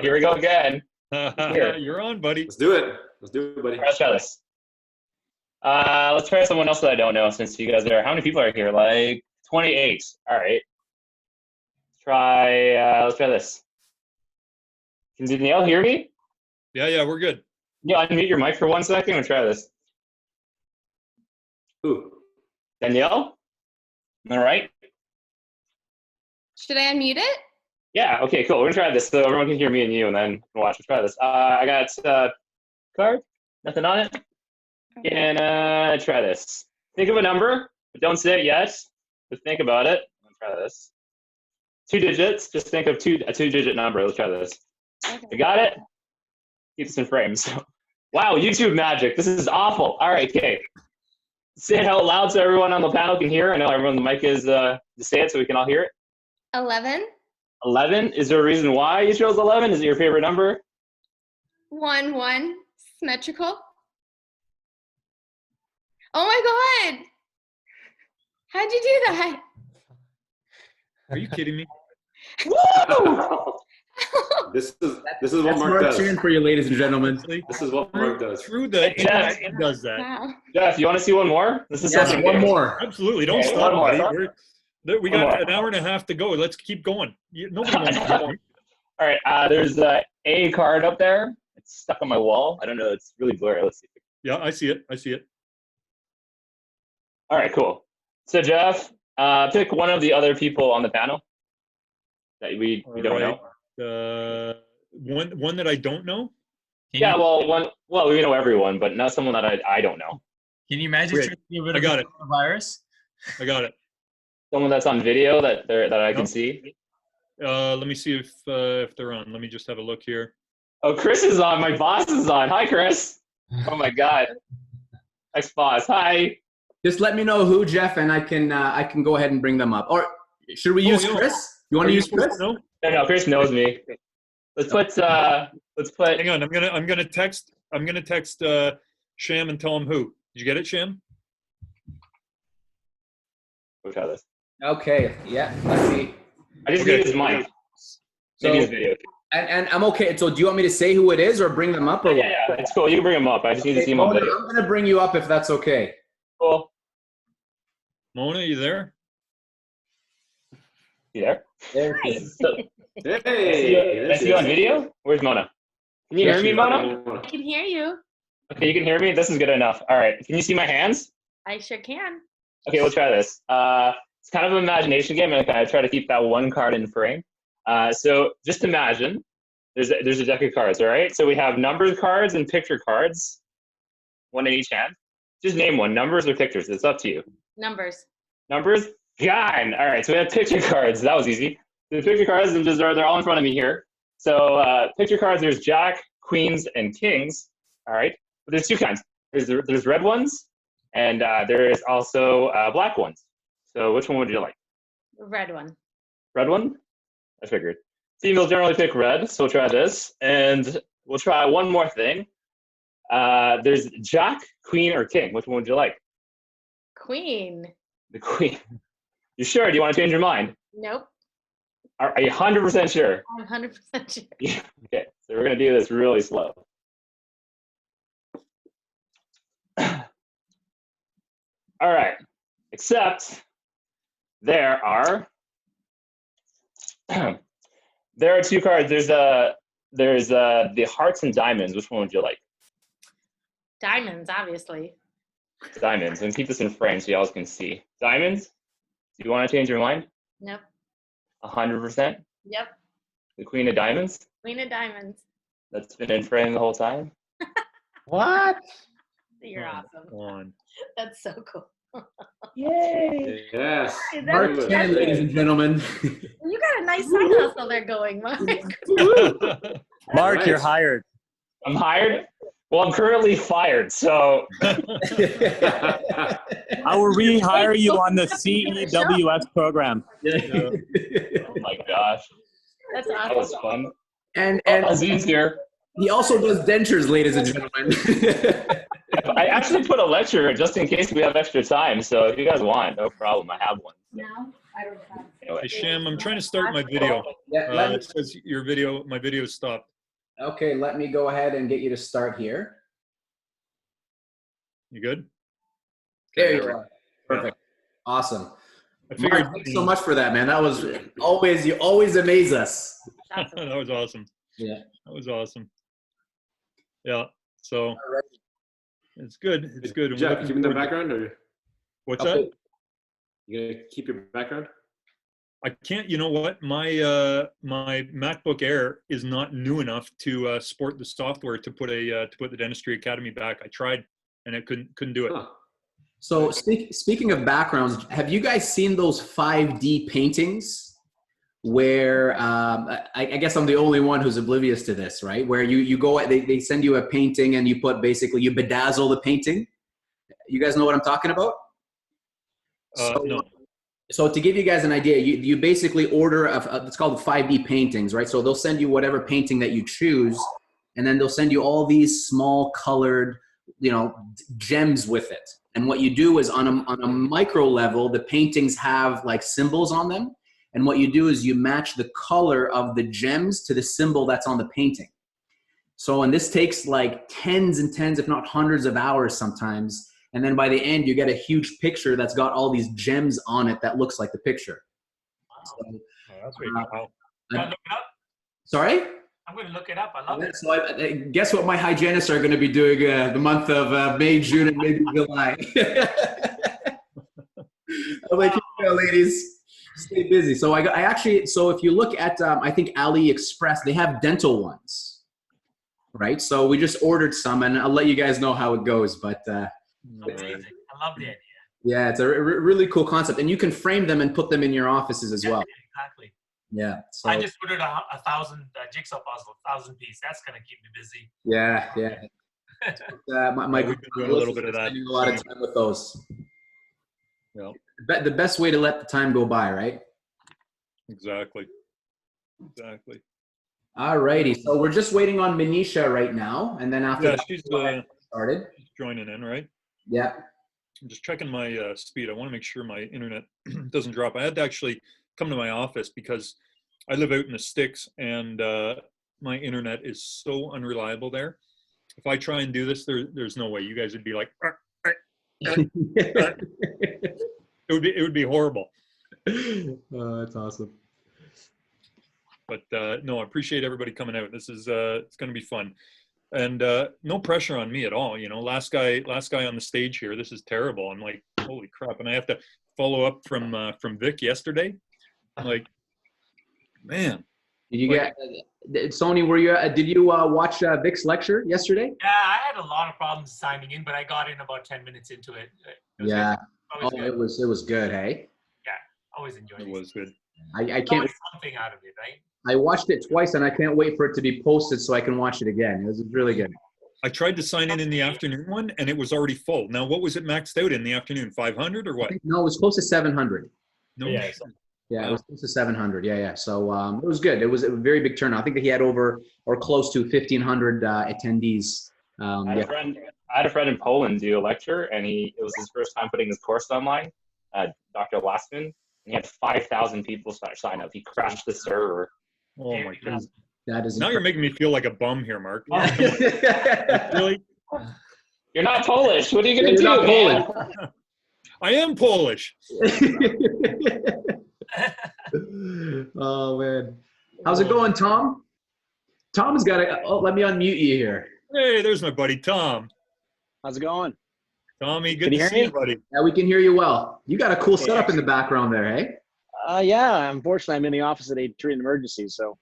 Here we go again. Here. You're on, buddy. Let's do it. Let's do it, buddy. Let's try this. Let's try someone else that I don't know since you guys are. How many people are here? Like 28. All right. Let's try this. Can Danielle hear me? Yeah, we're good. Yeah, unmute your mic for 1 second and try this. Who? Danielle? All right. Should I unmute it? Yeah, okay, cool. We're gonna try this so everyone can hear me and you, and then watch. Let's try this. I got card, nothing on it. And try this. Think of a number, but don't say it yet. But think about it. Let's try this. 2 digits. Just think of a 2-digit number. Let's try this. Okay. You got it? Keep this in frames. Wow, YouTube magic. This is awful. All right, okay. Say it out loud so everyone on the panel can hear. I know everyone on the mic is to say it so we can all hear it. 11. 11. Is there a reason why you chose 11? Is it your favorite number? 1, 1. Symmetrical. Oh my God. How'd you do that? Are you kidding me? Woo! This is what Mark does. Cheering for you, ladies and gentlemen. This is what Mark does. Through the Jeff. internet does that. Wow. Jeff, you want to see one more? This is Yes, something one big. more. Absolutely. Don't Okay, stop, one more. buddy. We One got more. an hour and a half to go. Let's keep going. Nobody wants to go. All right, there's a card up there. It's stuck on my wall. I don't know. It's really blurry. Let's see. Yeah, I see it. All right, cool. So Jeff, pick one of the other people on the panel that we don't know. One that I don't know. Yeah, well, we know everyone, but not someone that I don't know. Can you imagine Great. trying to get rid I got of it. the virus? I got it. Someone that's on video that I can see. Let me see if they're on. Let me just have a look here. Oh, Chris is on. My boss is on. Hi, Chris. Oh my God. Ex-boss. Hi. Just let me know who, Jeff, and I can go ahead and bring them up. Or should we use Chris? You want to use Chris? No. No, Chris knows me. Let's put. Hang on. I'm gonna text Sham and tell him who. Did you get it, Sham? We'll try this. Okay. Yeah. Let's see. I just need his mic. Maybe his video. And I'm okay. So do you want me to say who it is or bring them up or what? Yeah, it's cool. You can bring him up. I just need to see him on video. I'm gonna bring you up if that's okay. Cool. Mona, you there? You there? There he is. Hey, Can I see you on video? Where's Mona? Can you hear me, Mona? I can hear you. Okay, you can hear me? This is good enough. All right. Can you see my hands? I sure can. Okay, we'll try this. It's kind of an imagination game, and I kind of try to keep that one card in frame. So just imagine there's a deck of cards, all right? So we have numbered cards and picture cards, one in each hand. Just name one, numbers or pictures. It's up to you. Numbers. Numbers? Gone. All right, so we have picture cards. That was easy. The picture cards, they're all in front of me here. So picture cards, there's Jack, Queens, and Kings. All right, but there's 2 kinds. There's red ones, and there is also black ones. So which one would you like? Red one. Red one? I figured. Females generally pick red, so we'll try this. And we'll try one more thing. There's Jack, Queen, or King. Which one would you like? Queen. The Queen. You sure? Do you want to change your mind? Nope. Are you 100% sure? I'm 100% sure. Yeah. Okay, so we're going to do this really slow. All right, except there are 2 cards. There's the hearts and diamonds. Which one would you like? Diamonds, obviously. Diamonds. And keep this in frame so you all can see. Diamonds? Do you want to change your mind? Nope. 100%? Yep. The Queen of Diamonds? Queen of diamonds. That's been in frame the whole time? What? You're Come awesome. on. That's so cool. Yay! Yes. Hey, Mark that's 10, ladies and gentlemen. You got a nice side hustle there going, Mark. Mark, Nice. you're hired. I'm hired? Well, I'm currently fired, so I will rehire you on the CEWS program. oh my gosh, That's that was awesome. fun. and Aziz's here. He also does dentures, ladies and gentlemen. I actually put a lecture just in case we have extra time. So if you guys want, no problem. I have one. Now, I don't have. Anyway. Hey, Sham, I'm trying to start my video. Yeah, It says my video stopped. okay, let me go ahead and get you to start here. You good? There you are. Perfect. Awesome. I figured. Mark, thanks so much for that, man. That was you always amaze us. That was awesome. Yeah. That was awesome. Yeah. So right. it's good. It's good. Jeff, keeping the background or What's Okay. that? you gonna keep your background? I can't. You know what? My my MacBook Air is not new enough to support the software to put the Dentistry Academy back. I tried, and it couldn't do it. Huh. So speaking of backgrounds, have you guys seen those 5D paintings where I guess I'm the only one who's oblivious to this, right? Where you go, they send you a painting and you you bedazzle the painting. You guys know what I'm talking about? No. So to give you guys an idea, you basically order it's called 5D paintings, right? So they'll send you whatever painting that you choose, and then they'll send you all these small colored, gems with it. And what you do is on a micro level, the paintings have like symbols on them. And what you do is you match the color of the gems to the symbol that's on the painting. So, and this takes like tens and tens, if not hundreds of hours sometimes. And then by the end, you get a huge picture that's got all these gems on it that looks like the picture. So, That's pretty wow. Look it up. sorry? I'm going to look it up. I love it. So guess what my hygienists are going to be doing the month of May, June, and maybe July. I'm like, ladies, stay busy. So I actually, if you look at, I think AliExpress, they have dental ones, right? So we just ordered some, and I'll let you guys know how it goes. But Amazing. I love the idea. yeah, it's a really cool concept, and you can frame them and put them in your offices as well. Exactly. Yeah. So I just ordered 1,000 jigsaw puzzle, 1,000 piece. That's going to keep me busy. yeah. My We've been doing a little bit of that. spending a lot of time with those. Yeah. The best way to let the time go by, right? Exactly. All righty. So we're just waiting on Manisha right now, and then after Yeah, that, she's started. joining in, right? Yeah. I'm just checking my speed. I want to make sure my internet doesn't drop. I had to actually come to my office because I live out in the sticks, and my internet is so unreliable there. If I try and do this, there's no way. You guys would be like, it would be horrible. Oh, that's awesome. But no, I appreciate everybody coming out. This is it's going to be fun, and no pressure on me at all. Last guy on the stage here. This is terrible. I'm like, holy crap! And I have to follow up from Vic yesterday. I'm like, man. Did you get Sony? Did you watch Vic's lecture yesterday? Yeah, I had a lot of problems signing in, but I got in about 10 minutes into it. Yeah. Good. It was good. Hey. Yeah, always enjoyed it. It was good. I can't. Always something out of it, right? I watched it twice, and I can't wait for it to be posted so I can watch it again. It was really good. I tried to sign in the afternoon one, and it was already full. Now, what was it maxed out in the afternoon? 500 or what? No, it was close to 700. No. Yeah. shit. Yeah, it was close to 700. Yeah. So it was good. It was a very big turnout. I think that he had over or close to 1,500 attendees. I had a friend in Poland do a lecture, and it was his first time putting his course online. Dr. Lassman, and he had 5,000 people sign up. He crashed the server. Oh my goodness. That is Now you're making me feel like a bum here, Mark. incredible. Really? You're not Polish. What are you going to do, You're not man? Polish. I am Polish. Oh man, how's it going, Tom? Tom's got to. Oh, let me unmute you here. Hey, there's my buddy Tom. How's it going? Tommy, Can good you to hear see me? you, buddy. Yeah, we can hear you well. You got a cool Okay, setup in the background there, hey? Yeah, unfortunately, I'm in the office at a treating emergencies, so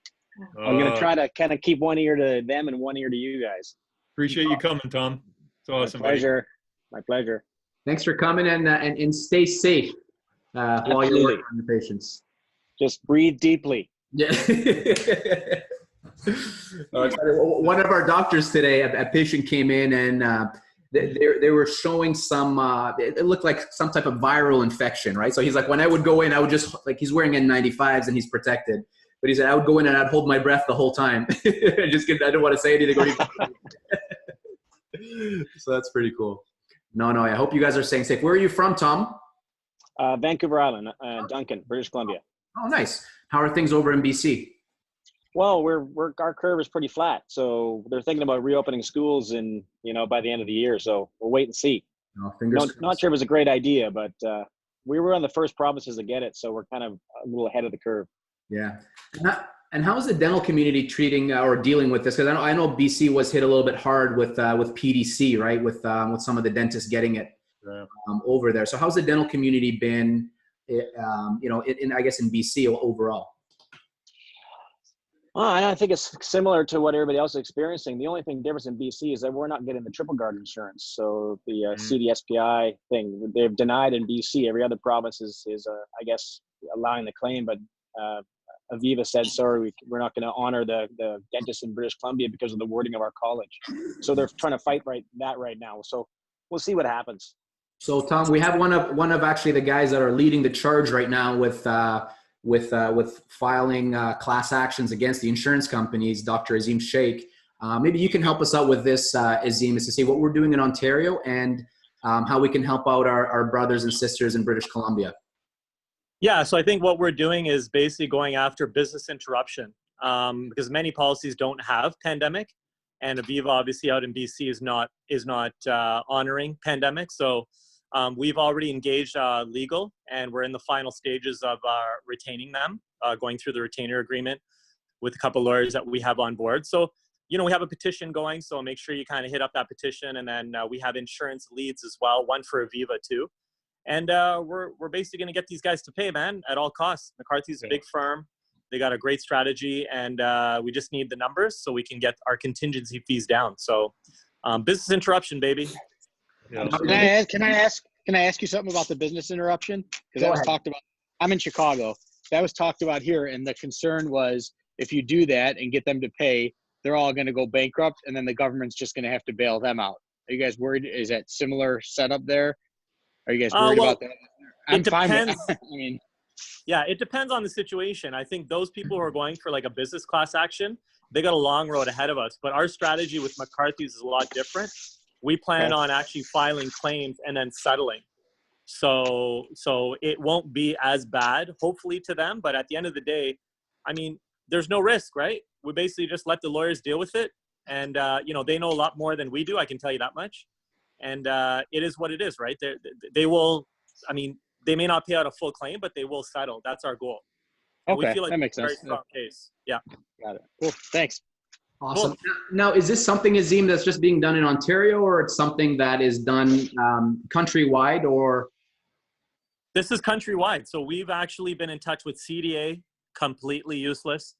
I'm going to try to kind of keep one ear to them and one ear to you guys. Appreciate you coming, Tom. It's awesome, My pleasure. My pleasure. Thanks for coming and stay safe while you're Absolutely. working on the patients. Just breathe deeply. Yeah. One of our doctors today, a patient came in and they were showing some, it looked like some type of viral infection, right? So he's like, when I would go in, I would just, like, he's wearing N95s and he's protected. But he said I would go in and I'd hold my breath the whole time. I didn't want to say anything. Or so that's pretty cool. No, I hope you guys are staying safe. Where are you from, Tom? Vancouver Island, Duncan, British Columbia. Oh, nice. How are things over in BC? Well, our curve is pretty flat, so they're thinking about reopening schools by the end of the year. So we'll wait and see. Oh, fingers Not sure it was a great idea, but we were one of the first provinces to get it, so we're kind of a little ahead of the curve. Yeah. And how is the dental community treating or dealing with this? Because I know BC was hit a little bit hard with PDC, right? With some of the dentists getting it over there. So how's the dental community been, I guess in BC overall? I think it's similar to what everybody else is experiencing. The only difference in BC is that we're not getting the triple guard insurance. So the CDSPI thing, they've denied in BC. Every other province is I guess, allowing the claim, but Aviva said, sorry, we're not going to honor the dentists in British Columbia because of the wording of our college. So they're trying to fight right now. So we'll see what happens. So Tom, we have one of actually the guys that are leading the charge right now with filing class actions against the insurance companies, Dr. Azim Sheikh. Maybe you can help us out with this, Azim, is to see what we're doing in Ontario and how we can help out our brothers and sisters in British Columbia. Yeah, so I think what we're doing is basically going after business interruption because many policies don't have pandemic, and Aviva obviously out in BC is not honoring pandemic. So we've already engaged legal, and we're in the final stages of retaining them, going through the retainer agreement with a couple lawyers that we have on board. So we have a petition going, so make sure you kind of hit up that petition, and then we have insurance leads as well, one for Aviva too. And we're basically going to get these guys to pay, man, at all costs. McCarthy's a big firm. They got a great strategy, and we just need the numbers so we can get our contingency fees down. So business interruption, baby. Yeah. Can I ask you something about the business interruption? Because that was talked about. I'm in Chicago. That was talked about here, and the concern was if you do that and get them to pay, they're all going to go bankrupt, and then the government's just going to have to bail them out. Are you guys worried? Is that similar setup there? Are you guys worried about that? I'm fine with it. Yeah, it depends on the situation. I think those people who are going for like a business class action, they got a long road ahead of us. But our strategy with McCarthy's is a lot different. We plan on actually filing claims and then settling. So it won't be as bad, hopefully, to them. But at the end of the day, I mean, there's no risk, right? We basically just let the lawyers deal with it. And, they know a lot more than we do. I can tell you that much. And it is what it is, right? They will, I mean, they may not pay out a full claim, but they will settle. That's our goal. And okay, we feel like that makes sense. Very strong case. Yeah. Got it. Cool. Thanks. Awesome. Cool. Now, is this something, Azim, that's just being done in Ontario, or it's something that is done countrywide, or? This is countrywide. So we've actually been in touch with CDA, completely useless.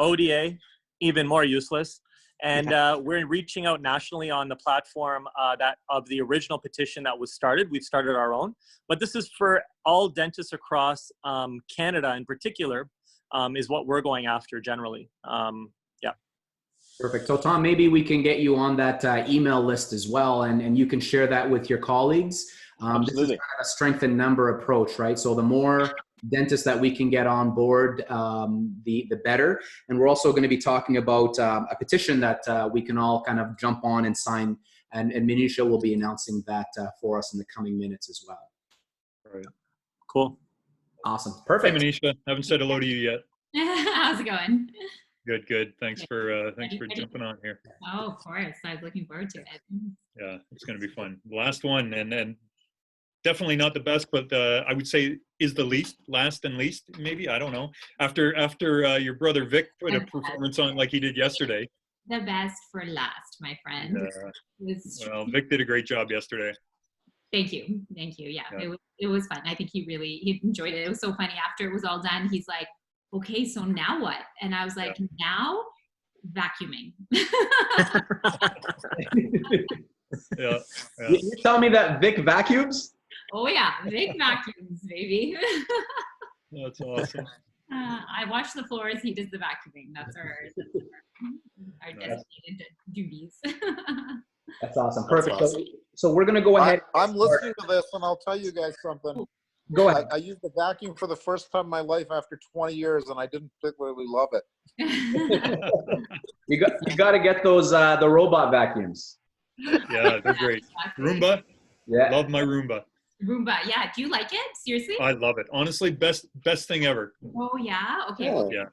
ODA, even more useless. And we're reaching out nationally on the platform that of the original petition that was started. We've started our own. But this is for all dentists across Canada in particular, is what we're going after generally. Yeah. Perfect. So Tom, maybe we can get you on that email list as well, and you can share that with your colleagues. This is kind of a strength in number approach, right? So the more dentists that we can get on board, the better. And we're also going to be talking about a petition that we can all kind of jump on and sign. And Manisha will be announcing that for us in the coming minutes as well. All right. Cool. Awesome. Perfect. Hey, Manisha. Haven't said hello to you yet. How's it going? Good. Thanks for jumping on here. Oh, of course. I was looking forward to it. Yeah, it's going to be fun. The last one, and definitely not the best, but I would say is the last and least, maybe. I don't know. After your brother Vic put a performance on like he did yesterday. The best for last, my friend. Well, Vic did a great job yesterday. Thank you. Yeah. It was fun. I think he enjoyed it. It was so funny. After it was all done, he's like, okay, so now what? And I was like, now vacuuming. Yeah. You tell me that Vic vacuums? Oh yeah, Vic vacuums, baby. That's awesome. I wash the floors, he does the vacuuming. That's our designated duties. That's awesome. Perfect. So we're going to go ahead. I'm listening to this, and I'll tell you guys something. Go ahead. I used the vacuum for the first time in my life after 20 years, and I didn't particularly love it. You got to get those the robot vacuums. Yeah, they're great. Roomba. Yeah. Love my Roomba. Roomba, yeah. Do you like it? Seriously? I love it. Honestly, best thing ever. Oh yeah. Okay. Yeah. Yeah.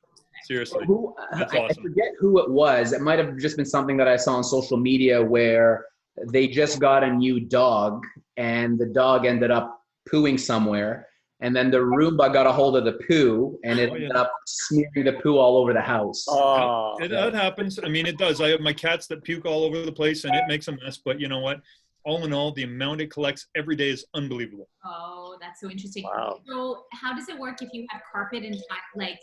Seriously. That's I awesome. forget who it was. It might have just been something that I saw on social media where they just got a new dog and the dog ended up pooing somewhere. And then the Roomba got a hold of the poo and it ended up smearing the poo all over the house. Oh, That happens. I mean, it does. I have my cats that puke all over the place and it makes a mess. But you know what? All in all, the amount it collects every day is unbelievable. Oh, that's so interesting. Wow. So how does it work if you have carpet and like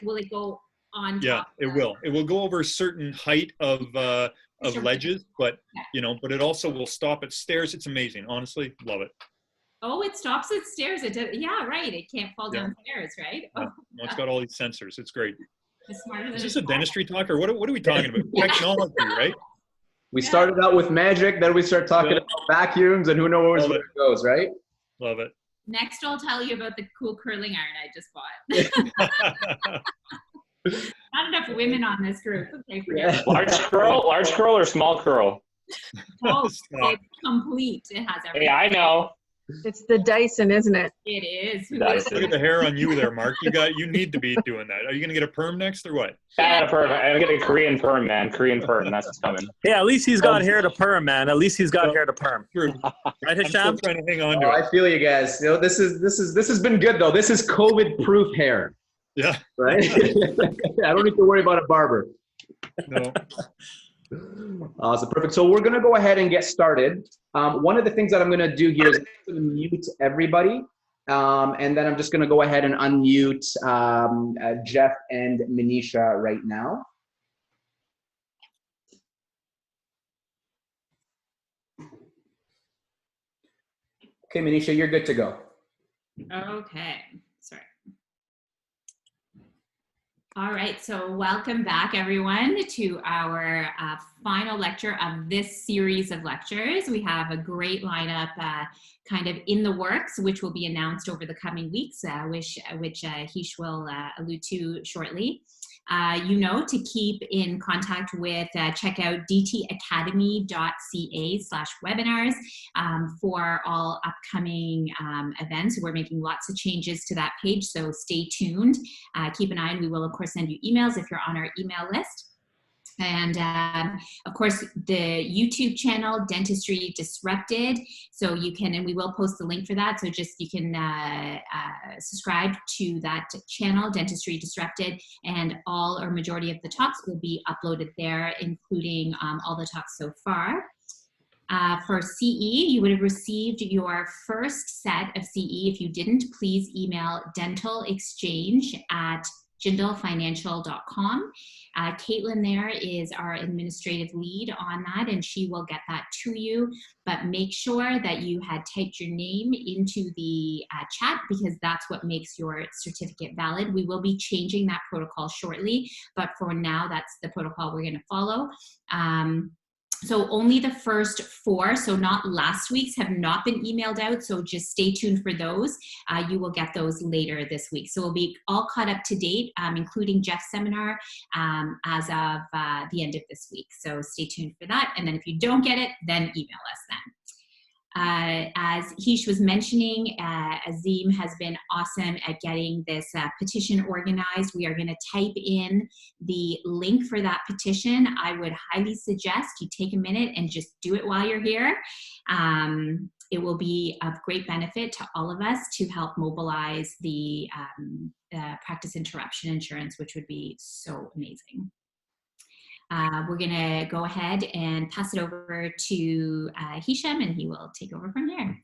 will it go on Yeah, top? it will. It will go over a certain height of Sure. ledges, but Yeah. you know, but it also will stop at stairs. It's amazing. Honestly, love it. Oh, it stops at stairs. It does, yeah, right. It can't fall Yeah. downstairs, right? Yeah. Oh, No, it's got all these sensors. It's great. it's smarter than Is this a a dentistry talk or what are we talking about? Technology, right? We started out with magic, then we start talking Yeah. about vacuums and who knows Love where it. it goes, right? Love it. Next, I'll tell you about the cool curling iron I just bought. Not enough women on this group. Okay, forget it. Large curl, or small curl? Oh, Stop. it's complete. It has Hey, everything. I know. It's the Dyson, isn't it? It is. Dyson. Look at the hair on you there, Mark. You need to be doing that. Are you gonna get a perm next or what? Yeah, perm. I'm getting Korean perm, man. Korean perm. That's what's coming. yeah. At least he's got hair to perm, man. At least he's got hair to perm. True. Right, I'm still Hisham? trying to hang on to Oh, it. I feel you guys. You know, this has been good though. This is COVID-proof hair, Yeah. right? I don't need to worry about a barber. No. Awesome, perfect. So we're gonna go ahead and get started. One of the things that I'm gonna do here is I'm gonna mute everybody, and then I'm just gonna go ahead and unmute Jeff and Manisha right now. Okay, Manisha, you're good to go. Okay, sorry. All right, so welcome back everyone to our final lecture of this series of lectures. We have a great lineup kind of in the works, which will be announced over the coming weeks, which Hish will allude to shortly. You know, to keep in contact with, check out dtacademy.ca/webinars for all upcoming events. We're making lots of changes to that page, so stay tuned. Keep an eye on, we will of course send you emails if you're on our email list. And of course, the YouTube channel, Dentistry Disrupted. So you can, and we will post the link for that. So just, you can subscribe to that channel, Dentistry Disrupted, and all or majority of the talks will be uploaded there, including all the talks so far. For CE, you would have received your first set of CE. If you didn't, please email dentalexchange@jindalfinancial.com. Caitlin there is our administrative lead on that, and she will get that to you. But make sure that you had typed your name into the chat, because that's what makes your certificate valid. We will be changing that protocol shortly, but for now, that's the protocol we're going to follow. So only the first 4, so not last week's, have not been emailed out. So just stay tuned for those. You will get those later this week. So we'll be all caught up to date, including Jeff's seminar, as of the end of this week. So stay tuned for that. And then if you don't get it, then email us then. As Hish was mentioning, Azim has been awesome at getting this petition organized. We are going to type in the link for that petition. I would highly suggest you take a minute and just do it while you're here. It will be of great benefit to all of us to help mobilize the practice interruption insurance, which would be so amazing. We're going to go ahead and pass it over to Hisham, and he will take over from here.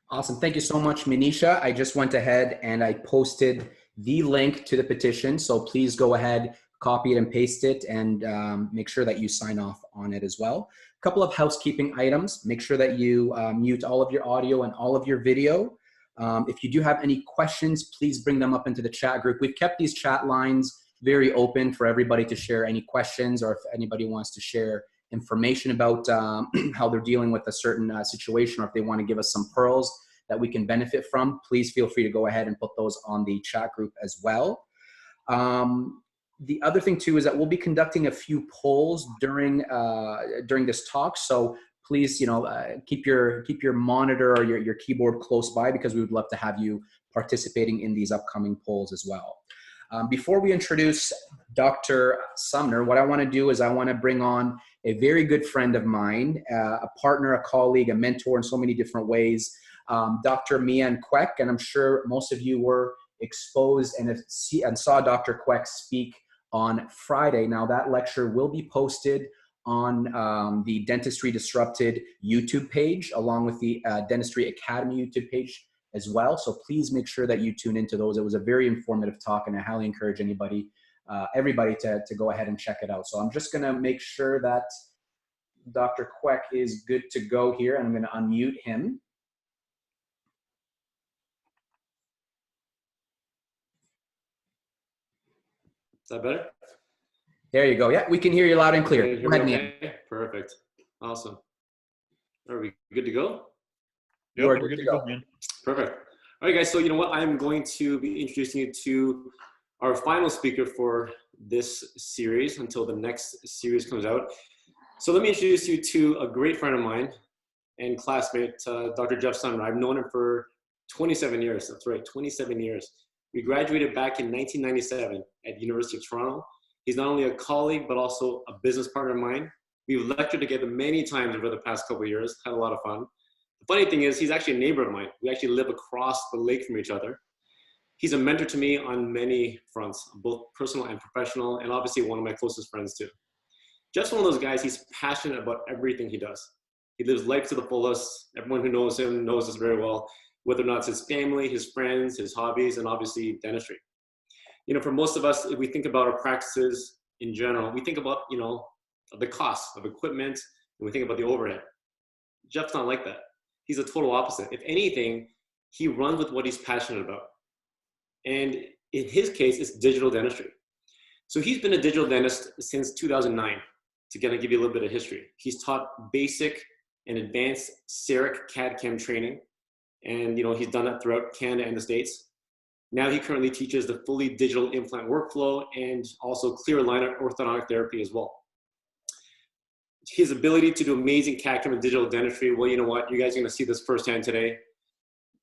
Awesome. Thank you so much, Manisha. I just went ahead and I posted the link to the petition. So please go ahead, copy it and paste it, and make sure that you sign off on it as well. A couple of housekeeping items. Make sure that you mute all of your audio and all of your video. If you do have any questions, please bring them up into the chat group. We've kept these chat lines very open for everybody to share any questions, or if anybody wants to share information about how they're dealing with a certain situation, or if they want to give us some pearls, that we can benefit from, please feel free to go ahead and put those on the chat group as well. The other thing too is that we'll be conducting a few polls during this talk. So please, keep your monitor or your keyboard close by, because we would love to have you participating in these upcoming polls as well. Before we introduce Dr. Sumner, what I want to do is I want to bring on a very good friend of mine, a partner, a colleague, a mentor in so many different ways, Dr. Mian Kwek, and I'm sure most of you were exposed and saw Dr. Kwek speak on Friday. Now that lecture will be posted on the Dentistry Disrupted YouTube page, along with the Dentistry Academy YouTube page as well. So please make sure that you tune into those. It was a very informative talk, and I highly encourage everybody to go ahead and check it out. So I'm just gonna make sure that Dr. Kwek is good to go here, and I'm gonna unmute him. Is that better? There you go. Yeah, we can hear you loud and clear. Okay, Go ahead, Mian. okay? Perfect. Awesome. Are we good to go? Yeah, we're good to go, man. Perfect. All right, guys. So you know what? I'm going to be introducing you to our final speaker for this series until the next series comes out. So let me introduce you to a great friend of mine and classmate, Dr. Jeff Sumner. I've known him for 27 years. That's right, 27 years. We graduated back in 1997 at the University of Toronto. He's not only a colleague, but also a business partner of mine. We've lectured together many times over the past couple of years, had a lot of fun. The funny thing is, he's actually a neighbor of mine. We actually live across the lake from each other. He's a mentor to me on many fronts, both personal and professional, and obviously one of my closest friends too. Just one of those guys, he's passionate about everything he does. He lives life to the fullest. Everyone who knows him knows this very well, whether or not it's his family, his friends, his hobbies, and obviously dentistry. You know, for most of us, if we think about our practices in general, we think about, the cost of equipment, and we think about the overhead. Jeff's not like that. He's a total opposite. If anything, he runs with what he's passionate about. And in his case, it's digital dentistry. So he's been a digital dentist since 2009, to kind of give you a little bit of history. He's taught basic and advanced Cerec CAD/CAM training. And he's done that throughout Canada and the States. Now he currently teaches the fully digital implant workflow and also clear aligner orthodontic therapy as well. His ability to do amazing CAD/CAM and digital dentistry, well, you know what? You guys are gonna see this firsthand today.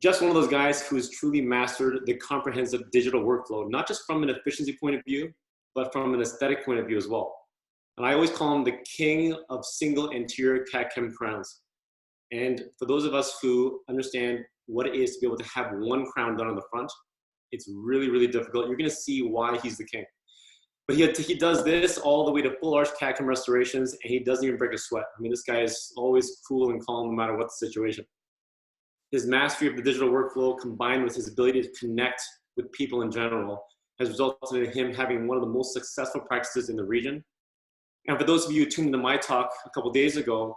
Just one of those guys who's truly mastered the comprehensive digital workflow, not just from an efficiency point of view, but from an aesthetic point of view as well. And I always call him the king of single anterior CAD/CAM crowns. And for those of us who understand what it is to be able to have one crown done on the front, it's really, really difficult. You're gonna see why he's the king. But he does this all the way to full arch CAD/CAM restorations, and he doesn't even break a sweat. I mean, this guy is always cool and calm no matter what the situation. His mastery of the digital workflow combined with his ability to connect with people in general has resulted in him having one of the most successful practices in the region. And for those of you who tuned into my talk a couple days ago,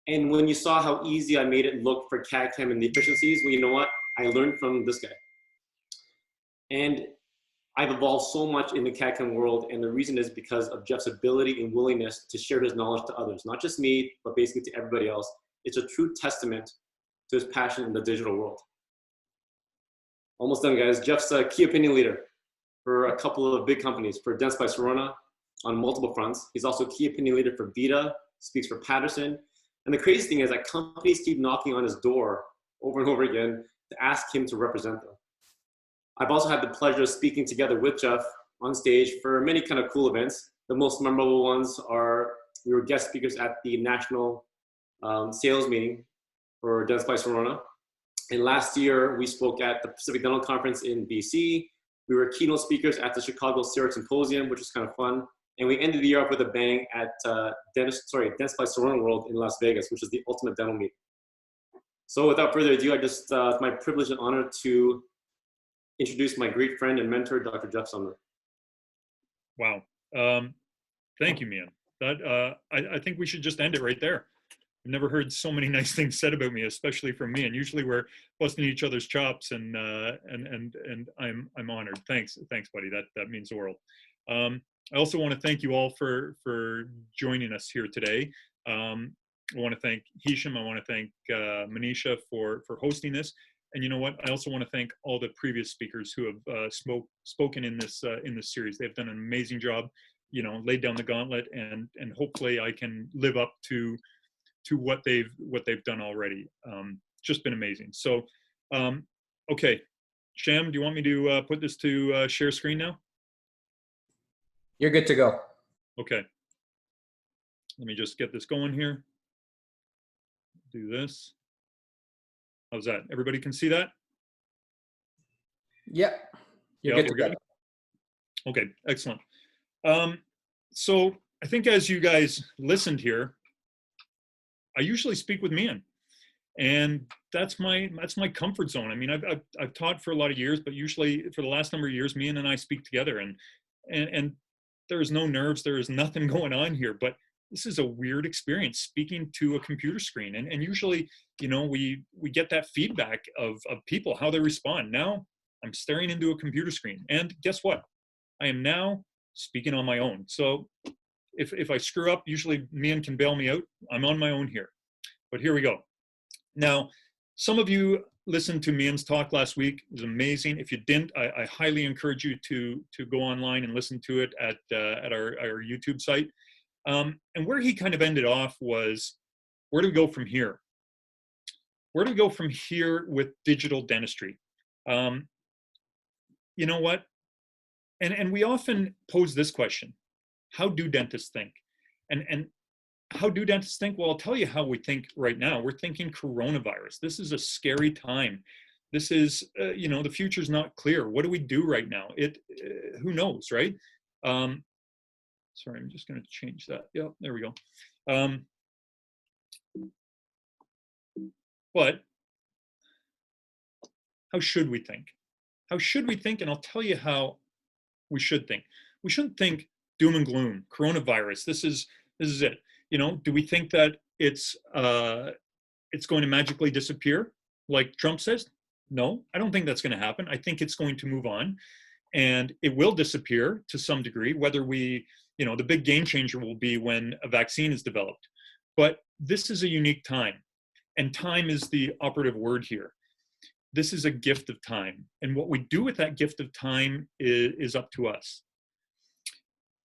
and when you saw how easy I made it look for CAD/CAM and the efficiencies, well, you know what? I learned from this guy. And I've evolved so much in the CAD/CAM world, and the reason is because of Jeff's ability and willingness to share his knowledge to others, not just me, but basically to everybody else. It's a true testament to his passion in the digital world. Almost done, guys. Jeff's a key opinion leader for a couple of big companies, for Dents by Sirona on multiple fronts. He's also a key opinion leader for Vita, speaks for Patterson. And the crazy thing is that companies keep knocking on his door over and over again to ask him to represent them. I've also had the pleasure of speaking together with Jeff on stage for many kind of cool events. The most memorable ones are, we were guest speakers at the national sales meeting for Dents by Sirona. And last year, we spoke at the Pacific Dental Conference in BC. We were keynote speakers at the Chicago Cerec Symposium, which was kind of fun. And we ended the year off with a bang at Dents by Sirona World in Las Vegas, which is the ultimate dental meeting. So without further ado, it's my privilege and honor to introduce my great friend and mentor, Dr. Jeff Sumner. Wow. Thank you, Mian. I think we should just end it right there. I've never heard so many nice things said about me, especially from me. And usually we're busting each other's chops, and I'm honored. Thanks, buddy. That means the world. I also want to thank you all for joining us here today. I want to thank Hisham. I want to thank Manisha for hosting this. And you know what? I also want to thank all the previous speakers who have spoken in this series. They've done an amazing job, laid down the gauntlet, and hopefully I can live up to what they've done already. Just been amazing. So, okay, Sham, do you want me to put this to share screen now? You're good to go. Okay. Let me just get this going here. Do this. How's that? Everybody can see that? Yep. You're good to go. Okay, excellent. So I think as you guys listened here, I usually speak with Mian, and that's my comfort zone. I mean, I've taught for a lot of years, but usually for the last number of years, Mian and I speak together, and there is no nerves, there is nothing going on here, but this is a weird experience speaking to a computer screen. And usually, we get that feedback of people, how they respond. Now I'm staring into a computer screen, and guess what? I am now speaking on my own. So if I screw up, usually Mian can bail me out. I'm on my own here, but here we go. Now, some of you listened to Mian's talk last week. It was amazing. If you didn't, I highly encourage you to go online and listen to it at our YouTube site. And where he kind of ended off was, where do we go from here? Where do we go from here with digital dentistry? You know what? And we often pose this question: how do dentists think? And how do dentists think? Well, I'll tell you how we think right now. We're thinking coronavirus. This is a scary time. This is, the future's not clear. What do we do right now? Who knows, right? Sorry, I'm just going to change that. Yeah, there we go. But how should we think? How should we think? And I'll tell you how we should think. We shouldn't think doom and gloom, coronavirus. This is it. Do we think that it's going to magically disappear like Trump says? No, I don't think that's going to happen. I think it's going to move on, and it will disappear to some degree, whether the big game changer will be when a vaccine is developed. But this is a unique time, and time is the operative word here. This is a gift of time, and what we do with that gift of time is up to us.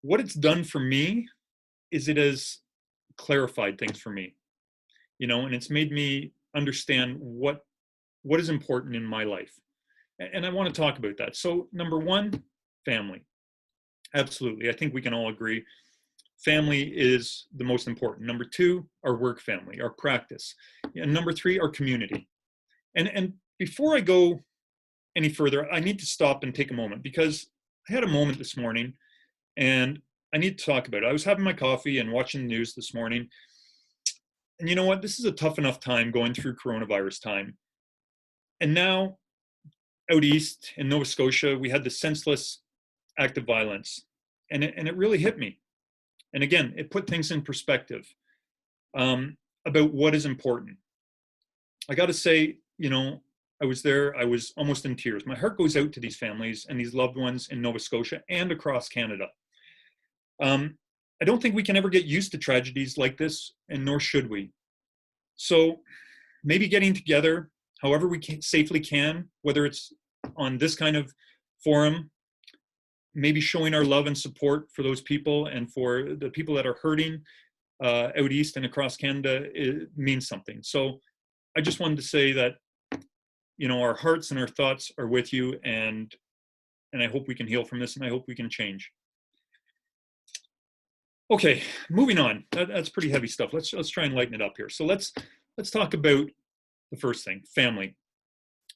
What it's done for me is it has clarified things for me, and it's made me understand what is important in my life. And I want to talk about that. So number one, family. Absolutely. I think we can all agree. Family is the most important. Number two, our work family, our practice. And number three, our community. And before I go any further, I need to stop and take a moment, because I had a moment this morning and I need to talk about it. I was having my coffee and watching the news this morning. And you know what? This is a tough enough time going through coronavirus time. And now out east in Nova Scotia, we had the senseless act of violence. And it really hit me. And again, it put things in perspective about what is important. I got to say, I was there, I was almost in tears. My heart goes out to these families and these loved ones in Nova Scotia and across Canada. I don't think we can ever get used to tragedies like this, and nor should we. So maybe getting together however we safely can, whether it's on this kind of forum, maybe showing our love and support for those people and for the people that are hurting out east and across Canada, it means something. So I just wanted to say that, our hearts and our thoughts are with you, and I hope we can heal from this, and I hope we can change. Okay, moving on. That's pretty heavy stuff. Let's try and lighten it up here. So let's talk about the first thing, family.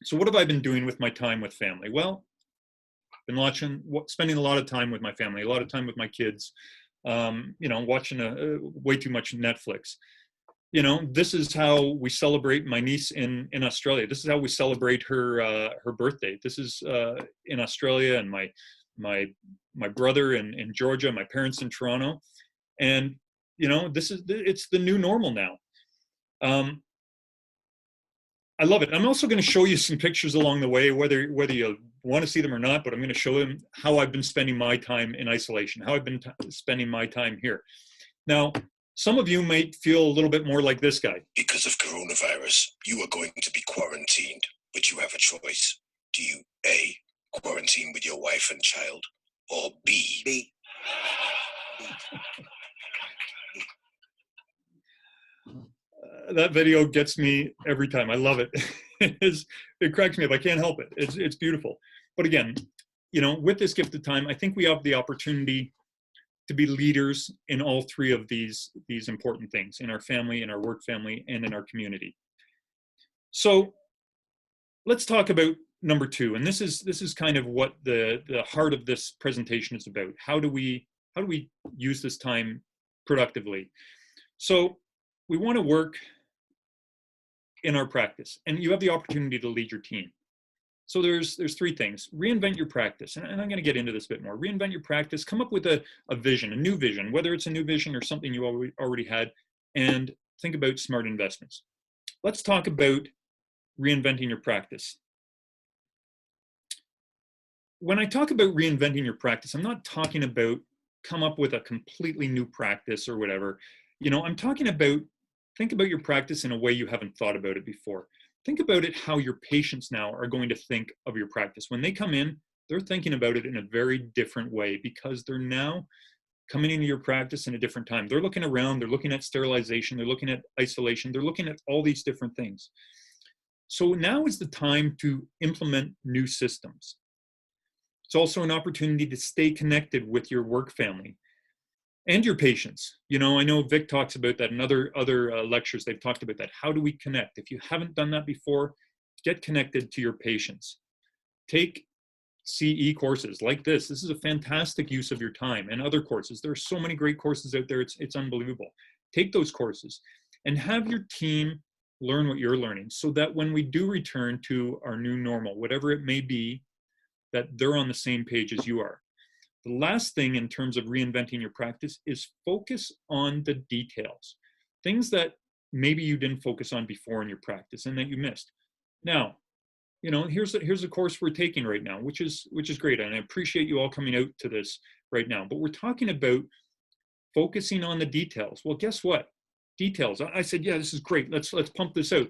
So what have I been doing with my time with family? Well, I've been spending a lot of time with my family, a lot of time with my kids, watching way too much Netflix. This is how we celebrate my niece in Australia. This is how we celebrate her birthday. This is in Australia, and my brother in Georgia, my parents in Toronto. And, it's the new normal now. I love it. I'm also going to show you some pictures along the way, whether you want to see them or not, but I'm going to show them how I've been spending my time in isolation, how I've been spending my time here. Now, Some of you might feel a little bit more like this guy. Because of coronavirus, you are going to be quarantined, but you have a choice. Do you A, quarantine with your wife and child, or B? That video gets me every time. I love it. It cracks me up. I can't help it. It's beautiful. But again, you know, with this gift of time, I think we have the opportunity to be leaders in all three of these important things, in our family, in our work family, and in our community. So let's talk about number two. And this is kind of what the heart of this presentation is about. How do we use this time productively? So we want to work in our practice, and you have the opportunity to lead your team. So there's three things. Reinvent your practice, and I'm going to get into this a bit more. Reinvent your practice, come up with a vision, a new vision, whether it's a new vision or something you already had, and think about smart investments. Let's talk about reinventing your practice. When I talk about reinventing your practice, I'm not talking about come up with a completely new practice or whatever. You know, I'm talking about think about your practice in a way you haven't thought about it before. Think about it how your patients now are going to think of your practice. When they come in, they're thinking about it in a very different way because they're now coming into your practice in a different time. They're looking around, they're looking at sterilization, they're looking at isolation, they're looking at all these different things. So now is the time to implement new systems. It's also an opportunity to stay connected with your work family and your patients. You know, I know Vic talks about that in other lectures, they've talked about that. How do we connect? If you haven't done that before, get connected to your patients. Take CE courses like this. This is a fantastic use of your time, and other courses. There are so many great courses out there, it's unbelievable. Take those courses and have your team learn what you're learning so that when we do return to our new normal, whatever it may be, that they're on the same page as you are. The last thing in terms of reinventing your practice is focus on the details. Things that maybe you didn't focus on before in your practice and that you missed. Now, you know, here's a course we're taking right now, which is great. And I appreciate you all coming out to this right now. But we're talking about focusing on the details. Well, guess what? Details. I said, yeah, this is great. Let's pump this out.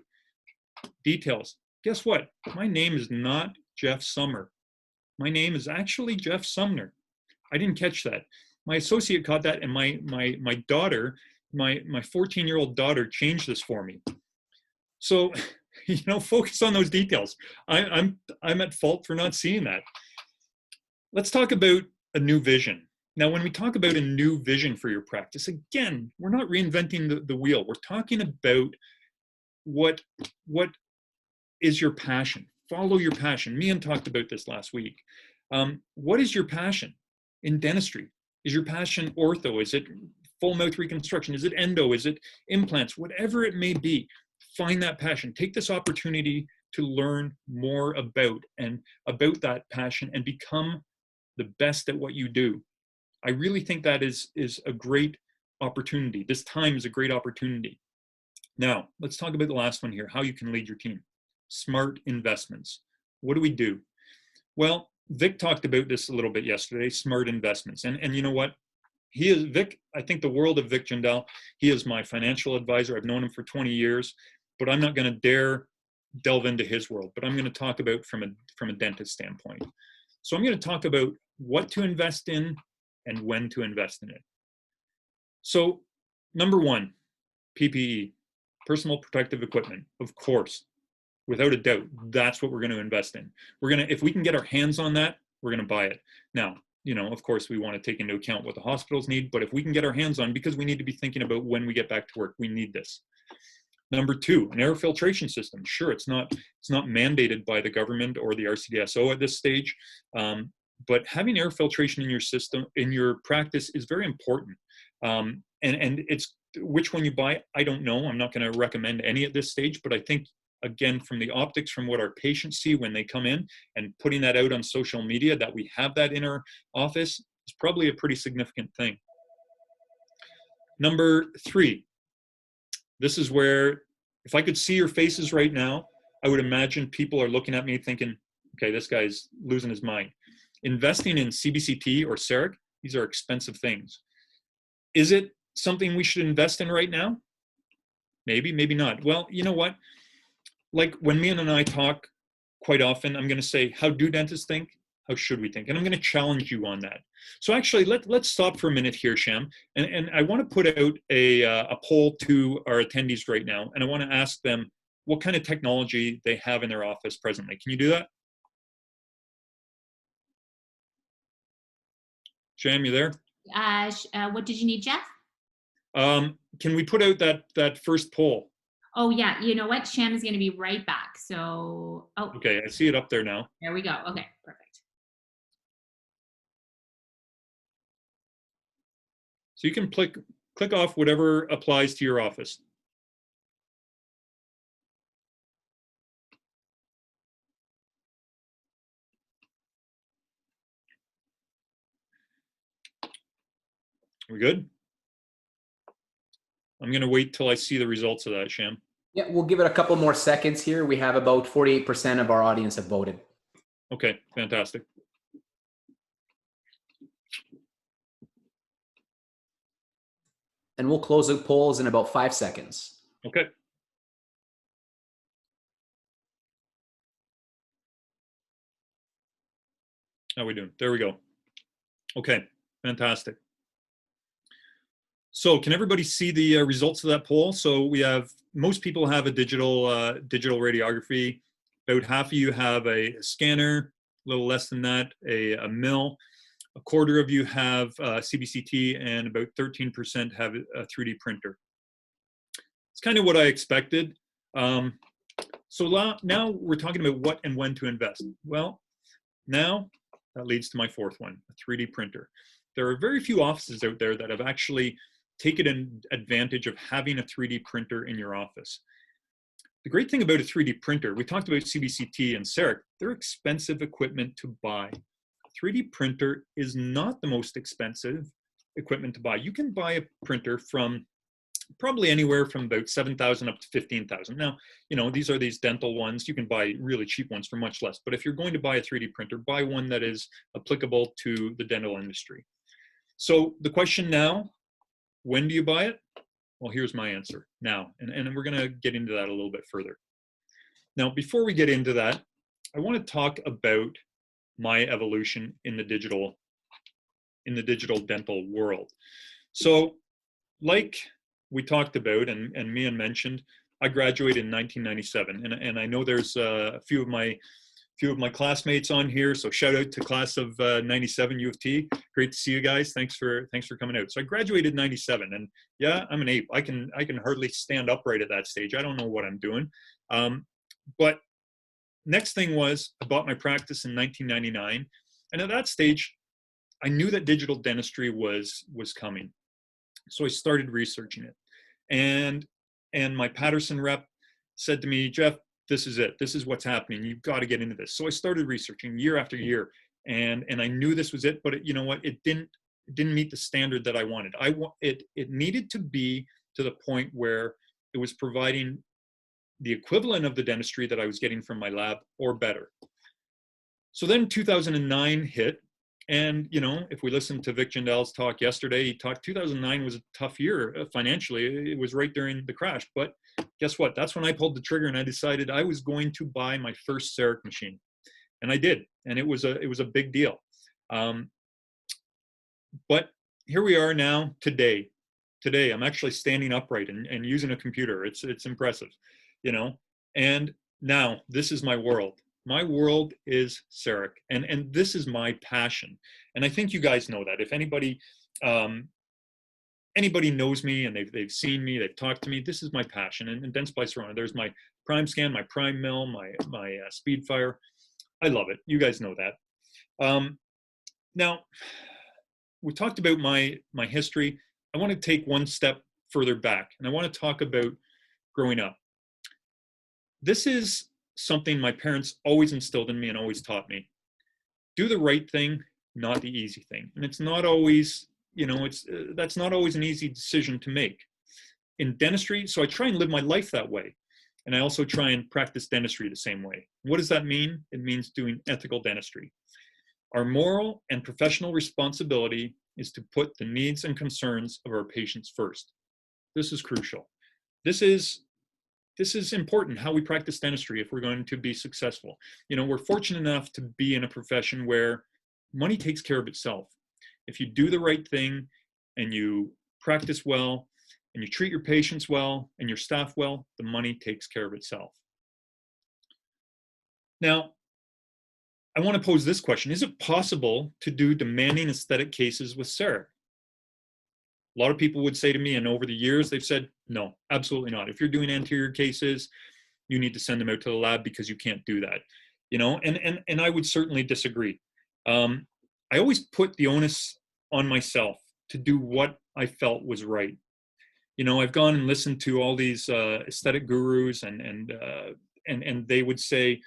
Details. Guess what? My name is not Jeff Sumner. My name is actually Jeff Sumner. I didn't catch that. My associate caught that, and my daughter, my 14-year-old daughter, changed this for me. So, you know, focus on those details. I'm at fault for not seeing that. Let's talk about a new vision. Now, when we talk about a new vision for your practice, again, we're not reinventing the wheel. We're talking about what is your passion. Follow your passion. Mian talked about this last week. What is your passion in dentistry? Is your passion ortho? Is it full mouth reconstruction? Is it endo? Is it implants? Whatever it may be, find that passion. Take this opportunity to learn more about that passion and become the best at what you do. I really think that is a great opportunity. This time is a great opportunity. Now, let's talk about the last one here, how you can lead your team. Smart investments. What do we do? Well, Vic talked about this a little bit yesterday, smart investments. And you know what? He is Vic, I think the world of Vic Jindal, he is my financial advisor. I've known him for 20 years, but I'm not going to dare delve into his world, but I'm going to talk about from a dentist standpoint. So I'm going to talk about what to invest in and when to invest in it. So number one, PPE, personal protective equipment, of course. Without a doubt, that's what we're going to invest in. If we can get our hands on that, we're going to buy it. Now, you know, of course, we want to take into account what the hospitals need, but if we can get our hands on, because we need to be thinking about when we get back to work, we need this. Number two, an air filtration system. Sure, it's not mandated by the government or the RCDSO at this stage, but having air filtration in your system, in your practice, is very important. And it's which one you buy, I don't know. I'm not going to recommend any at this stage, but I think, again, from the optics, from what our patients see when they come in, and putting that out on social media that we have that in our office is probably a pretty significant thing. Number three, this is where, if I could see your faces right now, I would imagine people are looking at me thinking, okay, this guy's losing his mind. Investing in CBCT or Cerec, these are expensive things. Is it something we should invest in right now? Maybe, maybe not. Well, you know what? Like when Mian and I talk quite often, I'm going to say, how do dentists think? How should we think? And I'm going to challenge you on that. So actually, let's stop for a minute here, Sham. And I want to put out a poll to our attendees right now. And I want to ask them what kind of technology they have in their office presently. Can you do that? Sham, you there? What did you need, Jeff? Can we put out that first poll? Oh yeah, you know what? Sham is going to be right back. So, oh. Okay, I see it up there now. There we go. Okay, perfect. So you can click off whatever applies to your office. We good? I'm going to wait till I see the results of that, Sham. Yeah, we'll give it a couple more seconds here. We have about 48% of our audience have voted. Okay, fantastic. And we'll close the polls in about 5 seconds. Okay. How are we doing? There we go. Okay, fantastic. So can everybody see the results of that poll? So we have, most people have a digital radiography. About half of you have a scanner, a little less than that, a mill. A quarter of you have CBCT, and about 13% have a 3D printer. It's kind of what I expected. So now we're talking about what and when to invest. Well, now that leads to my fourth one, a 3D printer. There are very few offices out there that have actually taken advantage of having a 3D printer in your office. The great thing about a 3D printer, we talked about CBCT and Cerec, they're expensive equipment to buy. A 3D printer is not the most expensive equipment to buy. You can buy a printer from probably anywhere from about 7,000 up to 15,000. Now, you know, these are these dental ones. You can buy really cheap ones for much less. But if you're going to buy a 3D printer, buy one that is applicable to the dental industry. So the question now, when do you buy it? Well, here's my answer, now. And we're going to get into that a little bit further. Now, before we get into that, I want to talk about my evolution in the digital dental world. So like we talked about, and Mian mentioned, I graduated in 1997, and I know there's a few of my classmates on here, so shout out to class of 97 U of T. Great to see you guys. Thanks for coming out. So I graduated in 97, and yeah, I'm an ape. I can hardly stand upright at that stage. I don't know what I'm doing. But next thing was I bought my practice in 1999, and at that stage, I knew that digital dentistry was coming. So I started researching it, and my Patterson rep said to me, Jeff, this is it. This is what's happening. You've got to get into this. So I started researching year after year, and I knew this was it. But you know what? It didn't meet the standard that I wanted. It needed to be to the point where it was providing the equivalent of the dentistry that I was getting from my lab or better. So then 2009 hit. And, you know, if we listened to Vic Jindal's talk yesterday, he talked 2009 was a tough year financially. It was right during the crash. But guess what? That's when I pulled the trigger and I decided I was going to buy my first Cerec machine. And I did. And it was a big deal. But here we are now today. Today, I'm actually standing upright and using a computer. It's impressive, you know. And now this is my world. My world is Cerec, and this is my passion. And I think you guys know that. If anybody knows me and they've seen me, they've talked to me, this is my passion. And Dentsply Sirona, there's my Prime Scan, my Prime Mill, my Speedfire. I love it. You guys know that. Now, we talked about my history. I want to take one step further back, and I want to talk about growing up. This is something my parents always instilled in me and always taught me. Do the right thing, not the easy thing. And it's not always, you know, that's not always an easy decision to make. In dentistry, so I try and live my life that way. And I also try and practice dentistry the same way. What does that mean? It means doing ethical dentistry. Our moral and professional responsibility is to put the needs and concerns of our patients first. This is crucial. This is important, how we practice dentistry if we're going to be successful. You know, we're fortunate enough to be in a profession where money takes care of itself. If you do the right thing and you practice well and you treat your patients well and your staff well, the money takes care of itself. Now, I want to pose this question. Is it possible to do demanding aesthetic cases with Cerec? A lot of people would say to me, and over the years, they've said, no, absolutely not. If you're doing anterior cases, you need to send them out to the lab because you can't do that. You know, and I would certainly disagree. I always put the onus on myself to do what I felt was right. You know, I've gone and listened to all these aesthetic gurus, and they would say,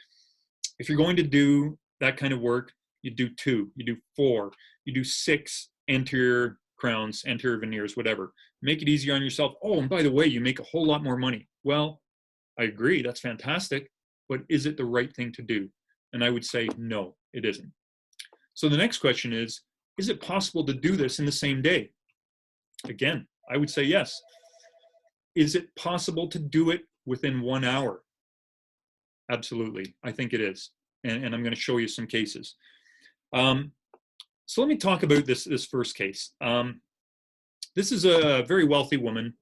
if you're going to do that kind of work, you do 2, you do 4, you do 6 anterior crowns, anterior veneers, whatever. Make it easier on yourself. Oh, and by the way, you make a whole lot more money. Well, I agree, that's fantastic, but is it the right thing to do? And I would say, no, it isn't. So the next question is it possible to do this in the same day? Again, I would say yes. Is it possible to do it within 1 hour? Absolutely, I think it is. And I'm going to show you some cases. So let me talk about this first case. This is a very wealthy woman,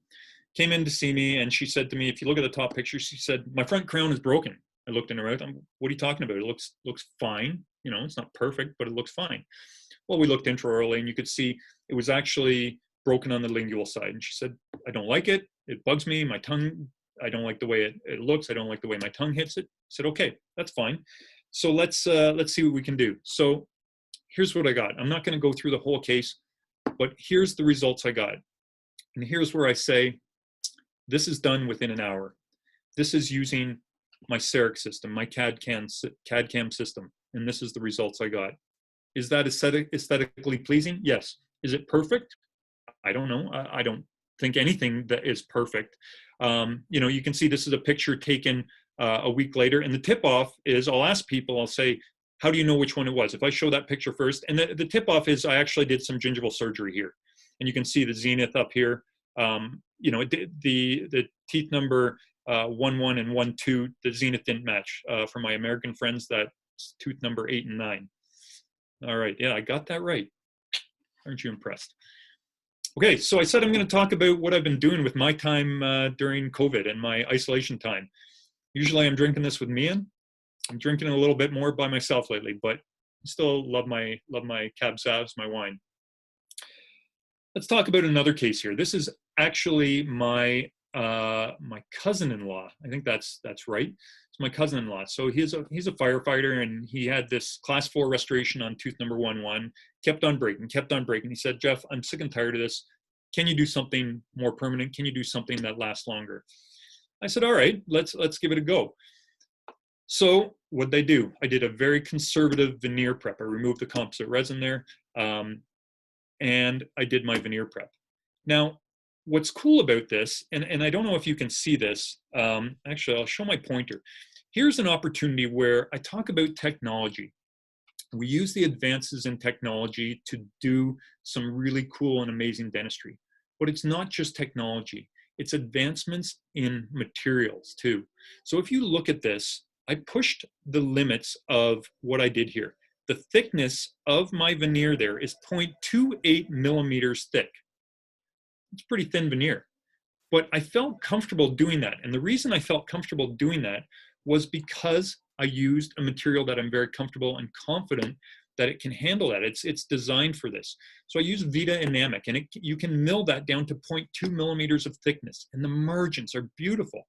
came in to see me, and she said to me, if you look at the top picture, she said, my front crown is broken. I looked in her eye, what are you talking about? It looks fine. You know, it's not perfect, but it looks fine. Well, we looked intraorally, and you could see it was actually broken on the lingual side. And she said, I don't like it. It bugs me. My tongue, I don't like the way it looks. I don't like the way my tongue hits it. I said, okay, that's fine. So let's see what we can do. So here's what I got. I'm not going to go through the whole case, but here's the results I got. And here's where I say, this is done within an hour. This is using my Cerec system, my CAD-CAM system. And this is the results I got. Is that aesthetically pleasing? Yes. Is it perfect? I don't know. I don't think anything that is perfect. You know, you can see this is a picture taken a week later. And the tip-off is I'll ask people, I'll say, how do you know which one it was? If I show that picture first, and the tip-off is I actually did some gingival surgery here. And you can see the zenith up here. You know, the teeth number 1, 1 and 1, 2, the zenith didn't match. For my American friends, that's tooth number 8 and 9. All right, yeah, I got that right. Aren't you impressed? Okay, so I said I'm going to talk about what I've been doing with my time during COVID and my isolation time. Usually I'm drinking this with Mian. I'm drinking a little bit more by myself lately, but I still love my Cab Savs, my wine. Let's talk about another case here. This is actually my cousin-in-law. I think that's right. It's my cousin-in-law. So he's a firefighter, and he had this class 4 restoration on tooth number 1, 1. Kept on breaking. He said, Jeff, I'm sick and tired of this. Can you do something more permanent? Can you do something that lasts longer? I said, all right, let's give it a go. So what'd I do? I did a very conservative veneer prep. I removed the composite resin there, and I did my veneer prep. Now, what's cool about this, and I don't know if you can see this, actually, I'll show my pointer. Here's an opportunity where I talk about technology. We use the advances in technology to do some really cool and amazing dentistry. But it's not just technology. It's advancements in materials too. So if you look at this, I pushed the limits of what I did here. The thickness of my veneer there is 0.28 millimeters thick. It's pretty thin veneer. But I felt comfortable doing that. And the reason I felt comfortable doing that was because I used a material that I'm very comfortable and confident that it can handle that. It's designed for this. So I use Vita Enamic, and you can mill that down to 0.2 millimeters of thickness, and the margins are beautiful.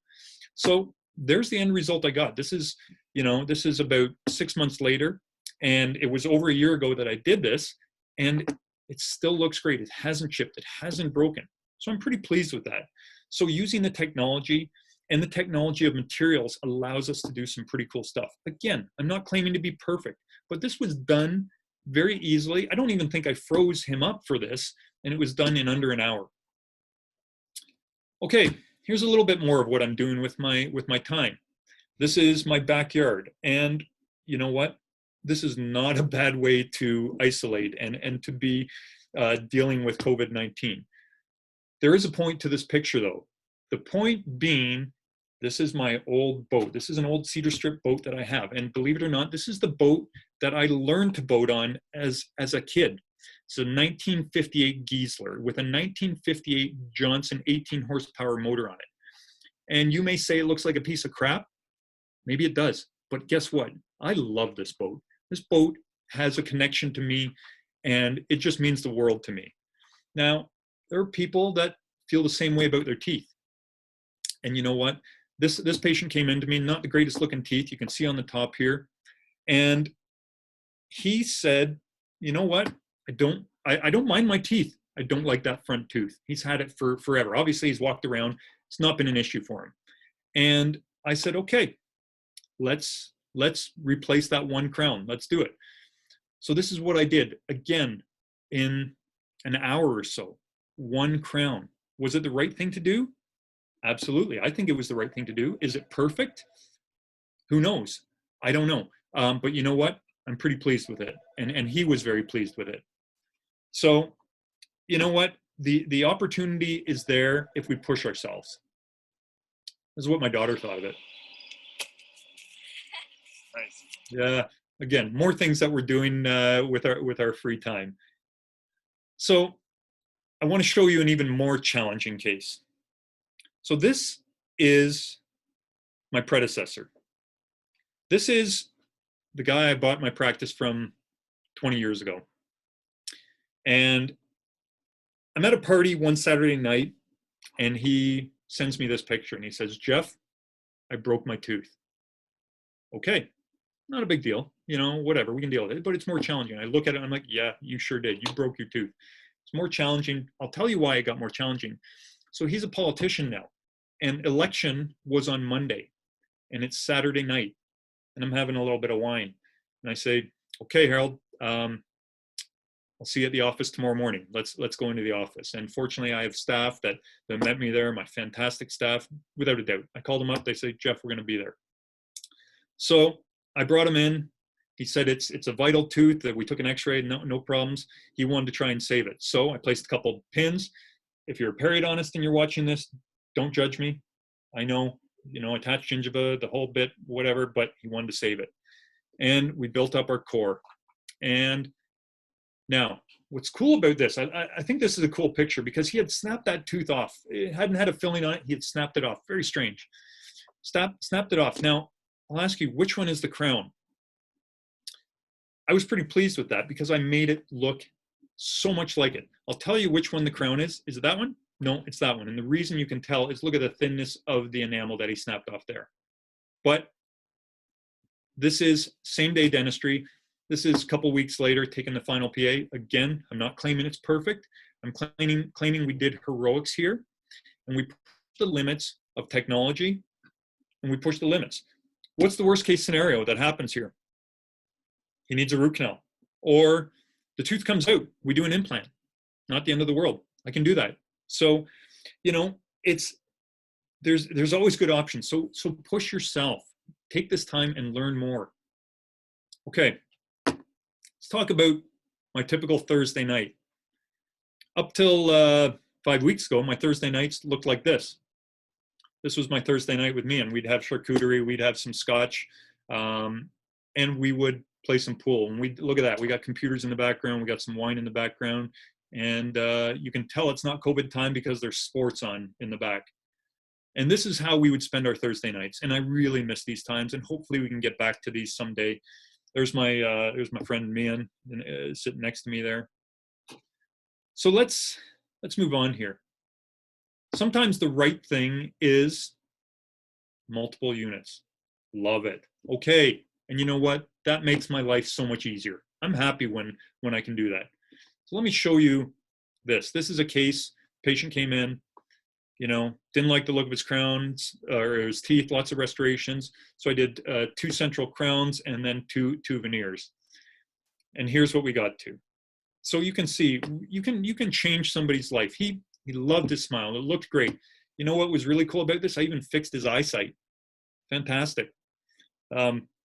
So there's the end result I got. This is, you know, this is about 6 months later, and it was over a year ago that I did this, and it still looks great. It hasn't chipped, it hasn't broken. So I'm pretty pleased with that. So using the technology and the technology of materials allows us to do some pretty cool stuff. Again, I'm not claiming to be perfect, but this was done very easily. I don't even think I froze him up for this, and it was done in under an hour. Okay, here's a little bit more of what I'm doing with my time. This is my backyard, and you know what? this is not a bad way to isolate and to be dealing with COVID-19. There is a point to this picture though. The point being, this is my old boat. This is an old cedar strip boat that I have. And believe it or not, this is the boat that I learned to boat on as a kid. It's a 1958 Giesler with a 1958 Johnson 18 horsepower motor on it. And you may say it looks like a piece of crap. Maybe it does. But guess what? I love this boat. This boat has a connection to me, and it just means the world to me. Now, there are people that feel the same way about their teeth. And you know what? This patient came in to me, not the greatest looking teeth. You can see on the top here. And he said, you know what? I don't mind my teeth. I don't like that front tooth. He's had it for forever. Obviously, he's walked around. It's not been an issue for him. And I said, okay, let's replace that one crown. Let's do it. So this is what I did. Again, in an hour or so, one crown. Was it the right thing to do? Absolutely. I think it was the right thing to do. Is it perfect? Who knows? I don't know. But you know what? I'm pretty pleased with it. And he was very pleased with it. So, you know what? The opportunity is there if we push ourselves. This is what my daughter thought of it. Nice. Yeah. Again, more things that we're doing with our free time. So I want to show you an even more challenging case. So this is my predecessor. This is the guy I bought my practice from 20 years ago. And I'm at a party one Saturday night, and he sends me this picture, and he says, Jeff, I broke my tooth. Okay, not a big deal. You know, whatever, we can deal with it, but it's more challenging. I look at it, and I'm like, yeah, you sure did. You broke your tooth. It's more challenging. I'll tell you why it got more challenging. So he's a politician now, and election was on Monday, and it's Saturday night, and I'm having a little bit of wine. And I say, okay, Harold, I'll see you at the office tomorrow morning. Let's go into the office. And fortunately, I have staff that met me there, my fantastic staff, without a doubt. I called them up. They say, Jeff, we're going to be there. So I brought him in. He said it's a vital tooth, that we took an x-ray, no problems. He wanted to try and save it. So I placed a couple pins. If you're a periodontist and you're watching this, don't judge me. I know, attached gingiva, the whole bit, whatever, but he wanted to save it. And we built up our core. And now, what's cool about this, I think this is a cool picture because he had snapped that tooth off. It hadn't had a filling on it. He had snapped it off. Very strange. Snapped it off. Now, I'll ask you, which one is the crown? I was pretty pleased with that because I made it look so much like it. I'll tell you which one the crown is. Is it that one? No, it's that one. And the reason you can tell is look at the thinness of the enamel that he snapped off there. But this is same day dentistry. This is a couple weeks later, taking the final PA. Again, I'm not claiming it's perfect. I'm claiming we did heroics here, and we pushed the limits of technology, and we pushed the limits. What's the worst case scenario that happens here? He needs a root canal, or the tooth comes out. We do an implant. Not the end of the world. I can do that. So, there's always good options. So push yourself. Take this time and learn more. Okay. Let's talk about my typical Thursday night. Up till 5 weeks ago, my Thursday nights looked like this. This was my Thursday night with me, and we'd have charcuterie, we'd have some scotch, and we would play some pool. And look at that. We got computers in the background. We got some wine in the background. And you can tell it's not COVID time because there's sports on in the back. And this is how we would spend our Thursday nights. And I really miss these times. And hopefully we can get back to these someday. There's my friend Mian sitting next to me there. So let's move on here. Sometimes the right thing is multiple units. Love it. Okay. And you know what? That makes my life so much easier. I'm happy when I can do that. So let me show you this. This is a case. Patient came in, didn't like the look of his crowns or his teeth, lots of restorations. So I did 2 central crowns and then two veneers. And here's what we got to. So you can see, you can change somebody's life. He loved his smile. It looked great. You know what was really cool about this? I even fixed his eyesight. Fantastic.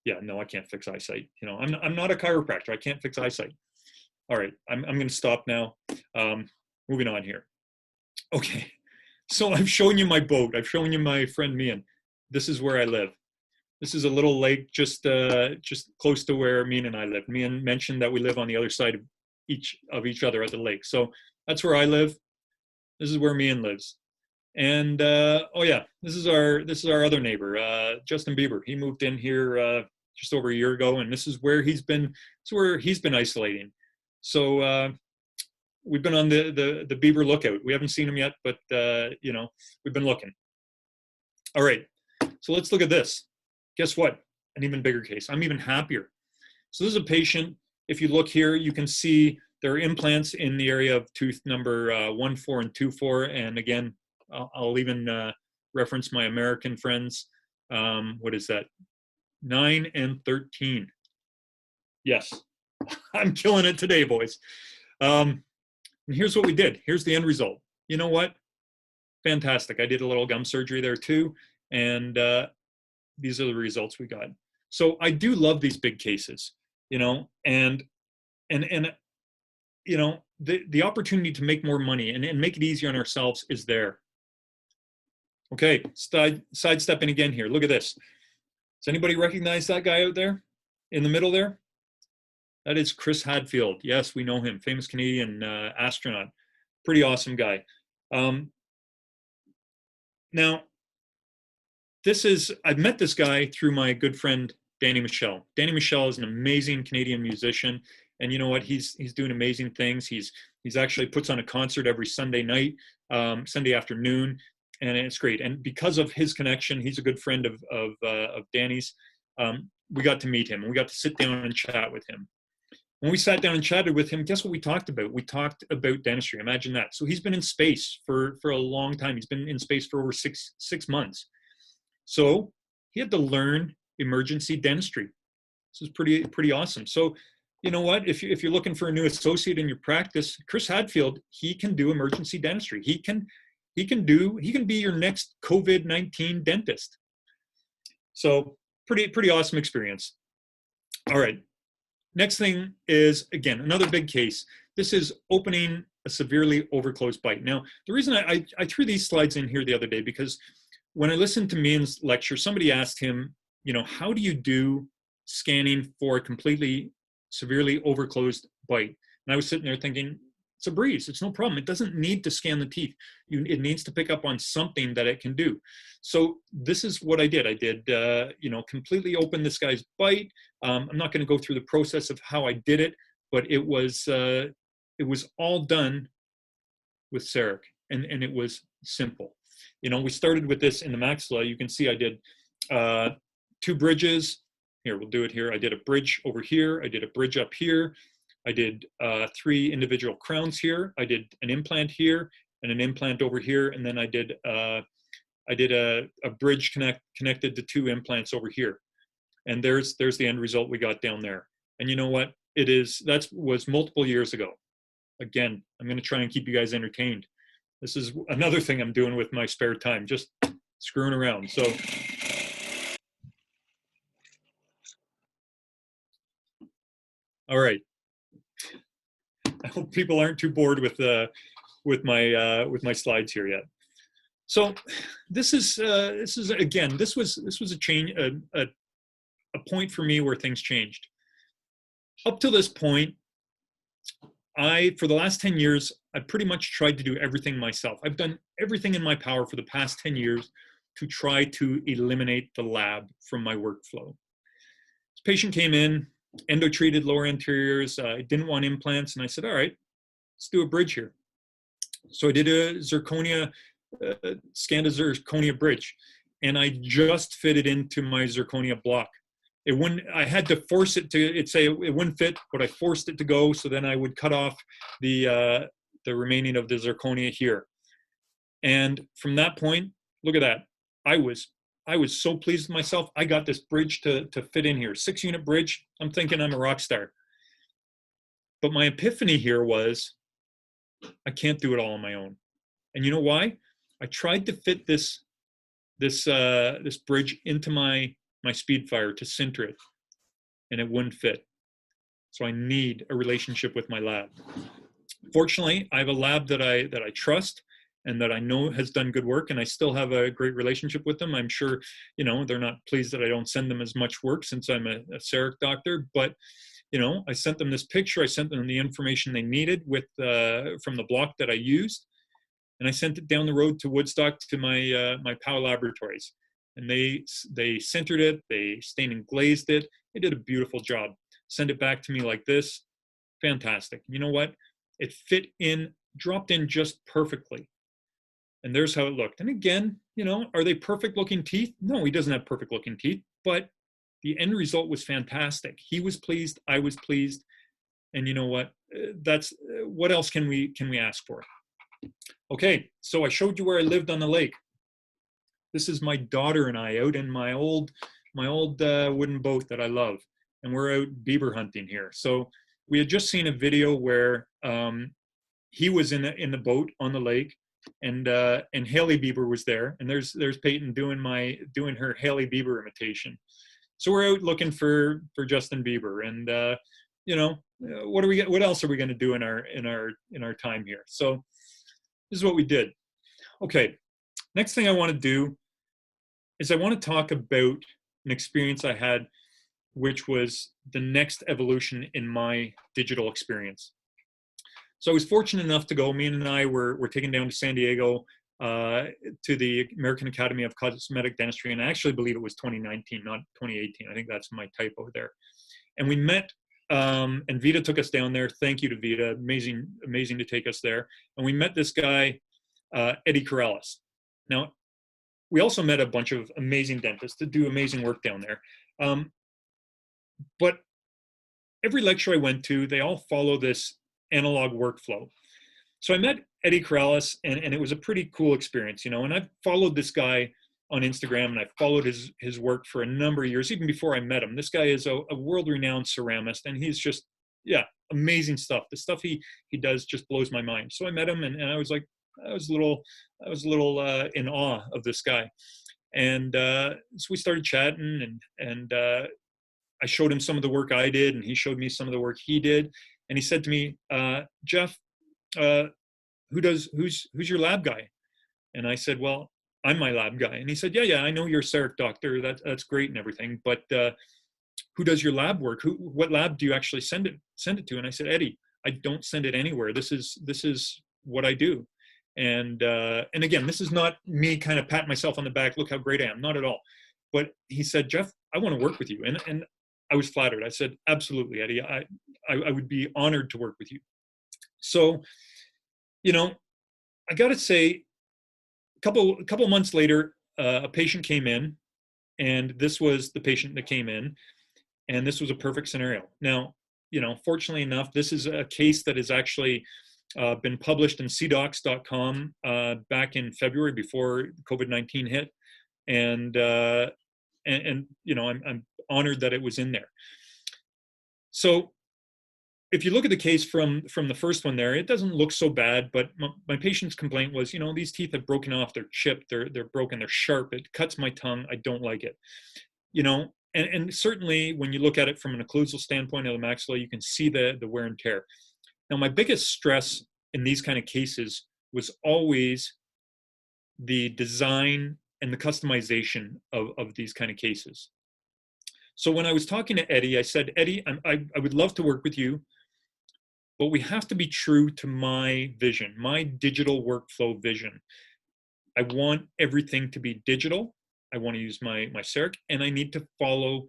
Yeah, no, I can't fix eyesight. You know, I'm not a chiropractor. I can't fix eyesight. All right, I'm going to stop now. Moving on here. Okay, so I've shown you my boat. I've shown you my friend Mian. This is where I live. This is a little lake just close to where Mian and I live. Mian mentioned that we live on the other side of each other at the lake. So that's where I live. This is where Mian lives. And oh yeah, this is our other neighbor, Justin Bieber. He moved in here just over a year ago, and this is where he's been isolating. So we've been on the Bieber lookout. We haven't seen him yet, but you know, we've been looking. All right, so let's look at this. Guess what? An even bigger case. I'm even happier. So this is a patient. If you look here, you can see there are implants in the area of tooth number 1, 4, and 2, 4. And again, I'll even reference my American friends. What is that? 9 and 13. Yes, I'm killing it today, boys. And here's what we did. Here's the end result. You know what? Fantastic. I did a little gum surgery there too. And these are the results we got. So I do love these big cases, you know, and you know, the opportunity to make more money and make it easier on ourselves is there. Okay, sidestepping again here. Look at this. Does anybody recognize that guy out there in the middle there? That is Chris Hadfield. Yes, we know him. Famous Canadian astronaut. Pretty awesome guy. Now, I've met this guy through my good friend, Danny Michel. Danny Michel is an amazing Canadian musician. And you know what? He's doing amazing things. He's actually puts on a concert every Sunday night, Sunday afternoon, and it's great. And because of his connection, he's a good friend of Danny's. We got to meet him, and we got to sit down and chat with him. When we sat down and chatted with him, guess what we talked about? We talked about dentistry. Imagine that. So he's been in space for a long time. He's been in space for over six months. So he had to learn emergency dentistry. This is pretty awesome. So you know what? If you're looking for a new associate in your practice, Chris Hadfield, he can do emergency dentistry. He can be your next COVID-19 dentist. So pretty awesome experience. All right. Next thing is, again, another big case. This is opening a severely overclosed bite. Now, the reason I threw these slides in here the other day, because when I listened to Mian's lecture, somebody asked him, you know, how do you do scanning for a completely severely overclosed bite? And I was sitting there thinking, it's a breeze. It's no problem. It doesn't need to scan the teeth. It needs to pick up on something that it can do. So this is what I did. I did, you know, completely open this guy's bite. I'm not going to go through the process of how I did it, but it was all done with Cerec, and it was simple. You know, we started with this in the maxilla. You can see I did 2 bridges. Here, we'll do it here. I did a bridge over here. I did a bridge up here. I did 3 individual crowns here. I did an implant here and an implant over here. And then I did a bridge connected to 2 implants over here. And there's the end result we got down there. And you know what? That was multiple years ago. Again, I'm going to try and keep you guys entertained. This is another thing I'm doing with my spare time, just screwing around. So all right. I hope people aren't too bored with my slides here yet. So this was a change, a point for me where things changed. Up to this point, for the last 10 years, I pretty much tried to do everything myself. I've done everything in my power for the past 10 years to try to eliminate the lab from my workflow. This patient came in, endo-treated lower anteriors. I didn't want implants, and I said, all right, let's do a bridge here. So I did a zirconia, scanned a zirconia bridge, and I just fit it into my zirconia block. It wouldn't, I had to force it to, it'd say it wouldn't fit, but I forced it to go, so then I would cut off the remaining of the zirconia here. And from that point, look at that. I was so pleased with myself. I got this bridge to fit in here. 6-unit bridge. I'm thinking I'm a rock star. But my epiphany here was, I can't do it all on my own. And you know why? I tried to fit this bridge into my Speedfire to center it. and it wouldn't fit. So I need a relationship with my lab. Fortunately, I have a lab that I trust and that I know has done good work, and I still have a great relationship with them. I'm sure, they're not pleased that I don't send them as much work since I'm a Cerec doctor, but I sent them this picture. I sent them the information they needed from the block that I used, and I sent it down the road to Woodstock to my POW laboratories. And they sintered it, they stained and glazed it. They did a beautiful job. Send it back to me like this. Fantastic. You know what? It fit in, dropped in just perfectly. And there's how it looked. And again, are they perfect looking teeth? No, he doesn't have perfect looking teeth, but the end result was fantastic. He was pleased, I was pleased. And you know what? What else can we ask for? Okay, so I showed you where I lived on the lake. This is my daughter and I out in my old wooden boat that I love. And we're out beaver hunting here. So we had just seen a video where he was in the boat on the lake, and Haley Bieber was there, and there's Peyton doing her Haley Bieber imitation. So we're out looking for Justin Bieber, and what else are we going to do in our time here? So this is what we did. Okay, next thing I want to do is I want to talk about an experience I had, which was the next evolution in my digital experience. So I was fortunate enough to go, me and I were taken down to San Diego to the American Academy of Cosmetic Dentistry, and I actually believe it was 2019, not 2018. I think that's my typo there. And we met, and Vita took us down there. Thank you to Vita, amazing to take us there. And we met this guy, Eddie Corrales. Now, we also met a bunch of amazing dentists that do amazing work down there. But every lecture I went to, they all follow this analog workflow. So I met Eddie Corrales, and it was a pretty cool experience, and I've followed this guy on Instagram, and I followed his work for a number of years, even before I met him. This guy is a world-renowned ceramist, and he's just, amazing stuff. The stuff he does just blows my mind. So I met him, and I was like, I was a little in awe of this guy. And so we started chatting, and I showed him some of the work I did, and he showed me some of the work he did. And he said to me, Jeff, who's your lab guy? And I said, well, I'm my lab guy. And he said, yeah, I know you're a Cerec doctor. That's great and everything. But who does your lab work? What lab do you actually send it to? And I said, Eddie, I don't send it anywhere. This is what I do. And again, this is not me kind of patting myself on the back. Look how great I am. Not at all. But he said, Jeff, I want to work with you. And I was flattered. I said, absolutely, Eddie. I would be honored to work with you. So, I got to say, a couple months later, a patient came in, and this was the patient that came in, and this was a perfect scenario. Now, fortunately enough, this is a case that has actually been published in cdocs.com back in February before COVID-19 hit, and I'm honored that it was in there. So if you look at the case from the first one there, it doesn't look so bad, but my patient's complaint was, these teeth have broken off, they're chipped, they're broken, they're sharp, it cuts my tongue, I don't like it. And certainly when you look at it from an occlusal standpoint of the maxilla, you can see the wear and tear. Now, my biggest stress in these kind of cases was always the design and the customization of these kind of cases. So when I was talking to Eddie, I said, Eddie, I would love to work with you, but we have to be true to my vision, my digital workflow vision. I want everything to be digital. I want to use my Cerec, and I need to follow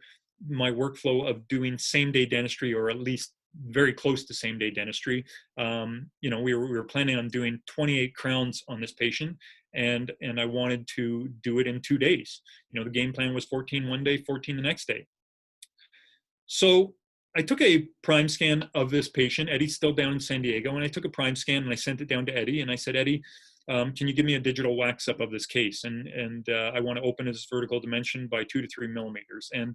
my workflow of doing same-day dentistry, or at least very close to same-day dentistry. We were planning on doing 28 crowns on this patient, and I wanted to do it in 2 days. The game plan was 14 one day, 14 the next day. So I took a prime scan of this patient. Eddie's still down in San Diego, and I took a prime scan and I sent it down to Eddie, and I said, Eddie, can you give me a digital wax up of this case? And I want to open his vertical dimension by 2 to 3 millimeters. And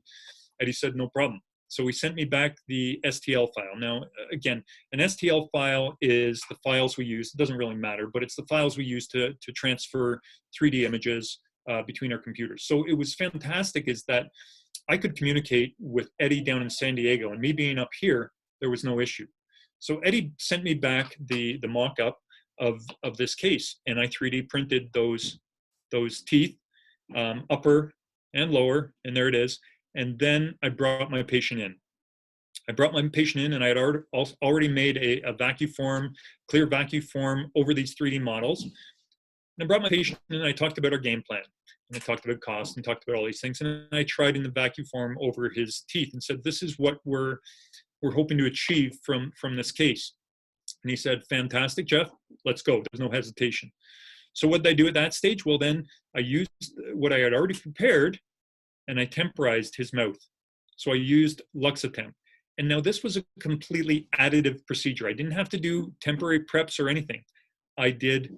Eddie said, no problem. So he sent me back the STL file. Now, again, an STL file is the files we use. It doesn't really matter, but it's the files we use to transfer 3D images between our computers. So it was fantastic is that I could communicate with Eddie down in San Diego, and me being up here, there was no issue. So Eddie sent me back the mock-up of this case, and I 3D printed those teeth, upper and lower, and there it is. And then I brought my patient in. And I had already made a vacuum form, clear vacuum form over these 3D models. And I brought my patient in, and I talked about our game plan. And I talked about cost and talked about all these things. And I tried in the vacuum form over his teeth and said, this is what we're hoping to achieve from this case. And he said, fantastic, Jeff, let's go. There's no hesitation. So what did I do at that stage? Well, then I used what I had already prepared, and I temporized his mouth. So I used Luxatemp. And now this was a completely additive procedure. I didn't have to do temporary preps or anything. I did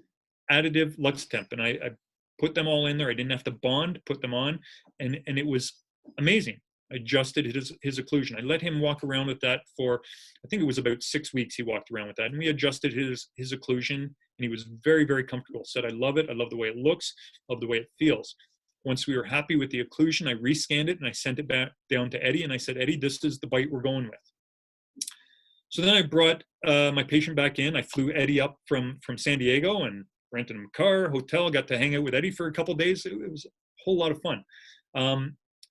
additive Luxatemp, and I put them all in there. I didn't have to bond, put them on, and it was amazing. I adjusted his occlusion. I let him walk around with that for, I think it was about 6 weeks he walked around with that, and we adjusted his occlusion, and he was very, very comfortable. Said, I love it. I love the way it looks, love the way it feels. Once we were happy with the occlusion, I rescanned it and I sent it back down to Eddie, and I said, Eddie, this is the bite we're going with. So then I brought my patient back in. I flew Eddie up from San Diego and rented him a car, hotel, got to hang out with Eddie for a couple of days. It was a whole lot of fun.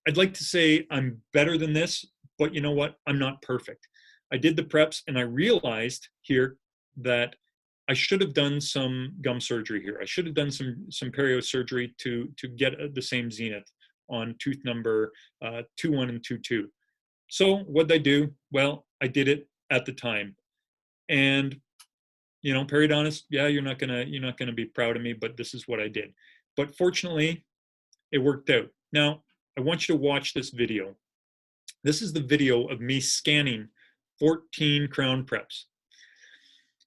I'd like to say I'm better than this, but you know what? I'm not perfect. I did the preps, and I realized here that I should have done some gum surgery here. I should have done some perio surgery to get the same zenith on tooth number 2-1 and 2-2. So what did I do? Well, I did it at the time. And you know, periodontist, yeah, you're not gonna be proud of me, but this is what I did. But fortunately, it worked out. Now, I want you to watch this video. This is the video of me scanning 14 crown preps.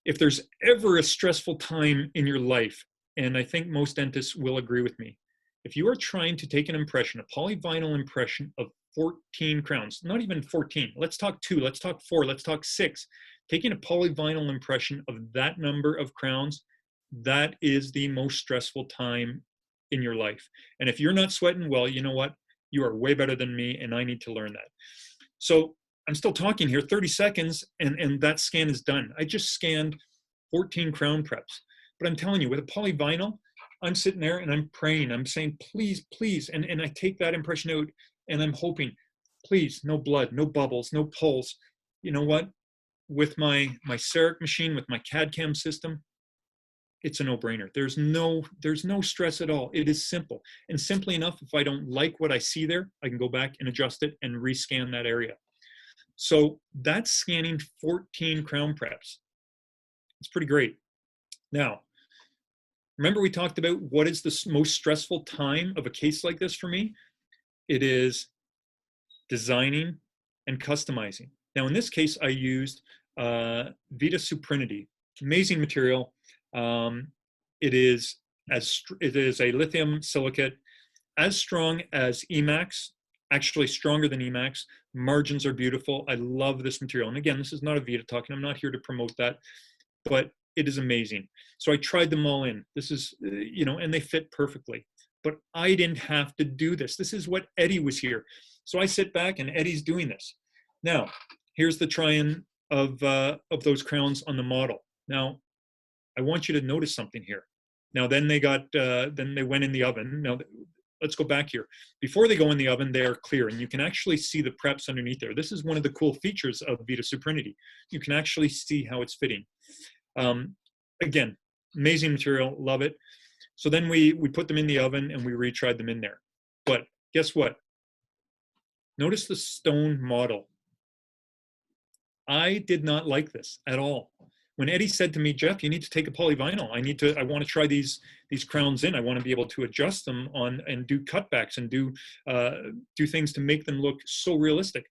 If there's ever a stressful time in your life, and I think most dentists will agree with me, if you are trying to take an impression, a polyvinyl impression of 14 crowns, not even 14, let's talk 2, let's talk 4, let's talk 6, taking a polyvinyl impression of that number of crowns, that is the most stressful time in your life. And if you're not sweating, well, you know what? You are way better than me, and I need to learn that. So I'm still talking here, 30 seconds, and that scan is done. I just scanned 14 crown preps. But I'm telling you, with a polyvinyl, I'm sitting there and I'm praying. I'm saying, please, please. And I take that impression out, and I'm hoping, please, no blood, no bubbles, no pulse. You know what? With my Cerec machine, with my CAD-CAM system, it's a no-brainer. There's no stress at all. It is simple. And simply enough, if I don't like what I see there, I can go back and adjust it and rescan that area. So that's scanning 14 crown preps. It's pretty great. Now, remember we talked about what is the most stressful time of a case like this for me? It is designing and customizing. Now, in this case, I used Vita Suprinity. Amazing material. It is a lithium silicate, as strong as Emax, actually stronger than Emax. Margins are beautiful. I love this material. And again, this is not a Vita talk, and I'm not here to promote that, but it is amazing. So I tried them all in. This is, and they fit perfectly. But I didn't have to do this. This is what Eddie was here. So I sit back, and Eddie's doing this. Now, here's the try-in of those crowns on the model. Now, I want you to notice something here. Now, then they went in the oven. Now, let's go back here. Before they go in the oven, they are clear, and you can actually see the preps underneath there. This is one of the cool features of Vita Suprinity. You can actually see how it's fitting. Again, amazing material, love it. So then we put them in the oven and we retried them in there. But guess what? Notice the stone model. I did not like this at all. When Eddie said to me, Jeff, you need to take a polyvinyl. I want to try these crowns in. I want to be able to adjust them on and do cutbacks and do things to make them look so realistic.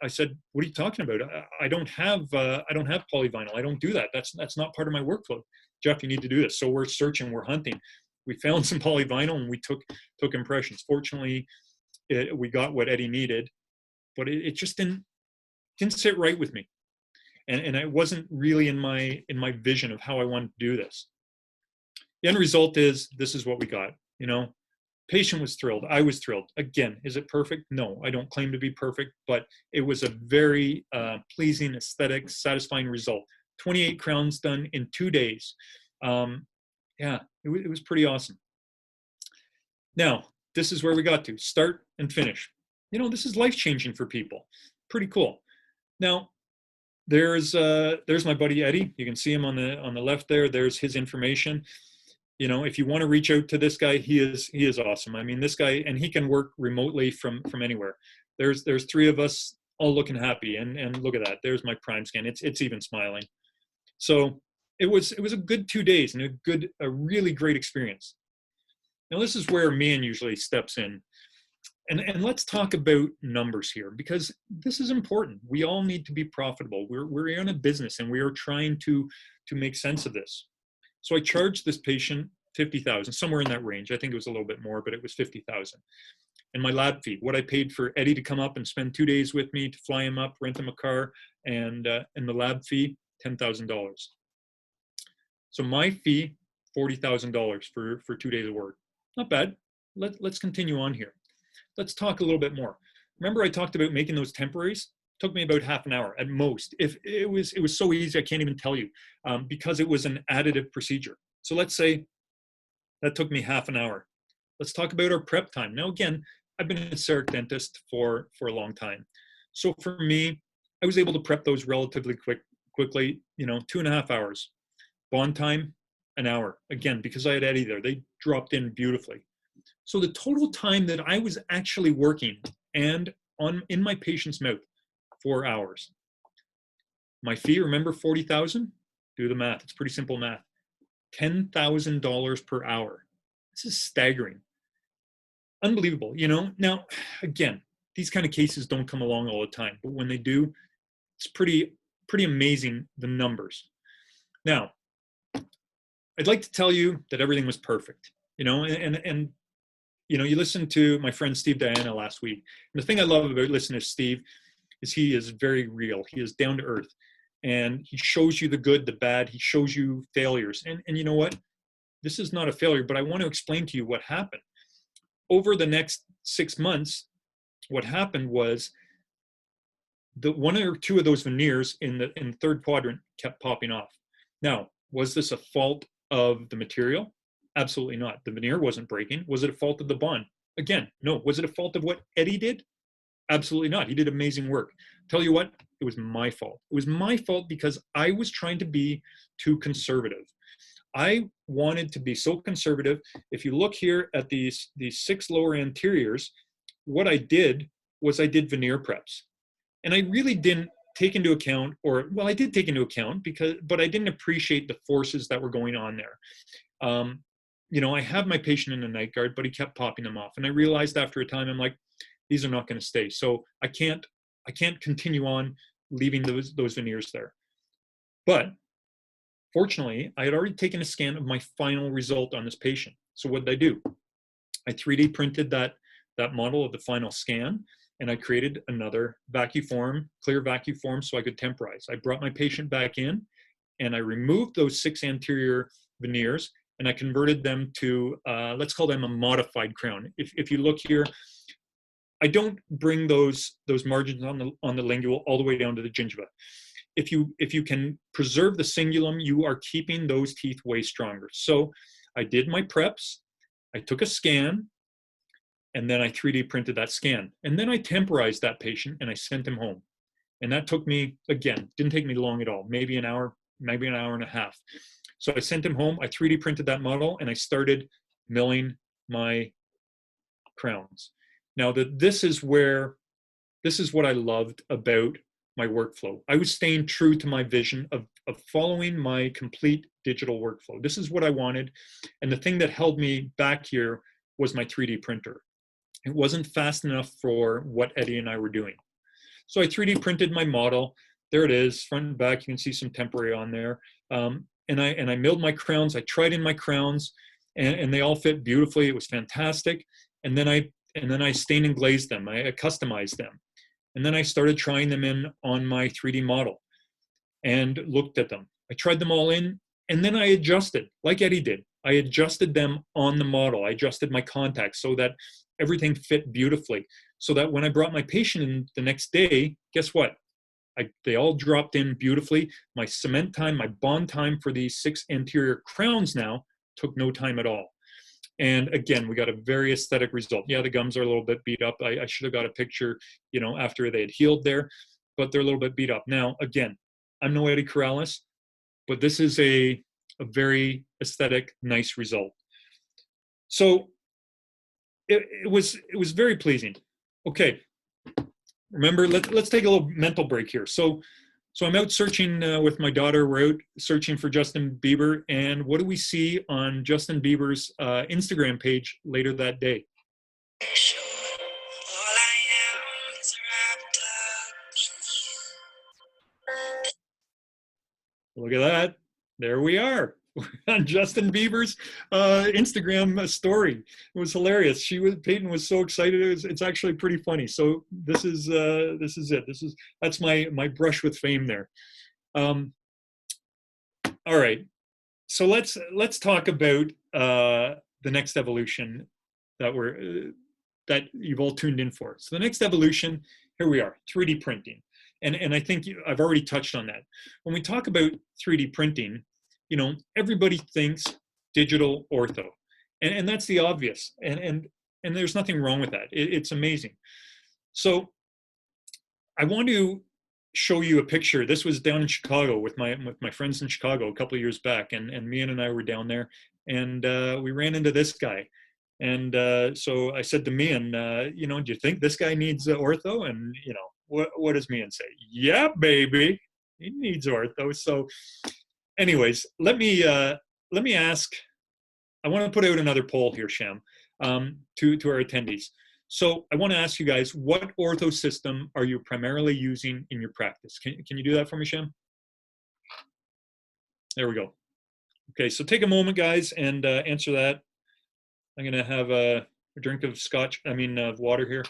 I said, what are you talking about? I don't have polyvinyl. I don't do that. That's not part of my workflow. Jeff, you need to do this. So we're searching, we're hunting. We found some polyvinyl and we took impressions. Fortunately, we got what Eddie needed, but it just didn't sit right with me. And it wasn't really in my vision of how I wanted to do this. The end result is this is what we got. Patient was thrilled. I was thrilled. Again, is it perfect? No, I don't claim to be perfect, but it was a very pleasing, aesthetic, satisfying result. 28 crowns done in 2 days. Yeah, it was pretty awesome. Now, this is where we got to, start and finish. You know, this is life-changing for people. Pretty cool. Now, there's my buddy Eddie. You can see him on the left there. There's his information. You know, if you want to reach out to this guy, he is awesome. I mean, this guy, and he can work remotely from anywhere. There's 3 of us all looking happy, and look at that. There's my prime scan. It's even smiling. So it was a good 2 days and a really great experience. Now this is where Mian usually steps in. And let's talk about numbers here, because this is important. We all need to be profitable. We're in a business and we are trying to make sense of this. So I charged this patient $50,000, somewhere in that range. I think it was a little bit more, but it was $50,000. And my lab fee, what I paid for Eddie to come up and spend 2 days with me, to fly him up, rent him a car, and the lab fee, $10,000. So my fee, $40,000 for 2 days of work. Not bad. Let's continue on here. Let's talk a little bit more. Remember I talked about making those temporaries? It took me about half an hour at most. If it was so easy, I can't even tell you, because it was an additive procedure. So let's say that took me half an hour. Let's talk about our prep time. Now again, I've been a Cerec dentist for a long time. So for me, I was able to prep those relatively quickly, 2.5 hours. Bond time, an hour. Again, because I had Eddie there, they dropped in beautifully. So the total time that I was actually working and in my patient's mouth, 4 hours. My fee, remember 40,000? Do the math. It's pretty simple math. $10,000 per hour. This is staggering. Unbelievable, Now, again, these kind of cases don't come along all the time, but when they do, it's pretty amazing, the numbers. Now, I'd like to tell you that everything was perfect, and you listened to my friend Steve Diana last week. And the thing I love about listening to Steve is he is very real. He is down to earth, and he shows you the good, the bad. He shows you failures. And you know what? This is not a failure, but I want to explain to you what happened. Over the next 6 months, what happened was the 1 or 2 of those veneers in the third quadrant kept popping off. Now, was this a fault of the material? Absolutely not. The veneer wasn't breaking. Was it a fault of the bond? Again, no. Was it a fault of what Eddie did? Absolutely not. He did amazing work. Tell you what, it was my fault. It was my fault because I was trying to be too conservative. I wanted to be so conservative. If you look here at these 6 lower anteriors, what I did was I did veneer preps. And I really didn't take into account, I did take into account, but I didn't appreciate the forces that were going on there. I had my patient in a night guard, but he kept popping them off. And I realized after a time, I'm like, these are not going to stay. So I can't continue on leaving those veneers there. But fortunately, I had already taken a scan of my final result on this patient. So what did I do? I 3D printed that model of the final scan, and I created another clear vacuum form so I could temporize. I brought my patient back in, and I removed those 6 anterior veneers, and I converted them to, let's call them a modified crown. If you look here, I don't bring those margins on the lingual all the way down to the gingiva. If you can preserve the cingulum, you are keeping those teeth way stronger. So I did my preps, I took a scan, and then I 3D printed that scan. And then I temporized that patient and I sent him home. And that took me, again, didn't take me long at all, maybe an hour, maybe an hour and a half. So I sent him home, I 3D printed that model, and I started milling my crowns. Now this is what I loved about my workflow. I was staying true to my vision of following my complete digital workflow. This is what I wanted. And the thing that held me back here was my 3D printer. It wasn't fast enough for what Eddie and I were doing. So I 3D printed my model. There it is, front and back. You can see some temporary on there. And I milled my crowns. I tried in my crowns, and they all fit beautifully. It was fantastic. And then I stained and glazed them. I customized them. And then I started trying them in on my 3D model and looked at them. I tried them all in, and then I adjusted like Eddie did. I adjusted them on the model. I adjusted my contacts so that everything fit beautifully. So that when I brought my patient in the next day, guess what? They all dropped in beautifully. My cement time, my bond time for these 6 anterior crowns now took no time at all. And again, we got a very aesthetic result. Yeah, the gums are a little bit beat up. I should have got a picture, after they had healed there, but they're a little bit beat up. Now, again, I'm no Eddie Corrales, but this is a very aesthetic, nice result. So it was very pleasing. Okay, remember, let's take a little mental break here. So I'm out searching with my daughter. We're out searching for Justin Bieber, and what do we see on Justin Bieber's Instagram page later that day? Look at that. There we are. On Justin Bieber's Instagram story. It was hilarious. Peyton was so excited. It's actually pretty funny. So this is it. That's my brush with fame there. All right. So let's talk about the next evolution that you've all tuned in for. So the next evolution, here we are, 3D printing. And I think I've already touched on that. When we talk about 3D printing, everybody thinks digital ortho, and that's the obvious, and there's nothing wrong with that. It's amazing. So I want to show you a picture. This was down in Chicago with my friends in Chicago a couple of years back, and Mian and I were down there, and we ran into this guy. And so I said to Mian, do you think this guy needs ortho? And what does Mian say? Yeah, baby, he needs ortho. So anyways, let me ask, I want to put out another poll here, Sham, to our attendees. So I want to ask you guys, what ortho system are you primarily using in your practice? Can you do that for me, Sham? There we go. Okay, so take a moment, guys, and answer that. I'm going to have a drink of of water here.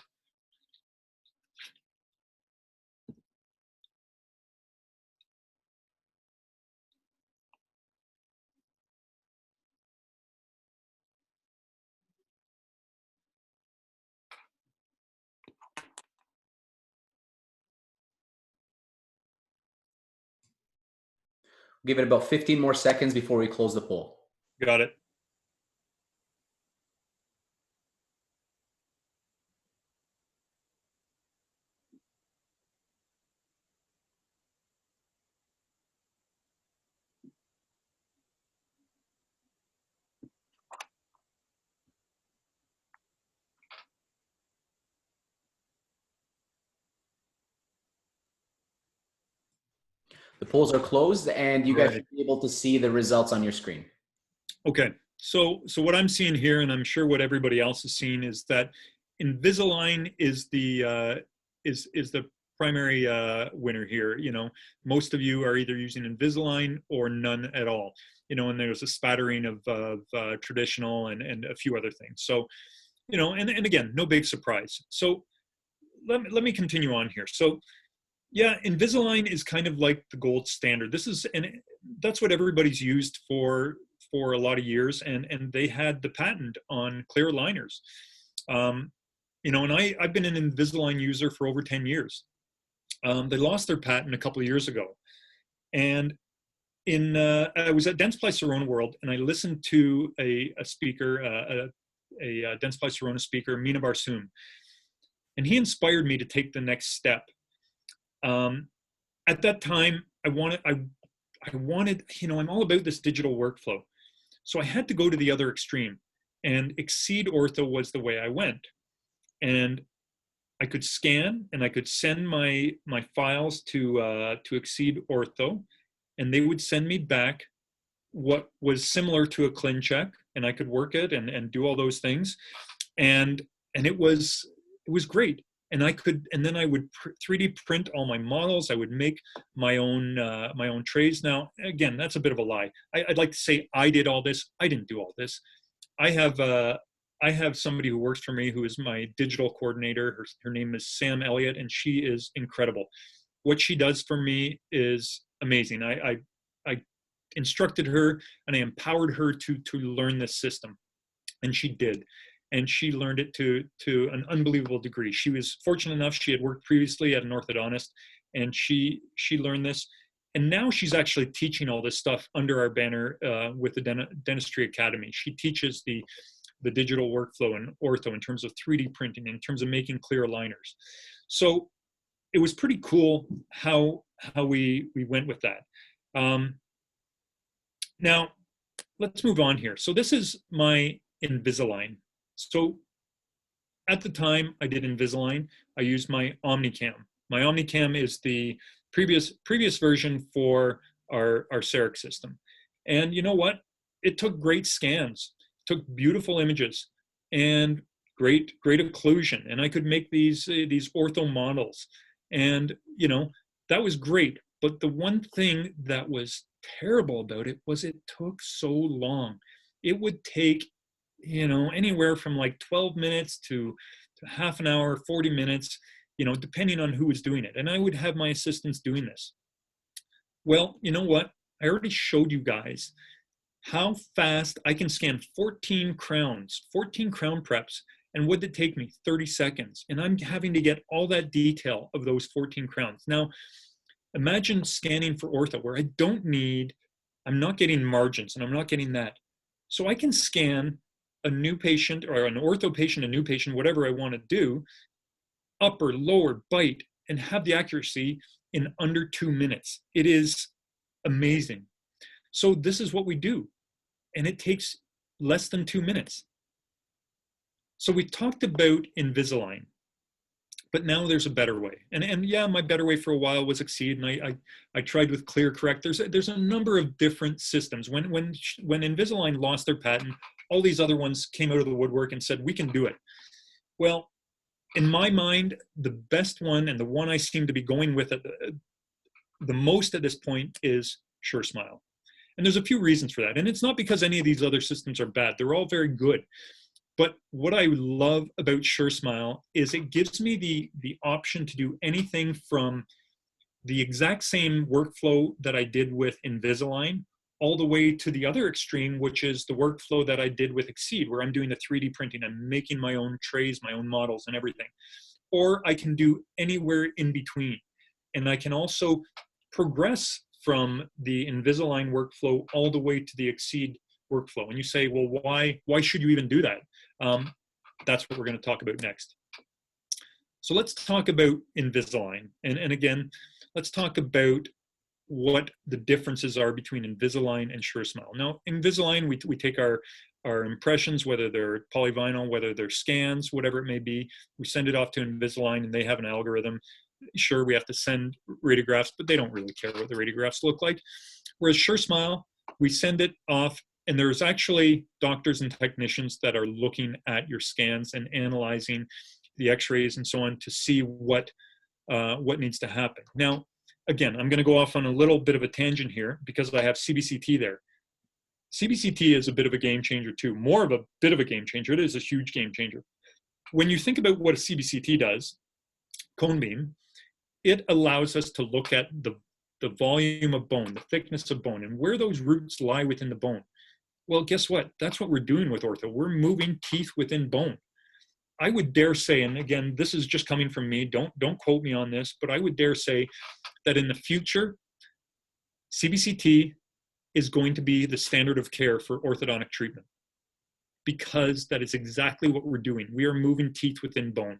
Give it about 15 more seconds before we close the poll. Got it. The polls are closed, and you guys should be able to see the results on your screen. Okay, so what I'm seeing here, and I'm sure what everybody else is seeing, is that Invisalign is the primary winner here. Most of you are either using Invisalign or none at all. And there's a spattering of traditional and a few other things. So, and again, no big surprise. So let me continue on here. So yeah, Invisalign is kind of like the gold standard. That's what everybody's used for a lot of years, and they had the patent on clear aligners. And I've been an Invisalign user for over 10 years. They lost their patent a couple of years ago, and I was at Dentsply Sirona World, and I listened to a speaker, a Dentsply Sirona speaker, Mina Barsoom, and he inspired me to take the next step. At that time, I wanted, I'm all about this digital workflow. So I had to go to the other extreme, and Exceed Ortho was the way I went. And I could scan and I could send my files to Exceed Ortho, and they would send me back what was similar to a ClinCheck, and I could work it and do all those things. And it was great. And then I would 3D print all my models. I would make my own trays. Now, again, that's a bit of a lie. I'd like to say I did all this. I didn't do all this. I have somebody who works for me who is my digital coordinator. Her name is Sam Elliott, and she is incredible. What she does for me is amazing. I instructed her and I empowered her to learn this system. And she did. And she learned it to an unbelievable degree. She was fortunate enough, she had worked previously at an orthodontist, and she learned this. And now she's actually teaching all this stuff under our banner with the Dentistry Academy. She teaches the digital workflow in ortho in terms of 3D printing, in terms of making clear aligners. So it was pretty cool how we went with that. Now, let's move on here. So this is my Invisalign. So at the time I did Invisalign, I used my OmniCam. My OmniCam is the previous version for our Cerec system. And you know what? It took great scans, took beautiful images, and great occlusion. And I could make these ortho models. And you know, that was great. But the one thing that was terrible about it was it took so long. It would take, you know, anywhere from like 12 minutes to half an hour, 40 minutes, you know, depending on who was doing it. And I would have my assistants doing this. Well, you know what? I already showed you guys how fast I can scan 14 crowns, 14 crown preps. And would it take me 30 seconds? And I'm having to get all that detail of those 14 crowns. Now, imagine scanning for ortho where I'm not getting margins and I'm not getting that. So I can scan a new patient or an ortho patient, a new patient, whatever I want to do, upper, lower, bite, and have the accuracy in under 2 minutes. It is amazing. So this is what we do. And it takes less than 2 minutes. So we talked about Invisalign, but now there's a better way. And yeah, my better way for a while was Exceed, and I tried with ClearCorrect. There's a number of different systems. When Invisalign lost their patent, all these other ones came out of the woodwork and said, we can do it. Well, in my mind, the best one and the one I seem to be going with the most at this point is SureSmile. And there's a few reasons for that. And it's not because any of these other systems are bad. They're all very good. But what I love about SureSmile is it gives me the option to do anything from the exact same workflow that I did with Invisalign all the way to the other extreme, which is the workflow that I did with Exceed, where I'm doing the 3D printing. I'm making my own trays, my own models and everything. Or I can do anywhere in between. And I can also progress from the Invisalign workflow all the way to the Exceed workflow. And you say, well, why should you even do that? That's what we're going to talk about next. So let's talk about Invisalign. And again, let's talk about what the differences are between Invisalign and SureSmile. Now, Invisalign, we take our impressions, whether they're polyvinyl, whether they're scans, whatever it may be, we send it off to Invisalign and they have an algorithm. Sure, we have to send radiographs, but they don't really care what the radiographs look like. Whereas SureSmile, we send it off, and there's actually doctors and technicians that are looking at your scans and analyzing the x-rays and so on to see what needs to happen. Now, again, I'm going to go off on a little bit of a tangent here because I have CBCT there. CBCT is a bit of a game changer too, more of a bit of a game changer. It is a huge game changer. When you think about what a CBCT does, cone beam, it allows us to look at the volume of bone, the thickness of bone, and where those roots lie within the bone. Well, guess what? That's what we're doing with ortho. We're moving teeth within bone. I would dare say, and again, this is just coming from me, don't quote me on this, but I would dare say that in the future, CBCT is going to be the standard of care for orthodontic treatment because that is exactly what we're doing. We are moving teeth within bone.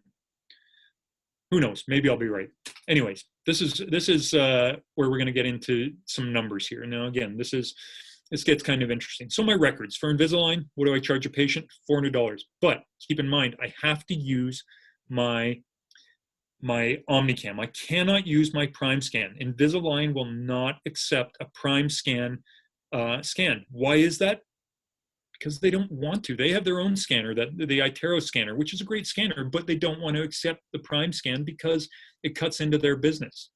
Who knows? Maybe I'll be right. Anyways, this is where we're going to get into some numbers here. Now, again, this gets kind of interesting. So my records for Invisalign, what do I charge a patient? $400. But keep in mind, I have to use my OmniCam. I cannot use my Prime Scan. Invisalign will not accept a Prime Scan scan. Why is that? Because they don't want to. They have their own scanner, the iTero scanner, which is a great scanner, but they don't want to accept the Prime Scan because it cuts into their business.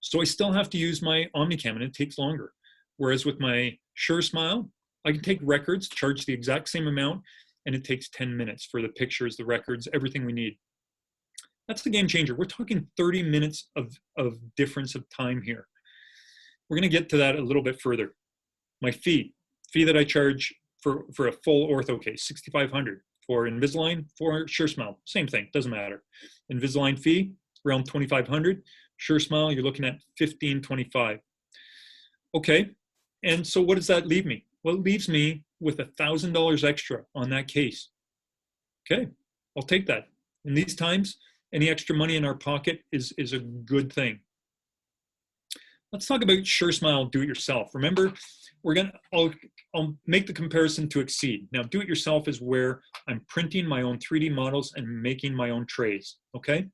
So I still have to use my OmniCam, and it takes longer. Whereas with my SureSmile, I can take records, charge the exact same amount, and it takes 10 minutes for the pictures, the records, everything we need. That's the game changer. We're talking 30 minutes of difference of time here. We're going to get to that a little bit further. My fee that I charge for a full ortho case, $6,500. For Invisalign, for SureSmile, same thing, doesn't matter. Invisalign fee, around $2,500. SureSmile, you're looking at $1,525. Okay, and so what does that leave me? Well, it leaves me with $1,000 extra on that case. Okay, I'll take that. In these times, any extra money in our pocket is a good thing. Let's talk about SureSmile do-it-yourself. Remember, I'll make the comparison to Exceed. Now, do-it-yourself is where I'm printing my own 3D models and making my own trays, okay?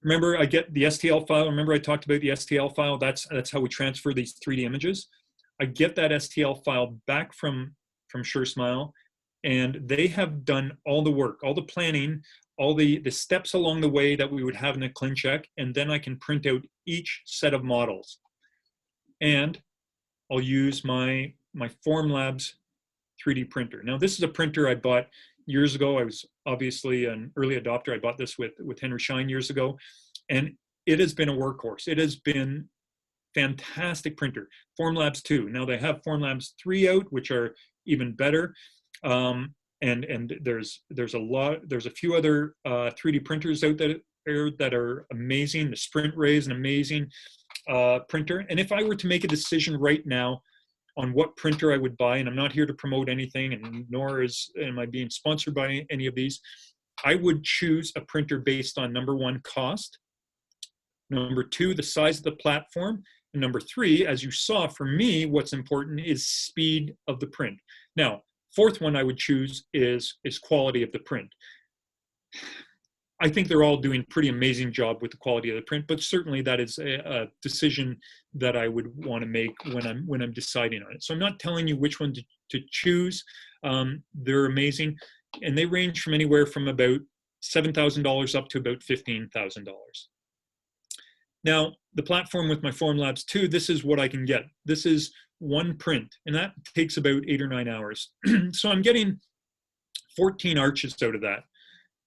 Remember, I get the STL file. Remember I talked about the STL file? That's how we transfer these 3D images. I get that STL file back from SureSmile, and they have done all the work, all the planning, all the steps along the way that we would have in a ClinCheck, and then I can print out each set of models. And I'll use my Formlabs 3D printer. Now, this is a printer I bought years ago. I was obviously an early adopter. I bought this with Henry Schein years ago, and it has been a workhorse. It has been fantastic printer. Formlabs 2. Now they have Formlabs 3 out, which are even better. And there's a few other 3D printers out there that are amazing. The Sprint Ray is an amazing printer. And if I were to make a decision right now on what printer I would buy, and I'm not here to promote anything, and nor am I being sponsored by any of these, I would choose a printer based on number 1, cost, number 2, the size of the platform, and number 3, as you saw, for me, what's important is speed of the print. Now, fourth one I would choose is quality of the print. I think they're all doing pretty amazing job with the quality of the print, but certainly that is a decision that I would want to make when I'm deciding on it. So I'm not telling you which one to choose. They're amazing, and they range from anywhere from about $7,000 up to about $15,000. Now, the platform with my Formlabs 2, this is what I can get. This is one print, and that takes about 8 or 9 hours. So I'm getting 14 arches out of that.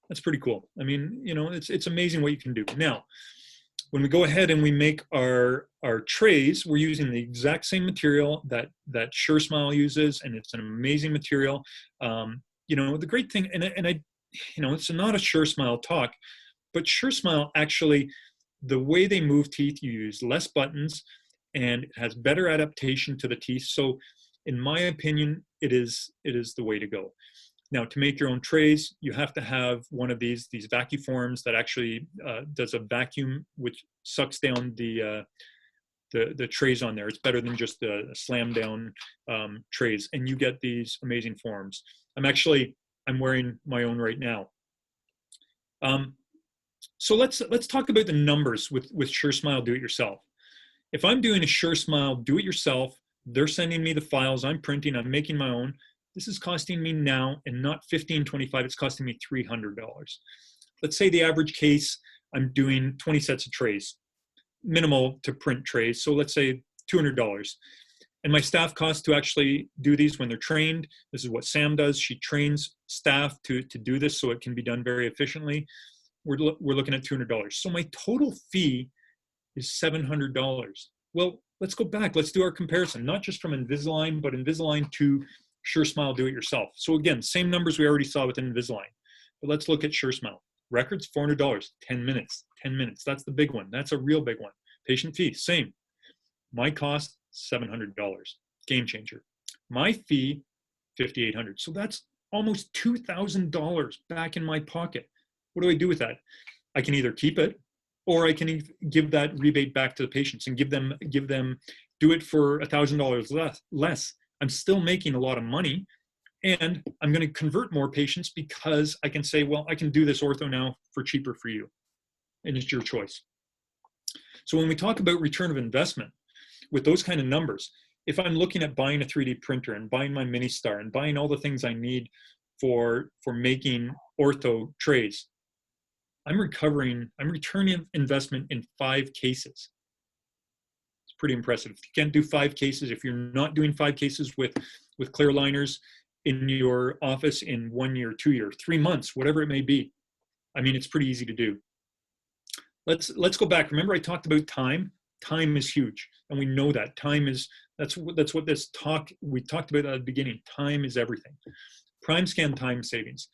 That's pretty cool. I mean, you know, it's amazing what you can do. Now, when we go ahead and we make our trays, we're using the exact same material that SureSmile uses, and it's an amazing material. You know, the great thing, and I, you know, it's not a SureSmile talk, but SureSmile actually, the way they move teeth, you use less buttons, and it has better adaptation to the teeth. So, in my opinion, it is the way to go. Now, to make your own trays, you have to have one of these vacuforms that actually does a vacuum, which sucks down the trays on there. It's better than just the slam down trays, and you get these amazing forms. I'm wearing my own right now. So let's talk about the numbers with SureSmile Do-It-Yourself. If I'm doing a SureSmile Do-It-Yourself, they're sending me the files, I'm printing, I'm making my own. This is costing me now, and not $1,525, it's costing me $300. Let's say the average case, I'm doing 20 sets of trays, minimal to print trays. So let's say $200. And my staff costs to actually do these when they're trained. This is what Sam does. She trains staff to do this so it can be done very efficiently. We're looking at $200. So my total fee is $700. Well, let's go back. Let's do our comparison, not just from Invisalign, but Invisalign to SureSmile Do-It-Yourself. So again, same numbers we already saw with Invisalign. But let's look at SureSmile. Records, $400, 10 minutes, 10 minutes. That's the big one. That's a real big one. Patient fee, same. My cost, $700. Game changer. My fee, $5,800. So that's almost $2,000 back in my pocket. What do I do with that? I can either keep it, or I can give that rebate back to the patients and give them do it for $1,000 less. I'm still making a lot of money, and I'm going to convert more patients because I can say, well, I can do this ortho now for cheaper for you, and it's your choice. So when we talk about return of investment with those kind of numbers, if I'm looking at buying a 3D printer and buying my Mini-Star and buying all the things I need for making ortho trays, I'm returning investment in 5 cases. It's pretty impressive. If you can't do 5 cases, if you're not doing 5 cases with clear liners in your office in 1 year, 2 years, 3 months, whatever it may be, I mean, it's pretty easy to do. Let's go back. Remember I talked about time? time is huge, and we know that time is, that's what this talk, we talked about at the beginning. Time is everything. Prime scan time savings.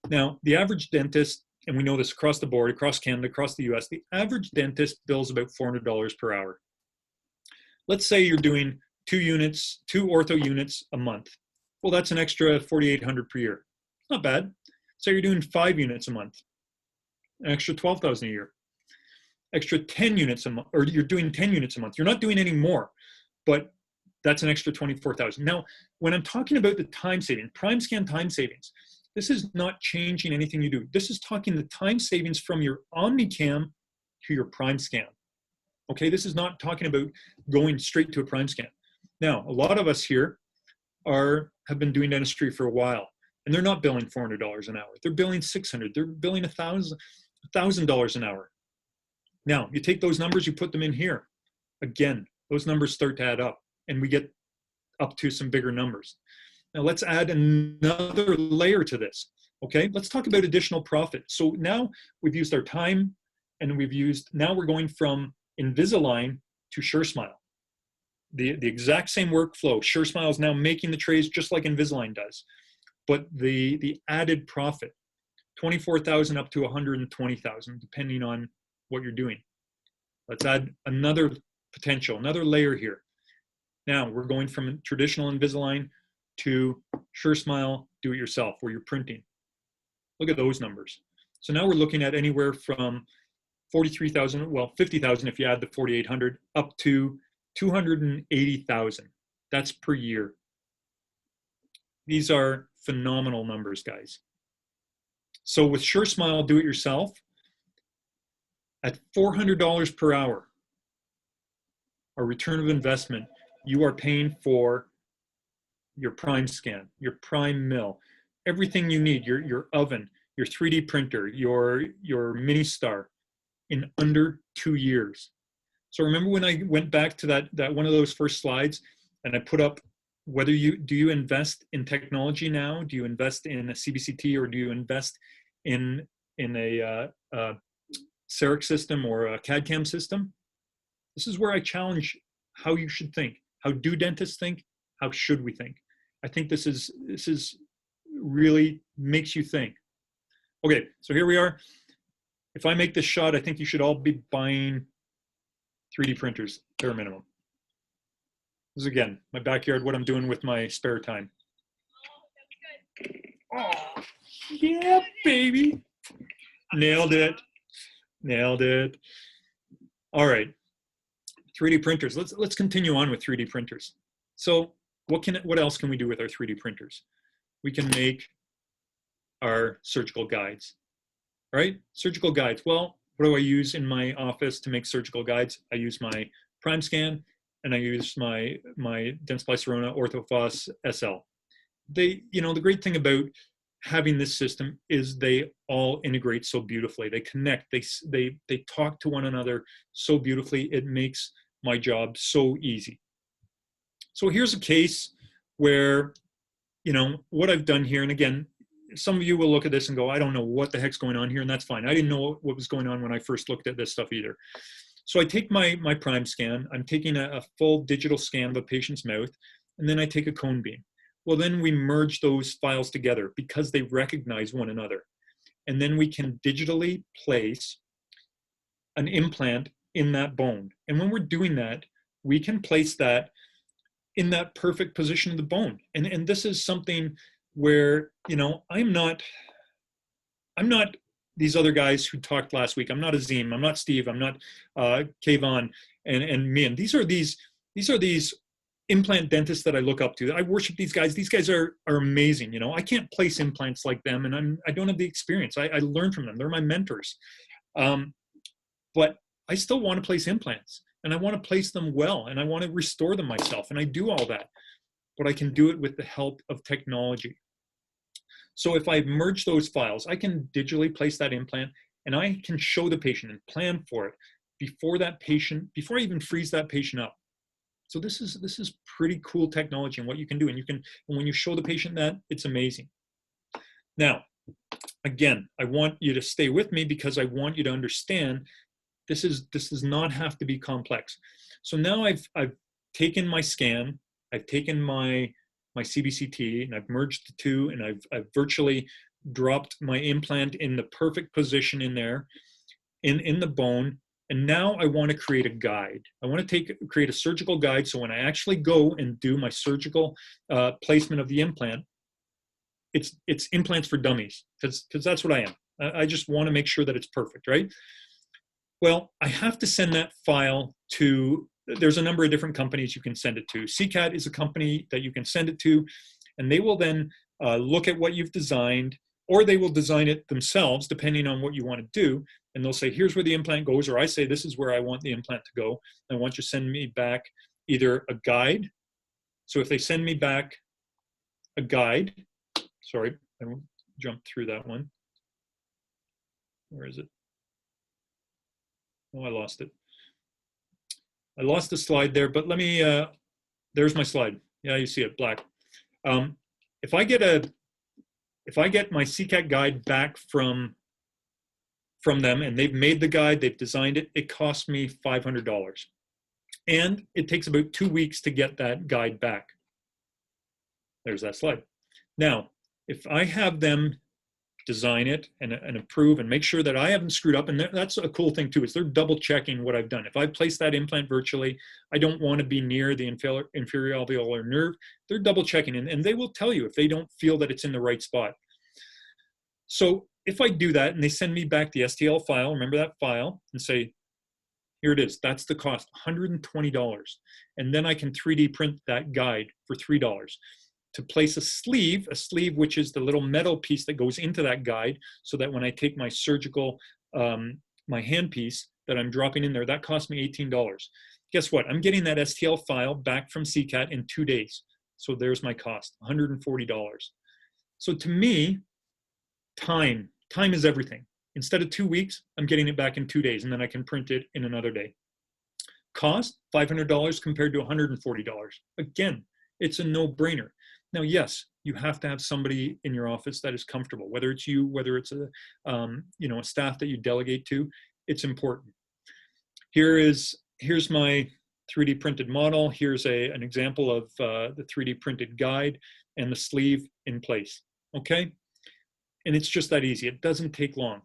Now, the average dentist, and we know this across the board, across Canada, across the US, the average dentist bills about $400 per hour. Let's say you're doing 2 ortho units a month. Well, that's an extra $4,800 per year. Not bad. So you're doing 5 units a month, an extra $12,000 a year. Extra 10 units a month, or you're doing 10 units a month. You're not doing any more, but that's an extra 24,000. Now, when I'm talking about the time saving, prime scan time savings, this is not changing anything you do. This is talking the time savings from your OmniCam to your prime scan. Okay, this is not talking about going straight to a prime scan. Now, a lot of us here have been doing dentistry for a while, and they're not billing $400 an hour. They're billing $600. They're billing $1,000 an hour. Now, you take those numbers, you put them in here. Again, those numbers start to add up, and we get up to some bigger numbers. Now, let's add another layer to this, okay? Let's talk about additional profit. So now we've used our time, and now we're going from Invisalign to SureSmile. The exact same workflow. SureSmile is now making the trays just like Invisalign does. But the added profit, $24,000 up to $120,000, depending on what you're doing. Let's add another potential, another layer here. Now we're going from traditional Invisalign to SureSmile do-it-yourself, where you're printing. Look at those numbers. So now we're looking at anywhere from 43,000, well, 50,000 if you add the 4,800, up to 280,000. That's per year. These are phenomenal numbers, guys. So with SureSmile do-it-yourself, at $400 per hour, our return of investment, you are paying for your prime scan, your prime mill, everything you need, your oven, your 3D printer, your mini star, in under 2 years. So remember when I went back to that one of those first slides, and I put up whether do you invest in technology now? Do you invest in a CBCT, or do you invest in a Cerec system or a CAD/CAM system? This is where I challenge how you should think. How do dentists think? How should we think? I think this is really makes you think. Okay, so here we are. If I make this shot, I think you should all be buying 3D printers, bare minimum. This is, again, my backyard, what I'm doing with my spare time. Oh, yeah, baby. Nailed it. Nailed it. All right, 3D printers. Let's continue on with 3D printers. So what else can we do with our 3D printers? We can make our surgical guides, right? Surgical guides. Well, what do I use in my office to make surgical guides? I use my prime scan, and I use my Dentsply Sirona OrthoFoss SL. The great thing about having this system is they all integrate so beautifully. They connect, they talk to one another so beautifully. It makes my job so easy. So here's a case where, what I've done here, and again, some of you will look at this and go, I don't know what the heck's going on here, and that's fine. I didn't know what was going on when I first looked at this stuff either. So I take my prime scan, I'm taking a full digital scan of a patient's mouth, and then I take a cone beam. Well, then we merge those files together because they recognize one another. And then we can digitally place an implant in that bone. And when we're doing that, we can place that in that perfect position of the bone. And this is something where, I'm not these other guys who talked last week. I'm not Azim, I'm not Steve, I'm not Kayvon and Mian. These are these implant dentists that I look up to. I worship these guys. These guys are amazing. I can't place implants like them, and I don't have the experience. I learn from them. They're my mentors. But I still want to place implants, and I want to place them well, and I want to restore them myself, and I do all that. But I can do it with the help of technology. So if I merge those files, I can digitally place that implant, and I can show the patient and plan for it before I even freeze that patient up. So this is pretty cool technology and what you can do. And when you show the patient that, it's amazing. Now, again, I want you to stay with me because I want you to understand This does not have to be complex. So now I've taken my scan, I've taken my CBCT, and I've merged the two, and I've virtually dropped my implant in the perfect position in there, in the bone. And now I want to create a guide. I want to create a surgical guide, so when I actually go and do my surgical placement of the implant, it's implants for dummies, because that's what I am. I just want to make sure that it's perfect, right? Well, I have to send that file to, there's a number of different companies you can send it to. CCAT is a company that you can send it to, and they will then look at what you've designed, or they will design it themselves depending on what you want to do. And they'll say, here's where the implant goes, or I say, this is where I want the implant to go. I want you to send me back either a guide. So if they send me back a guide, sorry, I won't jump through that one. Where is it? Oh, I lost it. I lost the slide there, but let me, there's my slide. Yeah, you see it, black. If I get my CCAT guide back from them, and they've made the guide, they've designed it, it costs me $500. And it takes about 2 weeks to get that guide back. There's that slide. Now, if I have them design it and approve and make sure that I haven't screwed up, and that's a cool thing too, is they're double checking what I've done. If I place that implant virtually, I don't want to be near the inferior alveolar nerve. They're double checking, and they will tell you if they don't feel that it's in the right spot. So if I do that and they send me back the STL file, remember that file, and say, here it is, that's the cost, $120. And then I can 3D print that guide for $3 to place a sleeve which is the little metal piece that goes into that guide, so that when I take my surgical, my handpiece that I'm dropping in there, that cost me $18. Guess what? I'm getting that STL file back from CCAT in 2 days. So there's my cost, $140. So to me, time is everything. Instead of 2 weeks, I'm getting it back in 2 days, and then I can print it in another day. Cost, $500 compared to $140. Again, it's a no-brainer. Now, yes, you have to have somebody in your office that is comfortable, whether it's you, whether it's a staff that you delegate to, it's important. Here's my 3D printed model. Here's an example of the 3D printed guide and the sleeve in place, okay? And it's just that easy. It doesn't take long.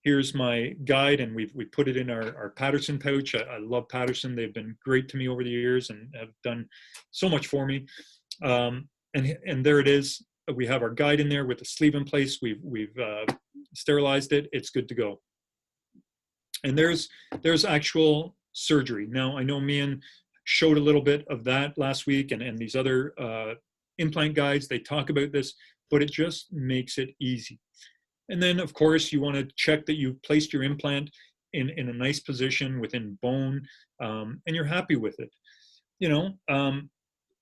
Here's my guide, and we put it in our Patterson pouch. I love Patterson. They've been great to me over the years and have done so much for me. And there it is. We have our guide in there with the sleeve in place. We've sterilized it. It's good to go. And there's actual surgery. Now, I know Mian showed a little bit of that last week, and these other implant guides, they talk about this, but it just makes it easy. And then, of course, you want to check that you've placed your implant in a nice position within bone, and you're happy with it.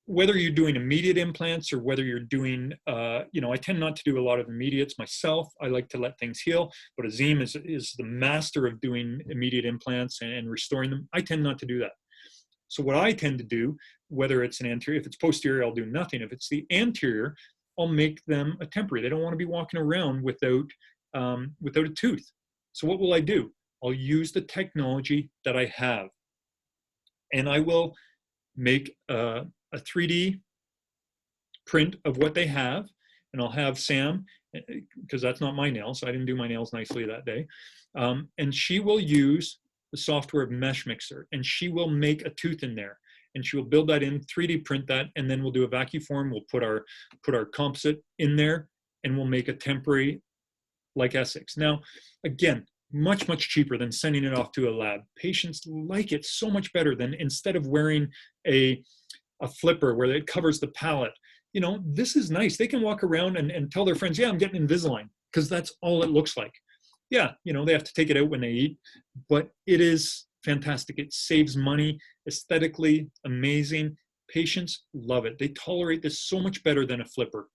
Whether you're doing immediate implants or whether you're doing, I tend not to do a lot of immediates myself. I like to let things heal, but Azim is the master of doing immediate implants and restoring them. I tend not to do that. So what I tend to do, whether it's an anterior, if it's posterior, I'll do nothing. If it's the anterior, I'll make them a temporary. They don't want to be walking around without a tooth. So what will I do? I'll use the technology that I have, and I will make a 3D print of what they have, and I'll have Sam, because that's not my nails, so I didn't do my nails nicely that day, and she will use the software Mesh Mixer, and she will make a tooth in there, and she will build that in, 3D print that, and then we'll do a vacuum form. We'll put our composite in there, and we'll make a temporary like Essex. Now, again, much, much cheaper than sending it off to a lab. Patients like it so much better than instead of wearing a flipper where it covers the palate. This is nice. They can walk around and tell their friends, yeah, I'm getting Invisalign, because that's all it looks like. Yeah, they have to take it out when they eat, but it is fantastic. It saves money, aesthetically amazing. Patients love it. They tolerate this so much better than a flipper.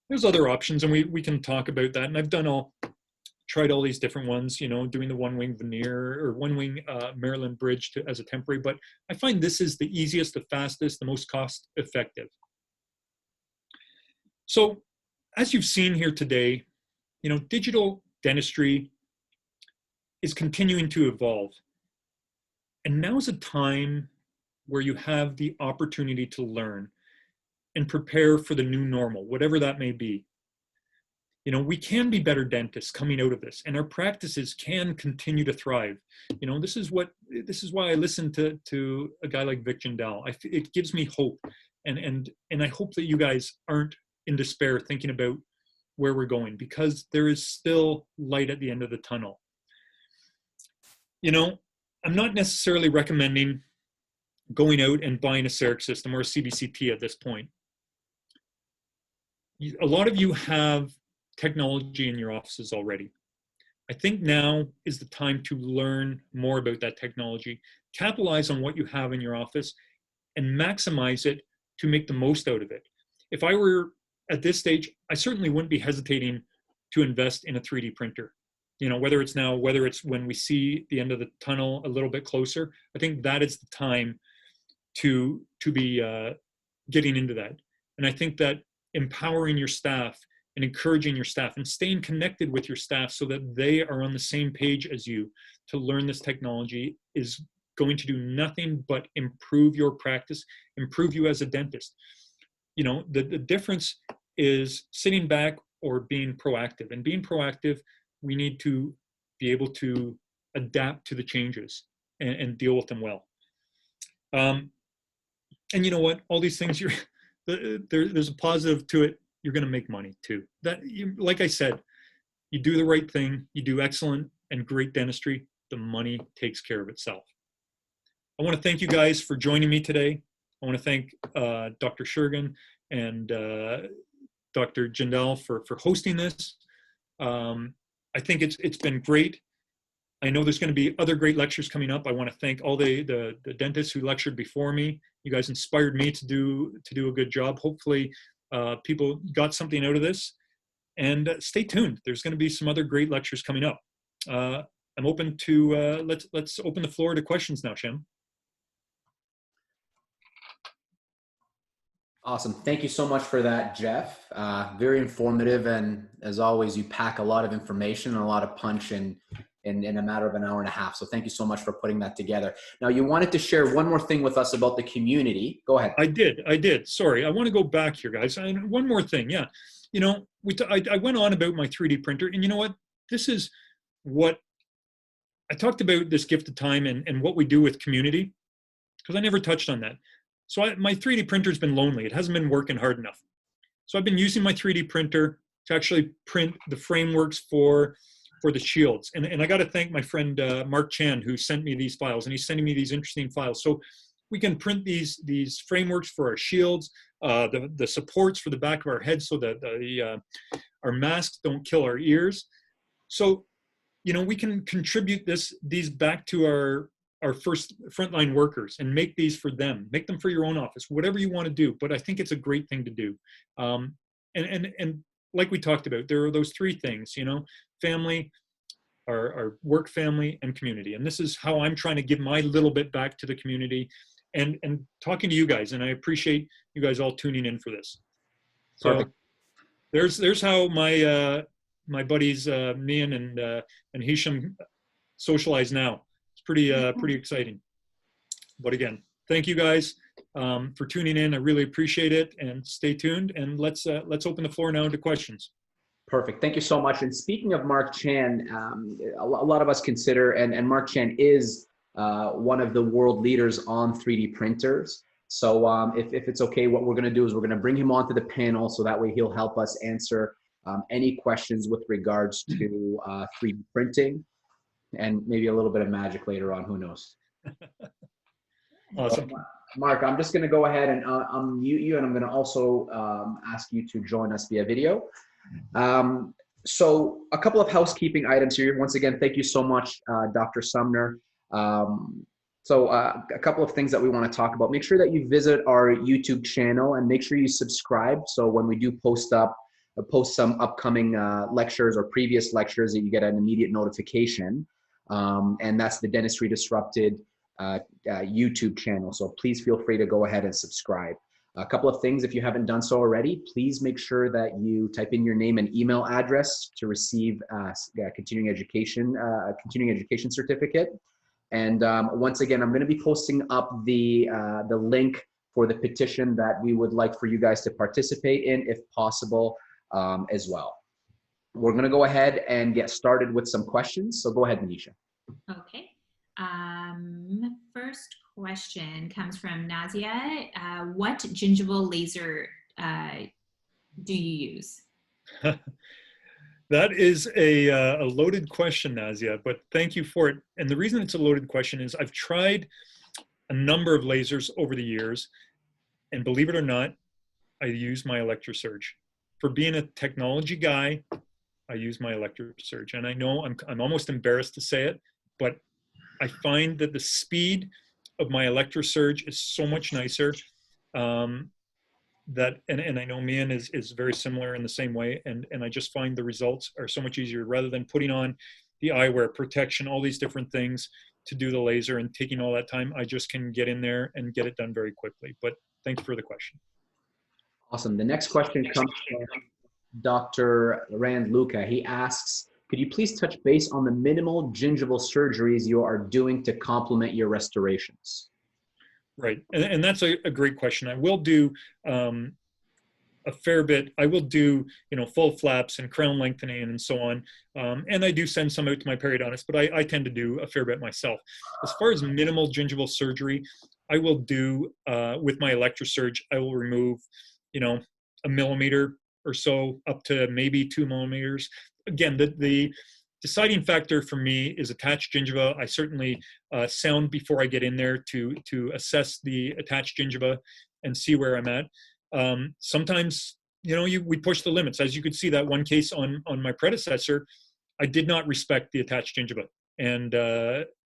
There's other options, and we can talk about that. And I've tried all these different ones, doing the one-wing veneer or one-wing Maryland bridge as a temporary, but I find this is the easiest, the fastest, the most cost-effective. So as you've seen here today, digital dentistry is continuing to evolve. And now's a time where you have the opportunity to learn and prepare for the new normal, whatever that may be. You know, we can be better dentists coming out of this, and our practices can continue to thrive. You know, this is why I listen to a guy like Vic Jindal. It gives me hope, and I hope that you guys aren't in despair thinking about where we're going, because there is still light at the end of the tunnel. You know, I'm not necessarily recommending going out and buying a Cerec system or a CBCT at this point. A lot of you have technology in your offices already. I think now is the time to learn more about that technology, capitalize on what you have in your office, and maximize it to make the most out of it. If I were at this stage, I certainly wouldn't be hesitating to invest in a 3D printer. You know, whether it's now, whether it's when we see the end of the tunnel a little bit closer, I think that is the time to be getting into that. And I think that empowering your staff and encouraging your staff and staying connected with your staff so that they are on the same page as you to learn this technology is going to do nothing but improve your practice, improve you as a dentist. You know, the difference is sitting back or being proactive. And being proactive, we need to be able to adapt to the changes and deal with them well. And you know what? All these things, there's a positive to it. You're going to make money too. Like I said, you do the right thing, you do excellent and great dentistry, the money takes care of itself. I want to thank you guys for joining me today. I want to thank Dr. Shergan and Dr. Jindal for hosting this. I think it's been great. I know there's going to be other great lectures coming up. I want to thank all the dentists who lectured before me. You guys inspired me to do a good job. Hopefully people got something out of this, and stay tuned. There's going to be some other great lectures coming up. I'm open to, let's open the floor to questions now, Shem. Awesome. Thank you so much for that, Jeff. Very informative. And as always, you pack a lot of information and a lot of punch in a matter of an hour and a half. So thank you so much for putting that together. Now, you wanted to share one more thing with us about the community. Go ahead. I did. Sorry. I want to go back here, guys. One more thing. Yeah. You know, I went on about my 3D printer, and you know what? This is what I talked about, this gift of time and what we do with community, because I never touched on that. So my 3D printer's been lonely. It hasn't been working hard enough. So I've been using my 3D printer to actually print the frameworks for the shields. And I got to thank my friend Mark Chan, who sent me these files, and he's sending me these interesting files. So we can print these frameworks for our shields, the supports for the back of our head so that our masks don't kill our ears. So, you know, we can contribute these back to our first frontline workers and make these for them. Make them for your own office, whatever you want to do. But I think it's a great thing to do. And like we talked about, there are those three things, you know, family, our work family, and community. And this is how I'm trying to give my little bit back to the community and talking to you guys. And I appreciate you guys all tuning in for this. So Perfect. there's how my buddies, Mian and Hisham socialize now. It's pretty exciting. But again, thank you guys for tuning in. I really appreciate it, and stay tuned. And let's open the floor now to questions. Perfect. Thank you so much. And speaking of Mark Chan, a lot of us consider, and Mark Chan is one of the world leaders on 3D printers. So if it's okay, what we're going to do is we're going to bring him onto the panel so that way he'll help us answer any questions with regards to 3D printing, and maybe a little bit of magic later on, who knows. Awesome. So, Mark, I'm just going to go ahead and unmute you, and I'm going to also ask you to join us via video. So a couple of housekeeping items here. Once again, thank you so much, Dr. Sumner. So a couple of things that we want to talk about. Make sure that you visit our YouTube channel and make sure you subscribe. So when we do post some upcoming lectures or previous lectures, that you get an immediate notification. And that's the Dentistry Disrupted YouTube channel. So please feel free to go ahead and subscribe. A couple of things, if you haven't done so already, please make sure that you type in your name and email address to receive a continuing education certificate. And once again, I'm going to be posting up the link for the petition that we would like for you guys to participate in, if possible, as well. We're going to go ahead and get started with some questions. So go ahead, Manisha. Okay. First question comes from Nazia. What gingival laser do you use? That is a loaded question, Nazia, but thank you for it. And the reason it's a loaded question is I've tried a number of lasers over the years, and believe it or not, I use my electrosurge. For being a technology guy, I use my electrosurge. And I know I'm almost embarrassed to say it, but I find that the speed of my electrosurge is so much nicer. And I know Mian is very similar in the same way, and I just find the results are so much easier rather than putting on the eyewear, protection, all these different things to do the laser and taking all that time. I just can get in there and get it done very quickly. But thank you for the question. Awesome. The next question comes from Dr. Rand Luca. He asks, could you please touch base on the minimal gingival surgeries you are doing to complement your restorations? Right, and that's a great question. I will do a fair bit. I will do, full flaps and crown lengthening and so on. And I do send some out to my periodontist, but I tend to do a fair bit myself. As far as minimal gingival surgery, I will do, with my electrosurge, I will remove, 1 millimeter or so up to maybe 2 millimeters. Again, the deciding factor for me is attached gingiva. I certainly sound before I get in there to assess the attached gingiva and see where I'm at. Sometimes, we push the limits. As you could see, that one case on my predecessor, I did not respect the attached gingiva. And,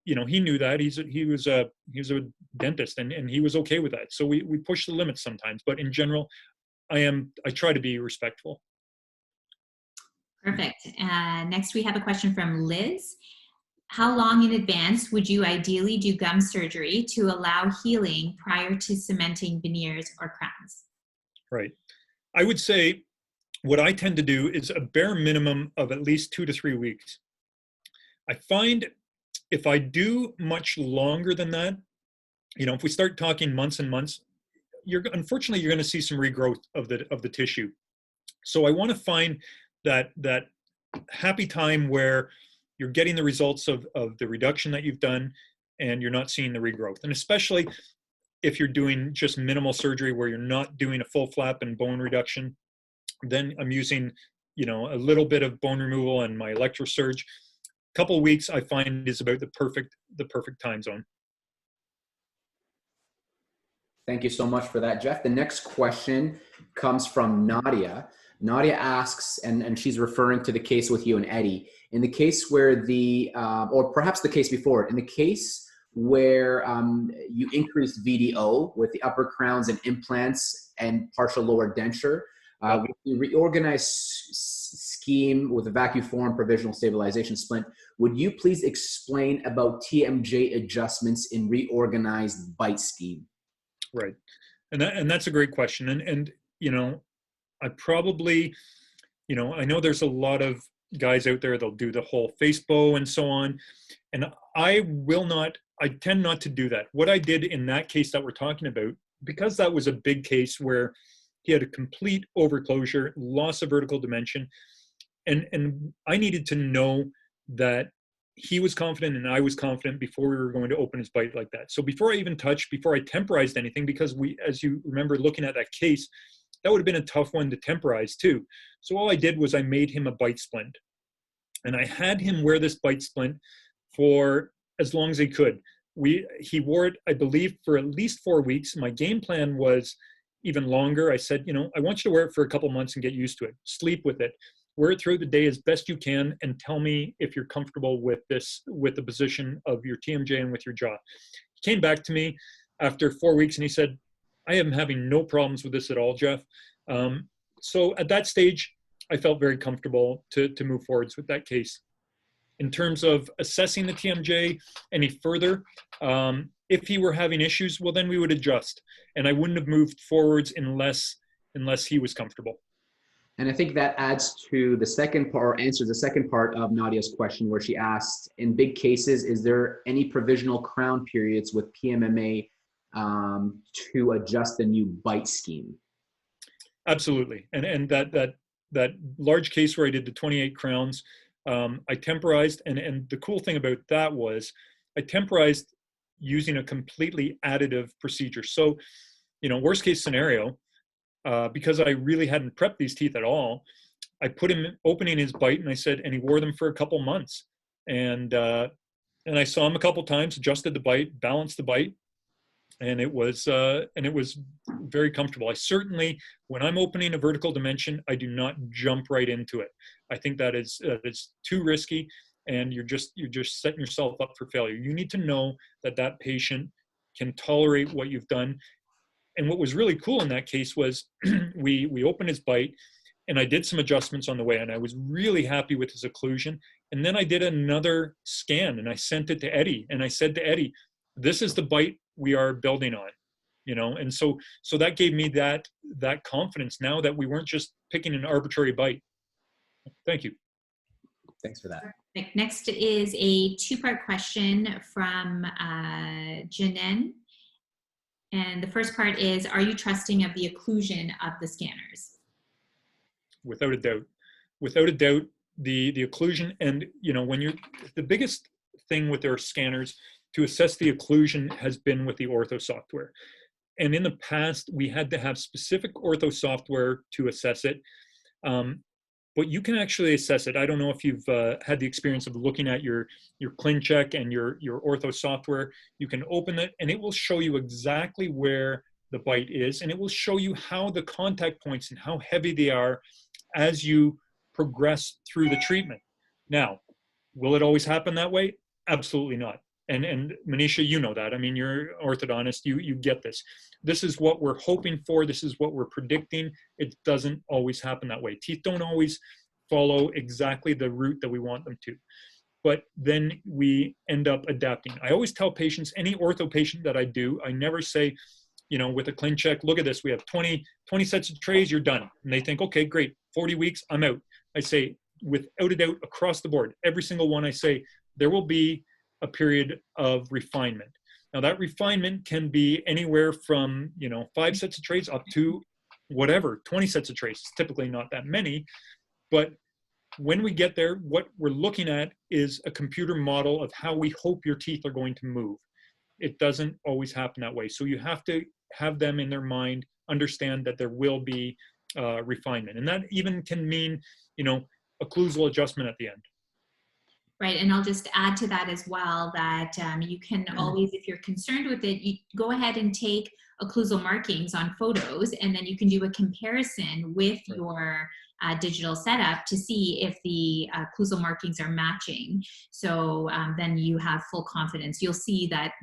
he knew that. He was a dentist and he was okay with that. So we push the limits sometimes. But in general, I try to be respectful. Perfect. Next, we have a question from Liz. How long in advance would you ideally do gum surgery to allow healing prior to cementing veneers or crowns? Right. I would say what I tend to do is a bare minimum of at least 2 to 3 weeks. I find if I do much longer than that, if we start talking months and months, unfortunately you're going to see some regrowth of the tissue. So I want to find that happy time where you're getting the results of the reduction that you've done and you're not seeing the regrowth. And especially if you're doing just minimal surgery where you're not doing a full flap and bone reduction, then I'm using, a little bit of bone removal and my electrosurge. A couple of weeks I find is about the perfect time zone. Thank you so much for that, Jeff. The next question comes from Nadia. Nadia asks, and she's referring to the case with you and Eddie, in the case where or perhaps the case before, in the case where you increased VDO with the upper crowns and implants and partial lower denture, with the reorganized scheme with a vacuum form provisional stabilization splint, would you please explain about TMJ adjustments in reorganized bite scheme? Right, and that's a great question, and I probably, I know there's a lot of guys out there, they'll do the whole face bow and so on. And I tend not to do that. What I did in that case that we're talking about, because that was a big case where he had a complete overclosure, loss of vertical dimension, and I needed to know that he was confident and I was confident before we were going to open his bite like that. So before I even touched, before I temporized anything, because as you remember looking at that case, that would have been a tough one to temporize too. So all I did was I made him a bite splint. And I had him wear this bite splint for as long as he could. He wore it, I believe, for at least 4 weeks. My game plan was even longer. I said, I want you to wear it for a couple months and get used to it. Sleep with it. Wear it throughout the day as best you can and tell me if you're comfortable with the position of your TMJ and with your jaw. He came back to me after 4 weeks and he said, I am having no problems with this at all, Jeff. So at that stage, I felt very comfortable to move forwards with that case. In terms of assessing the TMJ any further, If he were having issues, well, then we would adjust, and I wouldn't have moved forwards unless he was comfortable. And I think that adds to the second part, or answers the second part of Nadia's question, where she asked, in big cases, is there any provisional crown periods with PMMA to adjust the new bite scheme? Absolutely. And that large case where I did the 28 crowns, I temporized, and the cool thing about that was I temporized using a completely additive procedure. So, worst case scenario, because I really hadn't prepped these teeth at all, I put him opening his bite, and I said, and he wore them for a couple months. And I saw him a couple times, adjusted the bite, balanced the bite, and it was very comfortable. I certainly, when I'm opening a vertical dimension, I do not jump right into it. I think that is it's too risky, and you're just setting yourself up for failure. You need to know that patient can tolerate what you've done. And what was really cool in that case was we opened his bite, and I did some adjustments on the way, and I was really happy with his occlusion. And then I did another scan, and I sent it to Eddie, and I said to Eddie, this is the bite we are building on, and so that gave me that confidence now that we weren't just picking an arbitrary bite. Thank you. Thanks for that. Next is a two-part question from Janen. And the first part is, are you trusting of the occlusion of the scanners? Without a doubt. Without a doubt, the occlusion, and when the biggest thing with our scanners to assess the occlusion has been with the ortho software. And in the past, we had to have specific ortho software to assess it. But you can actually assess it. I don't know if you've had the experience of looking at your ClinCheck and your ortho software. You can open it, and it will show you exactly where the bite is, and it will show you how the contact points and how heavy they are as you progress through the treatment. Now, will it always happen that way? Absolutely not. And Manisha, you know that. I mean, you're an orthodontist. You get this. This is what we're hoping for. This is what we're predicting. It doesn't always happen that way. Teeth don't always follow exactly the route that we want them to. But then we end up adapting. I always tell patients, any ortho patient that I do, I never say, with a ClinCheck, look at this. We have 20 sets of trays, you're done. And they think, okay, great, 40 weeks, I'm out. I say, without a doubt, across the board, every single one, I say, there will be a period of refinement. Now that refinement can be anywhere from 5 sets of trays up to whatever, 20 sets of trays. It's typically not that many, but when we get there, what we're looking at is a computer model of how we hope your teeth are going to move. It doesn't always happen that way. So you have to have them in their mind, understand that there will be refinement. And that even can mean, occlusal adjustment at the end. Right, and I'll just add to that as well that you can always, if you're concerned with it, you go ahead and take occlusal markings on photos, and then you can do a comparison with your digital setup to see if the occlusal markings are matching. So then you have full confidence. You'll see that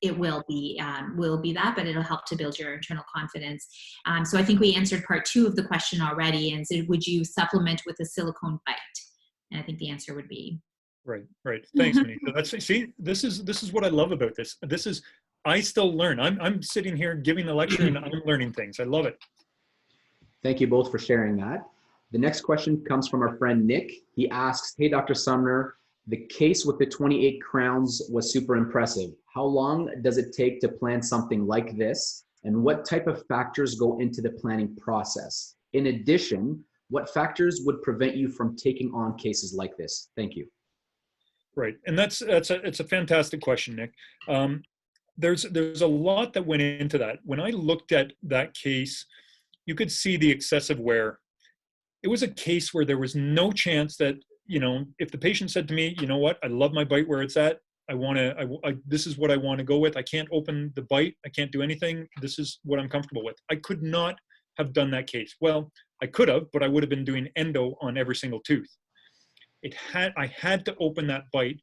it will be that, but it'll help to build your internal confidence. So I think we answered part 2 of the question already, and said, would you supplement with a silicone bite? And I think the answer would be right. Thanks, Manisha. See, this is what I love about this. I still learn. I'm sitting here giving the lecture, and I'm learning things. I love it. Thank you both for sharing that. The next question comes from our friend Nick. He asks, hey, Dr. Sumner, the case with the 28 crowns was super impressive. How long does it take to plan something like this? And what type of factors go into the planning process? In addition, what factors would prevent you from taking on cases like this? Thank you. Right, and it's a fantastic question, Nick. There's a lot that went into that. When I looked at that case, you could see the excessive wear. It was a case where there was no chance that, if the patient said to me, you know what, I love my bite where it's at. This is what I want to go with. I can't open the bite. I can't do anything. This is what I'm comfortable with. I could not have done that case. Well, I could have, but I would have been doing endo on every single tooth. I had to open that bite.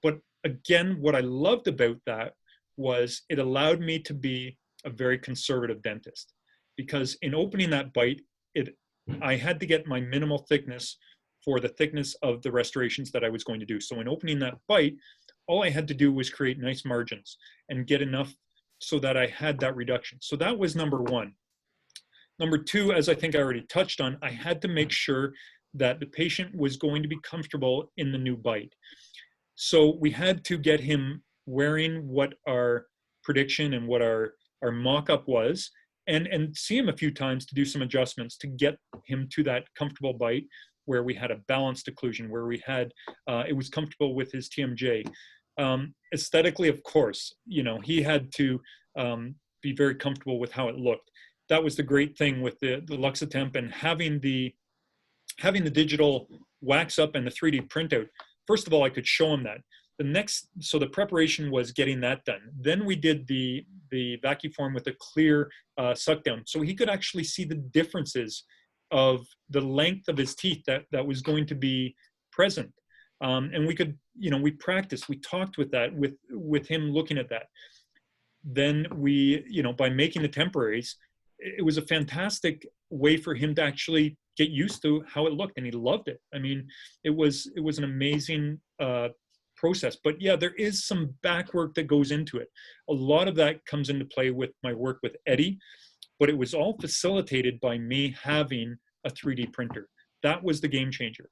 But again, what I loved about that was it allowed me to be a very conservative dentist, because in opening that bite, I had to get my minimal thickness for the thickness of the restorations that I was going to do. So in opening that bite, all I had to do was create nice margins and get enough so that I had that reduction. So that was number one. Number two, as I think I already touched on, I had to make sure that the patient was going to be comfortable in the new bite. So we had to get him wearing what our prediction and what our mock-up was, and see him a few times to do some adjustments to get him to that comfortable bite where we had a balanced occlusion, where we had, it was comfortable with his TMJ. Aesthetically, of course, he had to be very comfortable with how it looked. That was the great thing with the Luxatemp and having the digital wax up and the 3D printout. First of all, I could show him that. So the preparation was getting that done. Then we did the vacuform with a clear suck down. So he could actually see the differences of the length of his teeth that was going to be present. And we could, we practiced, we talked with that, with him looking at that. Then we, by making the temporaries, it was a fantastic way for him to actually get used to how it looked, and he loved it. I mean, it was an amazing process. But yeah, there is some back work that goes into it. A lot of that comes into play with my work with Eddie, but it was all facilitated by me having a 3D printer. That was the game changer.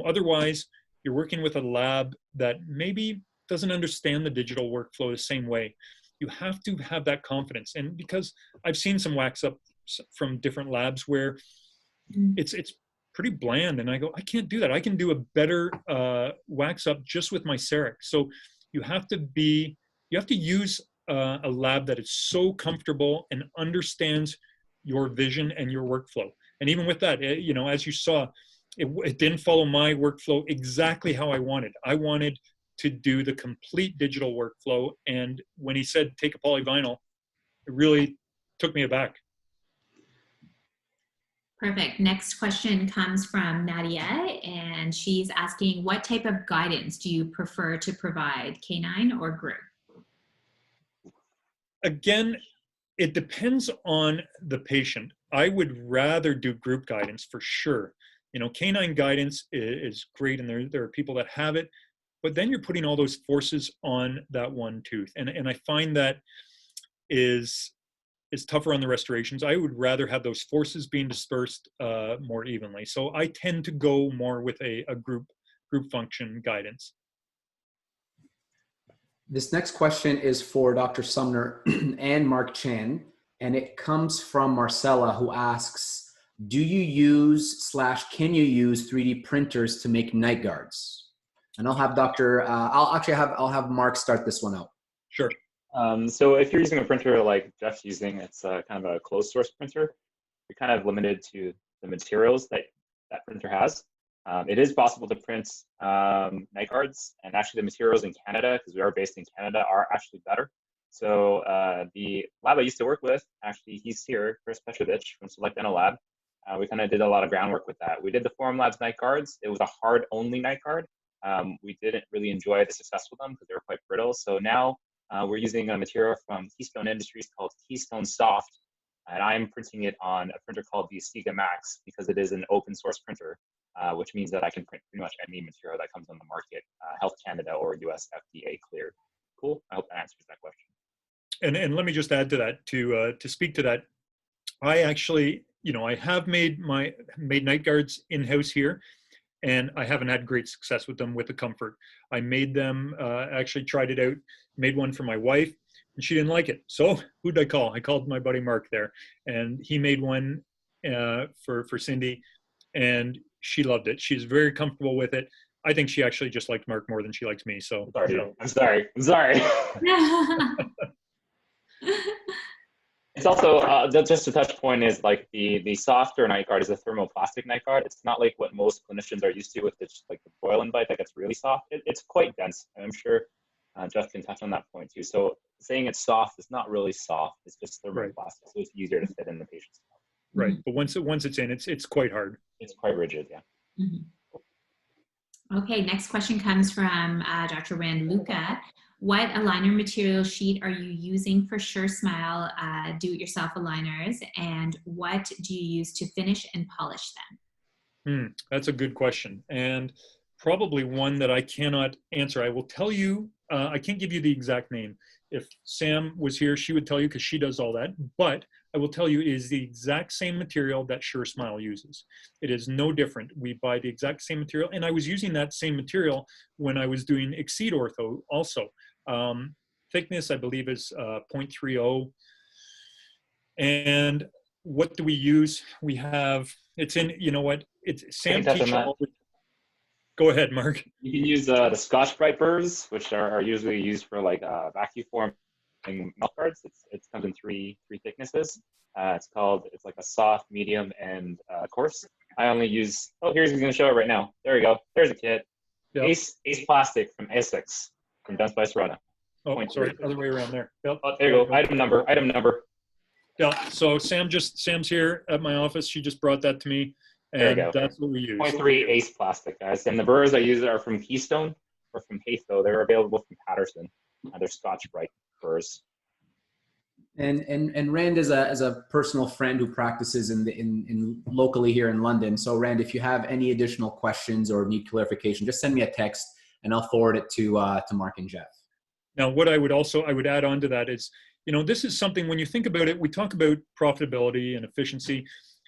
Otherwise, you're working with a lab that maybe doesn't understand the digital workflow the same way. You have to have that confidence. And because I've seen some wax up from different labs where it's pretty bland, and I go, I can't do that. I can do a better wax up just with my Cerec. So you have to use a lab that is so comfortable and understands your vision and your workflow. And even with that, as you saw, it didn't follow my workflow exactly how I wanted. I wanted to do the complete digital workflow. And when he said, take a polyvinyl, it really took me aback. Perfect. Next question comes from Nadia, and she's asking, what type of guidance do you prefer to provide, canine or group? Again, it depends on the patient. I would rather do group guidance for sure. Canine guidance is great, and there are people that have it, but then you're putting all those forces on that one tooth. And I find that is tougher on the restorations. I would rather have those forces being dispersed more evenly. So I tend to go more with a group function guidance. This next question is for Dr. Sumner and Mark Chan, and it comes from Marcella, who asks, do you use / can you use 3D printers to make night guards? And I'll have I'll have Mark start this one out. Sure. So if you're using a printer like Jeff's using, it's kind of a closed source printer. You're kind of limited to the materials that printer has. It is possible to print night guards, and actually the materials in Canada, because we are based in Canada, are actually better. So the lab I used to work with, actually he's here, Chris Petrovich from Select Dental Lab. We kind of did a lot of groundwork with that. We did the Forum Labs night guards. It was a hard only night guard. We didn't really enjoy the success with them because they were quite brittle. So now we're using a material from Keystone Industries called Keystone Soft, and I'm printing it on a printer called the Asiga Max because it is an open source printer, which means that I can print pretty much any material that comes on the market, Health Canada or US FDA cleared. Cool. I hope that answers that question. And let me just add to that, to speak to that. I actually, I have made night guards in-house here, and I haven't had great success with them with the comfort. I made them, actually tried it out, made one for my wife, and she didn't like it. So who did I call? I called my buddy Mark there, and he made one for Cindy, and she loved it. She's very comfortable with it. I think she actually just liked Mark more than she likes me. So I'm sorry. It's also, just to touch point is like the softer night guard is a thermoplastic night guard. It's not like what most clinicians are used to with the foil and bite that gets really soft. It's quite dense. And I'm sure Jeff can touch on that point too. So saying it's soft is not really soft. It's just thermoplastic. Right. So it's easier to fit in the patient's mouth. Right. But once it's in, it's quite hard. It's quite rigid. Yeah. Mm-hmm. Okay. Next question comes from Dr. Rand Luca. What aligner material sheet are you using for Sure Smile do-it-yourself aligners, and what do you use to finish and polish them? That's a good question, and probably one that I cannot answer. I will tell you I can't give you the exact name. If Sam was here, she would tell you because she does all that. But I will tell you it is the exact same material that Sure Smile uses. It is no different. We buy the exact same material. And I was using that same material when I was doing Exceed Ortho also. Thickness, I believe, is 0.30. And what do we use? We have, it's in, you know what? It's Sam teaches. Go ahead, Mark. You can use the Scotch-Brite burrs, which are usually used for like vacuum forming mouth guards. It comes in three thicknesses. It's like a soft, medium, and coarse. I only use, here's going to show it right now. There we go. There's a kit. Yep. Ace Plastic from Essex, from Done by Serrana. Oh, sorry, other way around there. Yep. Oh, there you go. Item number. Yeah, so Sam's here at my office. She just brought that to me. And that's what we use. 0.3 Ace Plastic, guys. And the burrs I use are from Keystone or from Haytho. They're available from Patterson. They're Scotch-Brite burrs. And Rand is a personal friend who practices in locally here in London. So Rand, if you have any additional questions or need clarification, just send me a text and I'll forward it to Mark and Jeff. Now, what I would add on to that is, this is something, when you think about it, we talk about profitability and efficiency.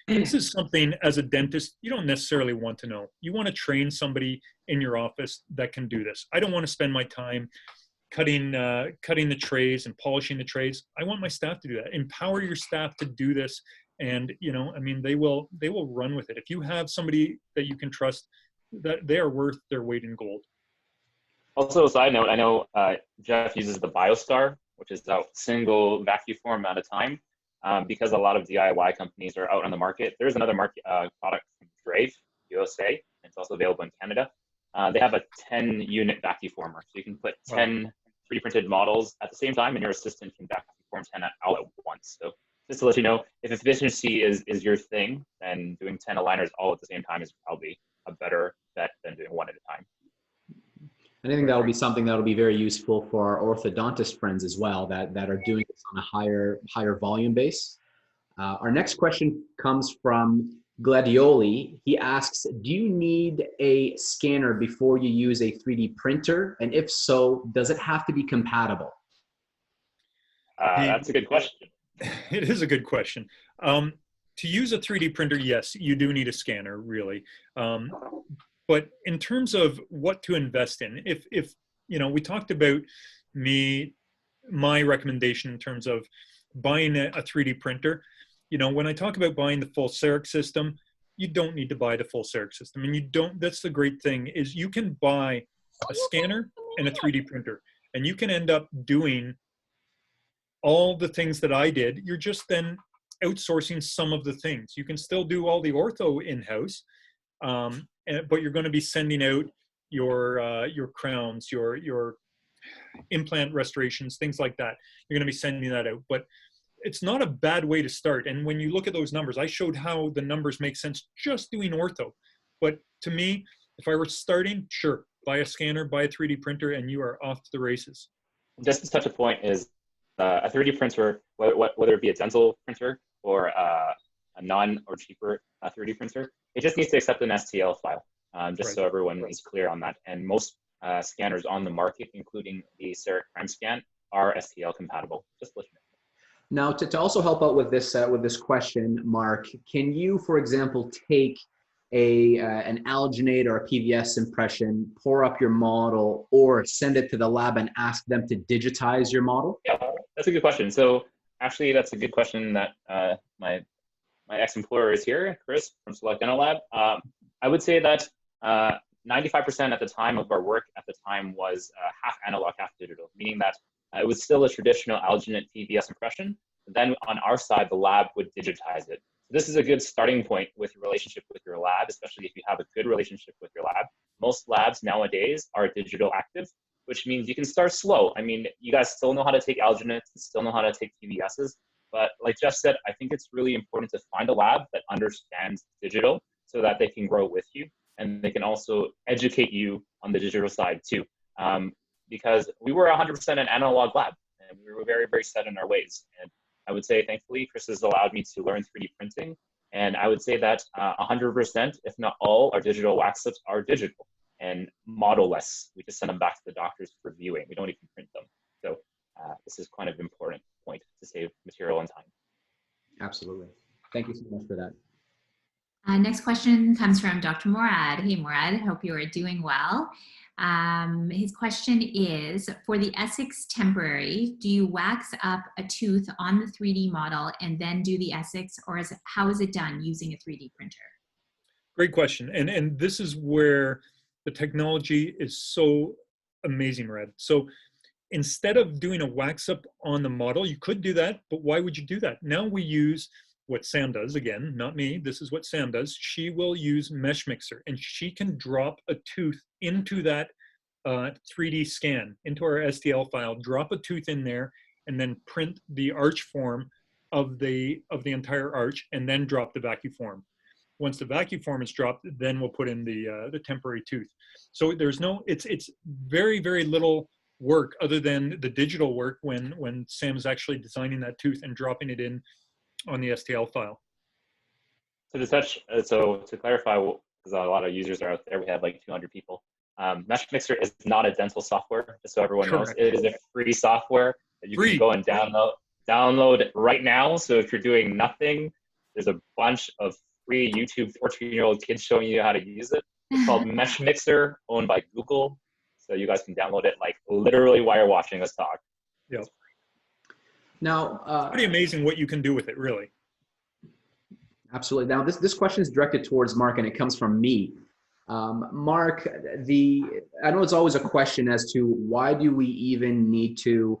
This is something, as a dentist, you don't necessarily want to know. You want to train somebody in your office that can do this. I don't want to spend my time cutting the trays and polishing the trays. I want my staff to do that. Empower your staff to do this, and they will run with it. If you have somebody that you can trust, that they are worth their weight in gold. Also, a side note, I know Jeff uses the BioStar, which is a single vacuum form at a time. Because a lot of DIY companies are out on the market. There's another product from Drave, USA. It's also available in Canada. They have a 10-unit vacuum former. So you can put 10 3D-printed models at the same time, and your assistant can vacuum form 10 all at once. So just to let you know, if efficiency is your thing, then doing 10 aligners all at the same time is probably a better bet than doing one at a time. And I think that'll be something that'll be very useful for our orthodontist friends as well that are doing this on a higher volume base. Our next question comes from Gladioli. He asks, do you need a scanner before you use a 3D printer? And if so, does it have to be compatible? That's a good question. It is a good question. To use a 3D printer, yes, you do need a scanner, really. But in terms of what to invest in, if we talked about my recommendation in terms of buying a 3D printer, when I talk about buying the full Cerec system, you don't need to buy the full Cerec system. And that's the great thing is you can buy a scanner and a 3D printer, and you can end up doing all the things that I did. You're just then outsourcing some of the things. You can still do all the ortho in-house, but you're going to be sending out your crowns, your implant restorations, things like that. You're going to be sending that out. But it's not a bad way to start. And when you look at those numbers, I showed how the numbers make sense just doing ortho. But to me, if I were starting, sure, buy a scanner, buy a 3D printer, and you are off to the races. Just to touch a point is a 3D printer, whether it be a dental printer or a non or cheaper 3D printer, it just needs to accept an STL file, so everyone is clear on that. And most scanners on the market, including the Cerec Prime Scan, are STL compatible. Just let you know. Now, to also help out with this question, Mark, can you, for example, take an alginate or a PVS impression, pour up your model, or send it to the lab and ask them to digitize your model? Yeah, that's a good question. So actually, that's a good question that my ex-employer is here, Chris from Select Dental Lab. I would say that 95% at the time of our work at the time was half analog, half digital, meaning that it was still a traditional alginate PVS impression. Then on our side, the lab would digitize it. So this is a good starting point with your relationship with your lab, especially if you have a good relationship with your lab. Most labs nowadays are digital active, which means you can start slow. I mean, you guys still know how to take alginates, still know how to take PVSs, but like Jeff said, I think it's really important to find a lab that understands digital so that they can grow with you, and they can also educate you on the digital side too. Because we were 100% an analog lab, and we were very, very set in our ways. And I would say, thankfully, Chris has allowed me to learn 3D printing. And I would say that 100%, if not all, our digital wax slips are digital. and model-less. We just send them back to the doctors for viewing. We don't even print them. So this is kind of an important point to save material and time. Absolutely. Thank you so much for that. Next question comes from Dr. Morad. Hey, Morad, hope you are doing well. His question is, for the Essex temporary, do you wax up a tooth on the 3D model and then do the Essex, or how is it done using a 3D printer? Great question. And this is where the technology is so amazing, Red. So instead of doing a wax up on the model, you could do that, but why would you do that? Now we use what Sam does, again, not me, this is what Sam does. She will use Mesh Mixer, and she can drop a tooth into that 3D scan, into our STL file, drop a tooth in there, and then print the arch form of the entire arch, and then drop the vacuum form. Once the vacuum form is dropped, then we'll put in the temporary tooth. So there's no, it's very, very little work other than the digital work when Sam's actually designing that tooth and dropping it in on the STL file. So to clarify, because a lot of users are out there, we have like 200 people. Mesh Mixer is not a dental software, just so everyone knows. It is a free software that you can go and download right now. So if you're doing nothing, there's a bunch of free YouTube 14-year-old kids showing you how to use it. It's called Mesh Mixer, owned by Google. So you guys can download it like literally while you're watching us talk. Yeah. Now, it's pretty amazing what you can do with it, really. Absolutely. Now, this question is directed towards Mark, and it comes from me. Mark, I know it's always a question as to why do we even need to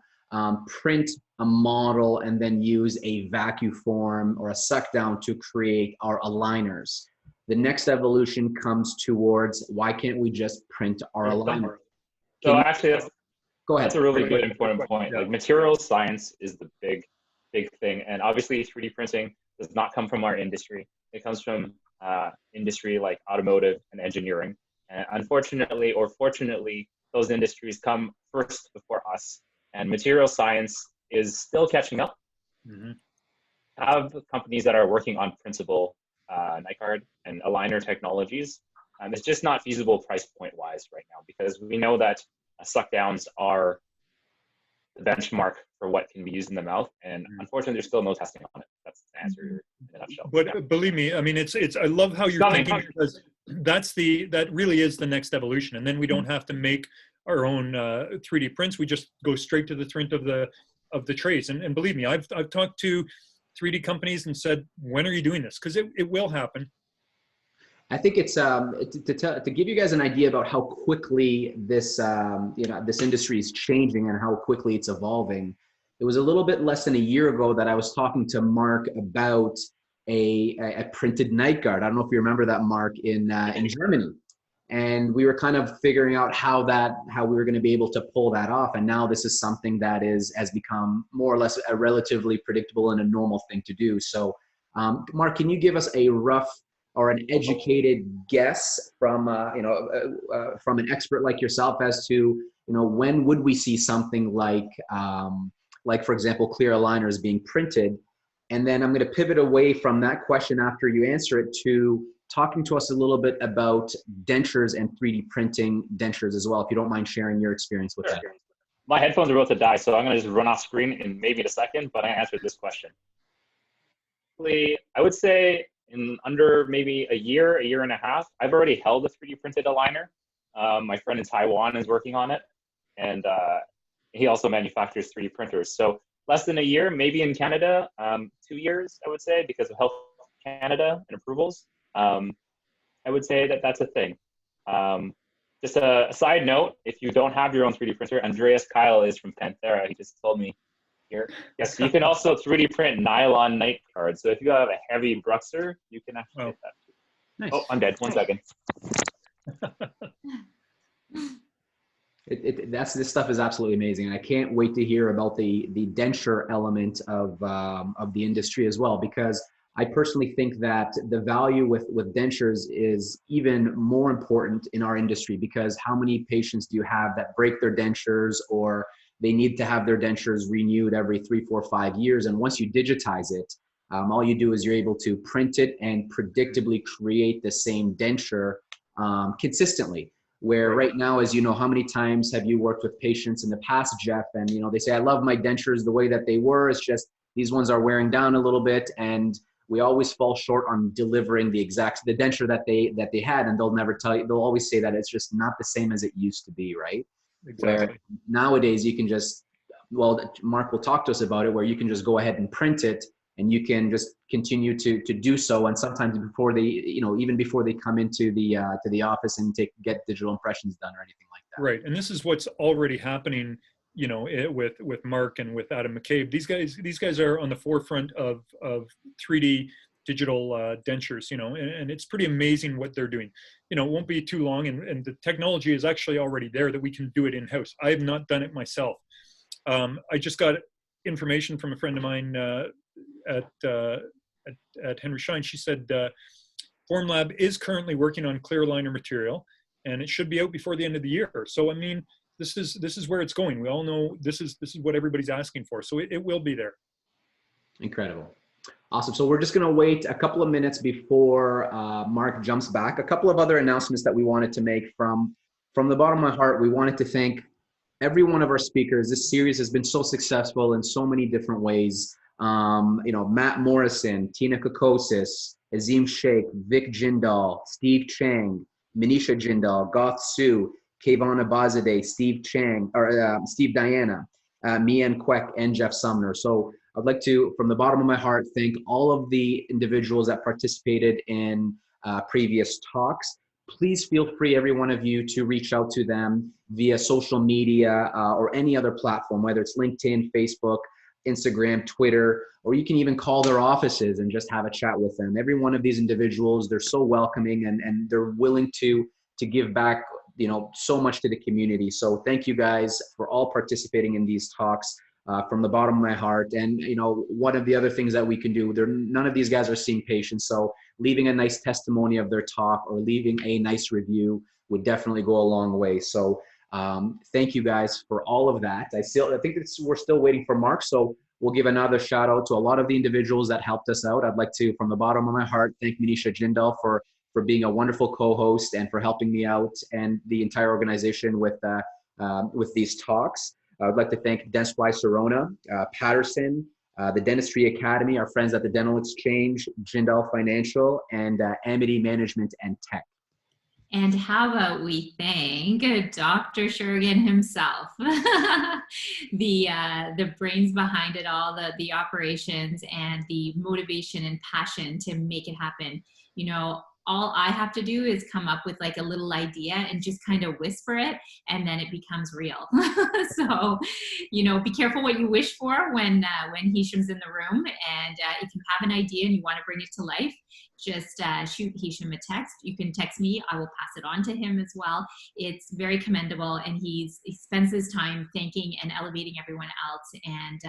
print a model and then use a vacuum form or a suck down to create our aligners. The next evolution comes towards why can't we just print our aligner? So actually, go ahead. That's a really good important point. Like materials science is the big thing, and obviously 3D printing does not come from our industry. It comes from industry like automotive and engineering. And unfortunately or fortunately, those industries come first before us. And material science is still catching up. Mm-hmm. Have companies that are working on printable night guard and aligner technologies. It's just not feasible price point wise right now, because we know that suck downs are the benchmark for what can be used in the mouth. And unfortunately, there's still no testing on it. That's the answer in a nutshell. But believe me, I mean, I love how you're thinking, because that really is the next evolution. And then we don't have to make our own 3D prints. We just go straight to the print of the trays. And believe me, I've talked to 3D companies and said, when are you doing this? Because it will happen. I think it's to give you guys an idea about how quickly this this industry is changing and how quickly it's evolving. It was a little bit less than a year ago that I was talking to Mark about a printed night guard. I don't know if you remember that, Mark, in Germany, and we were kind of figuring out how we were going to be able to pull that off. And now this is something that has become more or less a relatively predictable and a normal thing to do. So, Mark, can you give us a rough or an educated guess from an expert like yourself as to when would we see something like for example clear aligners being printed? And then I'm going to pivot away from that question after you answer it to talking to us a little bit about dentures and 3D printing dentures as well, if you don't mind sharing your experience with that. My headphones are about to die, so I'm going to just run off screen in maybe a second, but I answered this question. I would say in under maybe a year and a half, I've already held a 3D printed aligner. My friend in Taiwan is working on it, and he also manufactures 3D printers. So less than a year, maybe in Canada, 2 years, I would say, because of Health Canada and approvals. I would say that's a thing. Just a side note, if you don't have your own 3D printer, Andreas Kyle is from Panthera. He just told me here. Yes, you can also 3D print nylon night cards. So if you have a heavy bruxer, you can actually get that too. Nice. Oh, I'm dead. 1 second. This stuff is absolutely amazing, and I can't wait to hear about the denture element of the industry as well, because I personally think that the value with dentures is even more important in our industry, because how many patients do you have that break their dentures, or they need to have their dentures renewed every 3, 4, 5 years? And once you digitize it, all you do is you're able to print it and predictably create the same denture consistently. where right now, as you know, how many times have you worked with patients in the past, Jeff? And, you know, they say, I love my dentures the way that they were. It's just these ones are wearing down a little bit, and we always fall short on delivering the denture that they had, and they'll never tell you. They'll always say that it's just not the same as it used to be, right? Exactly. Where nowadays you can just, well, Mark will talk to us about it, where you can just go ahead and print it, and you can just continue to do so. And sometimes before they, you know, even before they come into the office and get digital impressions done or anything like that. Right, and this is what's already happening, you know, with Mark and with Adam McCabe. These guys are on the forefront of 3D digital dentures, you know, and it's pretty amazing what they're doing. You know, it won't be too long, and the technology is actually already there that we can do it in-house. I have not done it myself. I just got information from a friend of mine at Henry Schein. She said Formlab is currently working on clear aligner material, and it should be out before the end of the year. So I mean, this is where it's going. We all know this is what everybody's asking for. So it will be there. Incredible. Awesome. So we're just going to wait a couple of minutes before Mark jumps back. A couple of other announcements that we wanted to make from the bottom of my heart. We wanted to thank every one of our speakers. This series has been so successful in so many different ways. You know, Matt Morrison, Tina Kokosis, Azim Sheikh, Vic Jindal, Steve Chang, Manisha Jindal, Goth Sue, Kayvon Abazadeh, Steve Chang, or Steve Diana, Mian Kwek, and Jeff Sumner. So I'd like to, from the bottom of my heart, thank all of the individuals that participated in previous talks. Please feel free, every one of you, to reach out to them via social media or any other platform, whether it's LinkedIn, Facebook, Instagram, Twitter, or you can even call their offices and just have a chat with them. Every one of these individuals, they're so welcoming, and they're willing to give back, you know, so much to the community. So thank you guys for all participating in these talks from the bottom of my heart. And, you know, one of the other things that we can do, none of these guys are seeing patients, so leaving a nice testimony of their talk or leaving a nice review would definitely go a long way. So thank you guys for all of that. I think we're still waiting for Mark, so we'll give another shout out to a lot of the individuals that helped us out. I'd like to, from the bottom of my heart, thank Manisha Jindal for being a wonderful co-host and for helping me out and the entire organization with these talks. I would like to thank Dentsply Sirona, Patterson, the Dentistry Academy, our friends at the Dental Exchange, Jindal Financial, and Amity Management and Tech. And how about we thank Dr. Shergan himself, the brains behind it all, the operations and the motivation and passion to make it happen. You know, all I have to do is come up with like a little idea and just kind of whisper it, and then it becomes real. So, you know, be careful what you wish for when Hisham's in the room. And if you have an idea and you want to bring it to life, just shoot Hisham a text. You can text me. I will pass it on to him as well. It's very commendable, and he spends his time thanking and elevating everyone else. And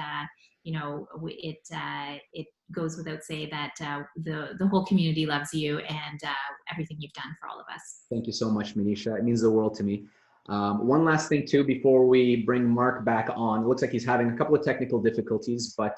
you know, it goes without saying that the whole community loves you and everything you've done for all of us. Thank you so much, Manisha. It means the world to me. One last thing too, before we bring Mark back on, it looks like he's having a couple of technical difficulties, but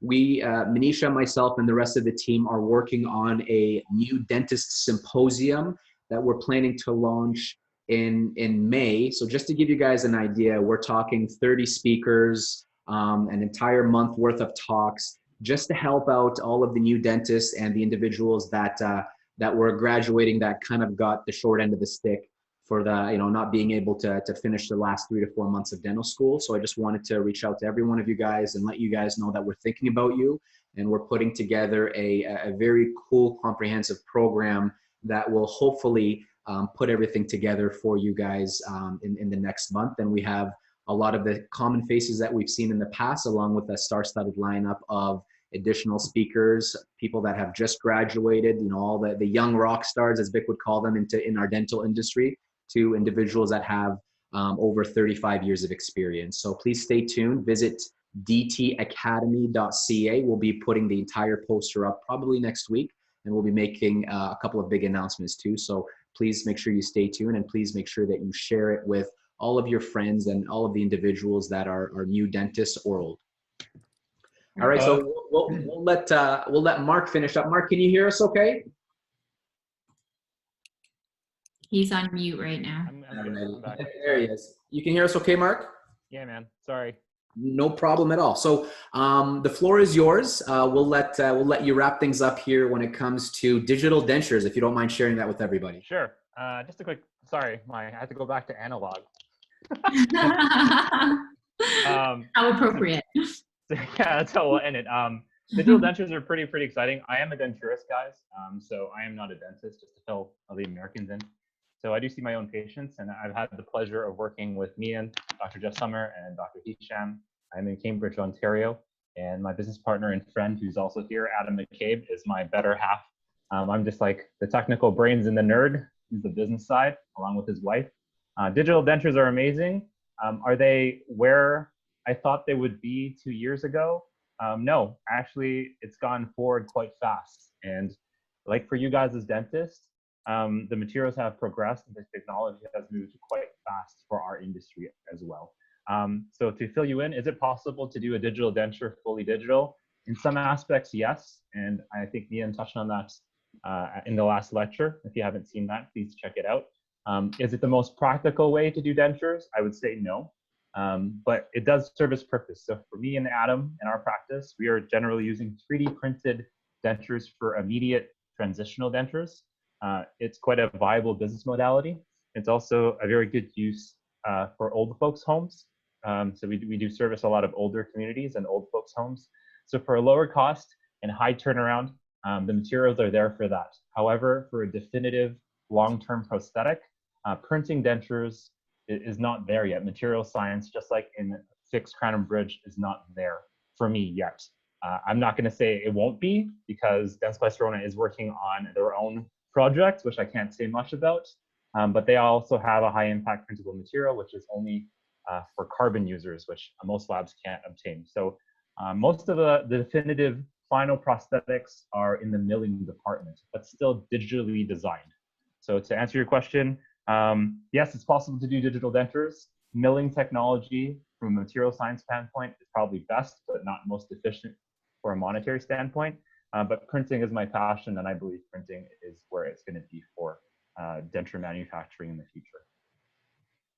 Manisha, myself, and the rest of the team are working on a new dentist symposium that we're planning to launch in May. So just to give you guys an idea, we're talking 30 speakers, an entire month worth of talks, just to help out all of the new dentists and the individuals that were graduating that kind of got the short end of the stick for the, you know, not being able to finish the last 3 to 4 months of dental school. So I just wanted to reach out to every one of you guys and let you guys know that we're thinking about you, and we're putting together a very cool, comprehensive program that will hopefully put everything together for you guys in the next month. And we have a lot of the common faces that we've seen in the past, along with a star-studded lineup of additional speakers, people that have just graduated, you know, all the young rock stars, as Vic would call them, in our dental industry, to individuals that have over 35 years of experience. So please stay tuned. Visit dtacademy.ca. We'll be putting the entire poster up probably next week, and we'll be making a couple of big announcements too. So please make sure you stay tuned, and please make sure that you share it with all of your friends and all of the individuals that are new dentists or old. All right, so we'll let Mark finish up. Mark, can you hear us okay? He's on mute right now. Alrighty. back. There he is. You can hear us okay, Mark? Yeah, man. Sorry. No problem at all. So the floor is yours. We'll let you wrap things up here when it comes to digital dentures, if you don't mind sharing that with everybody. Sure. Just a quick, sorry, I had to go back to analog. How appropriate. Yeah, that's how we'll end it. Digital dentures are pretty exciting. I am a denturist, guys. So I am not a dentist, just to fill all the Americans in. So I do see my own patients, and I've had the pleasure of working with me and Dr. Jeff Sumner and Dr. Hisham. I'm in Cambridge, Ontario, and my business partner and friend who's also here, Adam McCabe, is my better half. I'm just like the technical brains and the nerd. He's the business side, along with his wife. Digital dentures are amazing. Are they where I thought they would be 2 years ago? No, actually, it's gone forward quite fast. And like for you guys as dentists, the materials have progressed and the technology has moved quite fast for our industry as well. So to fill you in, is it possible to do a digital denture fully digital? In some aspects, yes. And I think Nian touched on that in the last lecture. If you haven't seen that, please check it out. Is it the most practical way to do dentures? I would say no. But it does serve its purpose. So for me and Adam in our practice, we are generally using 3D printed dentures for immediate transitional dentures. It's quite a viable business modality. It's also a very good use for old folks' homes. So we do service a lot of older communities and old folks' homes. So for a lower cost and high turnaround, the materials are there for that. However, for a definitive long-term prosthetic, printing dentures is not there yet. Material science, just like in fixed crown and bridge, is not there for me yet. I'm not going to say it won't be, because Dentsply Sirona is working on their own project, which I can't say much about. But they also have a high impact printable material, which is only for carbon users, which most labs can't obtain. So most of the definitive final prosthetics are in the milling department, but still digitally designed. So to answer your question, yes, it's possible to do digital dentures. Milling technology from a material science standpoint is probably best, but not most efficient for a monetary standpoint. But printing is my passion, and I believe printing is where it's going to be for denture manufacturing in the future.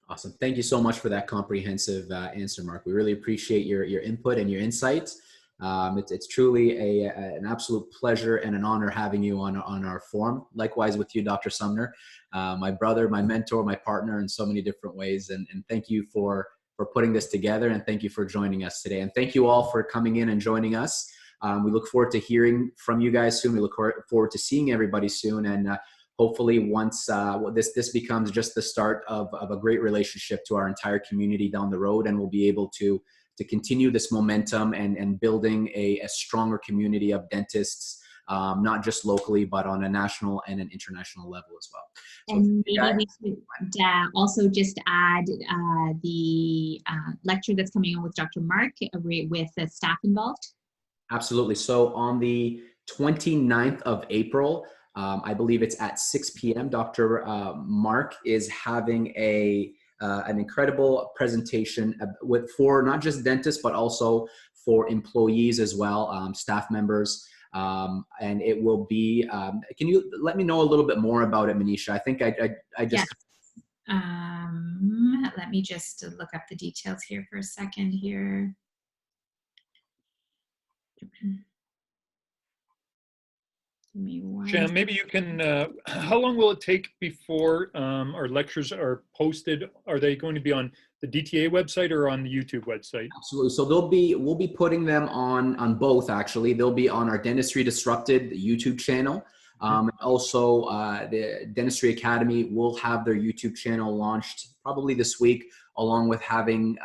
Awesome. Thank you so much for that comprehensive answer, Mark. We really appreciate your input and your insights. It's truly an absolute pleasure and an honor having you on our forum. Likewise with you, Dr. Sumner, my brother, my mentor, my partner in so many different ways. And thank you for putting this together, and thank you for joining us today. And thank you all for coming in and joining us. We look forward to hearing from you guys soon. We look forward to seeing everybody soon. And hopefully once this becomes just the start of a great relationship to our entire community down the road, and we'll be able to continue this momentum and building a stronger community of dentists, not just locally, but on a national and an international level as well. So and maybe we should also just add the lecture that's coming on with Dr. Mark with the staff involved. Absolutely. So on the 29th of April, I believe it's at 6 p.m., Dr. Mark is having an incredible presentation for not just dentists, but also for employees as well, staff members. And it will be, can you let me know a little bit more about it, Manisha? I think I just... Yeah. Let me just look up the details here for a second here. Shan, maybe you can, how long will it take before our lectures are posted? Are they going to be on the DTA website or on the YouTube website? Absolutely. So we'll be putting them on both, actually. They'll be on our Dentistry Disrupted YouTube channel. Also, the Dentistry Academy will have their YouTube channel launched probably this week, along with having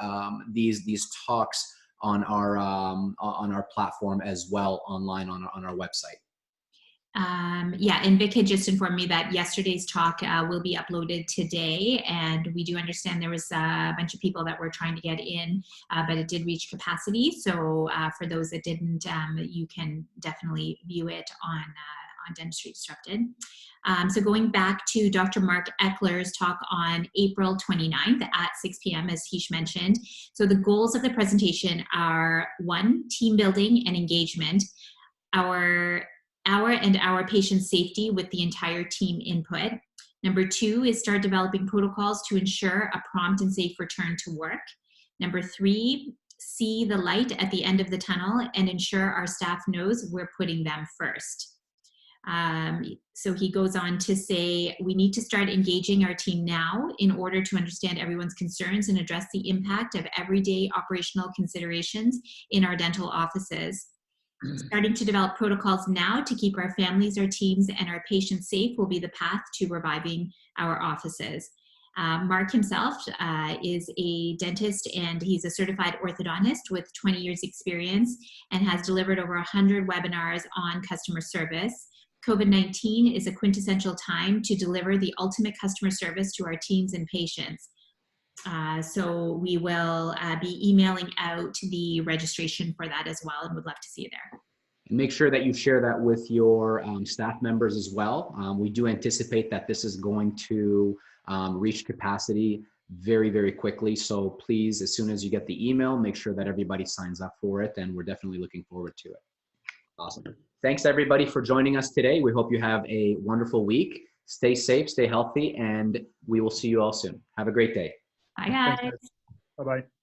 these talks on our platform as well, online on our website. Yeah, and Vic had just informed me that yesterday's talk will be uploaded today, and we do understand there was a bunch of people that were trying to get in, but it did reach capacity. So for those that didn't, you can definitely view it on Dentistry Disrupted. So going back to Dr. Mark Eckler's talk on April 29th at 6 p.m., as Hish mentioned. So the goals of the presentation are: 1, team building and engagement, our and our patient safety with the entire team input. Number 2 is start developing protocols to ensure a prompt and safe return to work. Number 3, see the light at the end of the tunnel and ensure our staff knows we're putting them first. So he goes on to say, we need to start engaging our team now in order to understand everyone's concerns and address the impact of everyday operational considerations in our dental offices. Starting to develop protocols now to keep our families, our teams, and our patients safe will be the path to reviving our offices. Mark himself is a dentist, and he's a certified orthodontist with 20 years experience and has delivered over 100 webinars on customer service. COVID-19 is a quintessential time to deliver the ultimate customer service to our teams and patients. So we will be emailing out the registration for that as well, and would love to see you there. And make sure that you share that with your staff members as well. We do anticipate that this is going to reach capacity very, very quickly. So please, as soon as you get the email, make sure that everybody signs up for it, and we're definitely looking forward to it. Awesome. Thanks everybody for joining us today. We hope you have a wonderful week. Stay safe, stay healthy, and we will see you all soon. Have a great day. Bye guys. Bye-bye.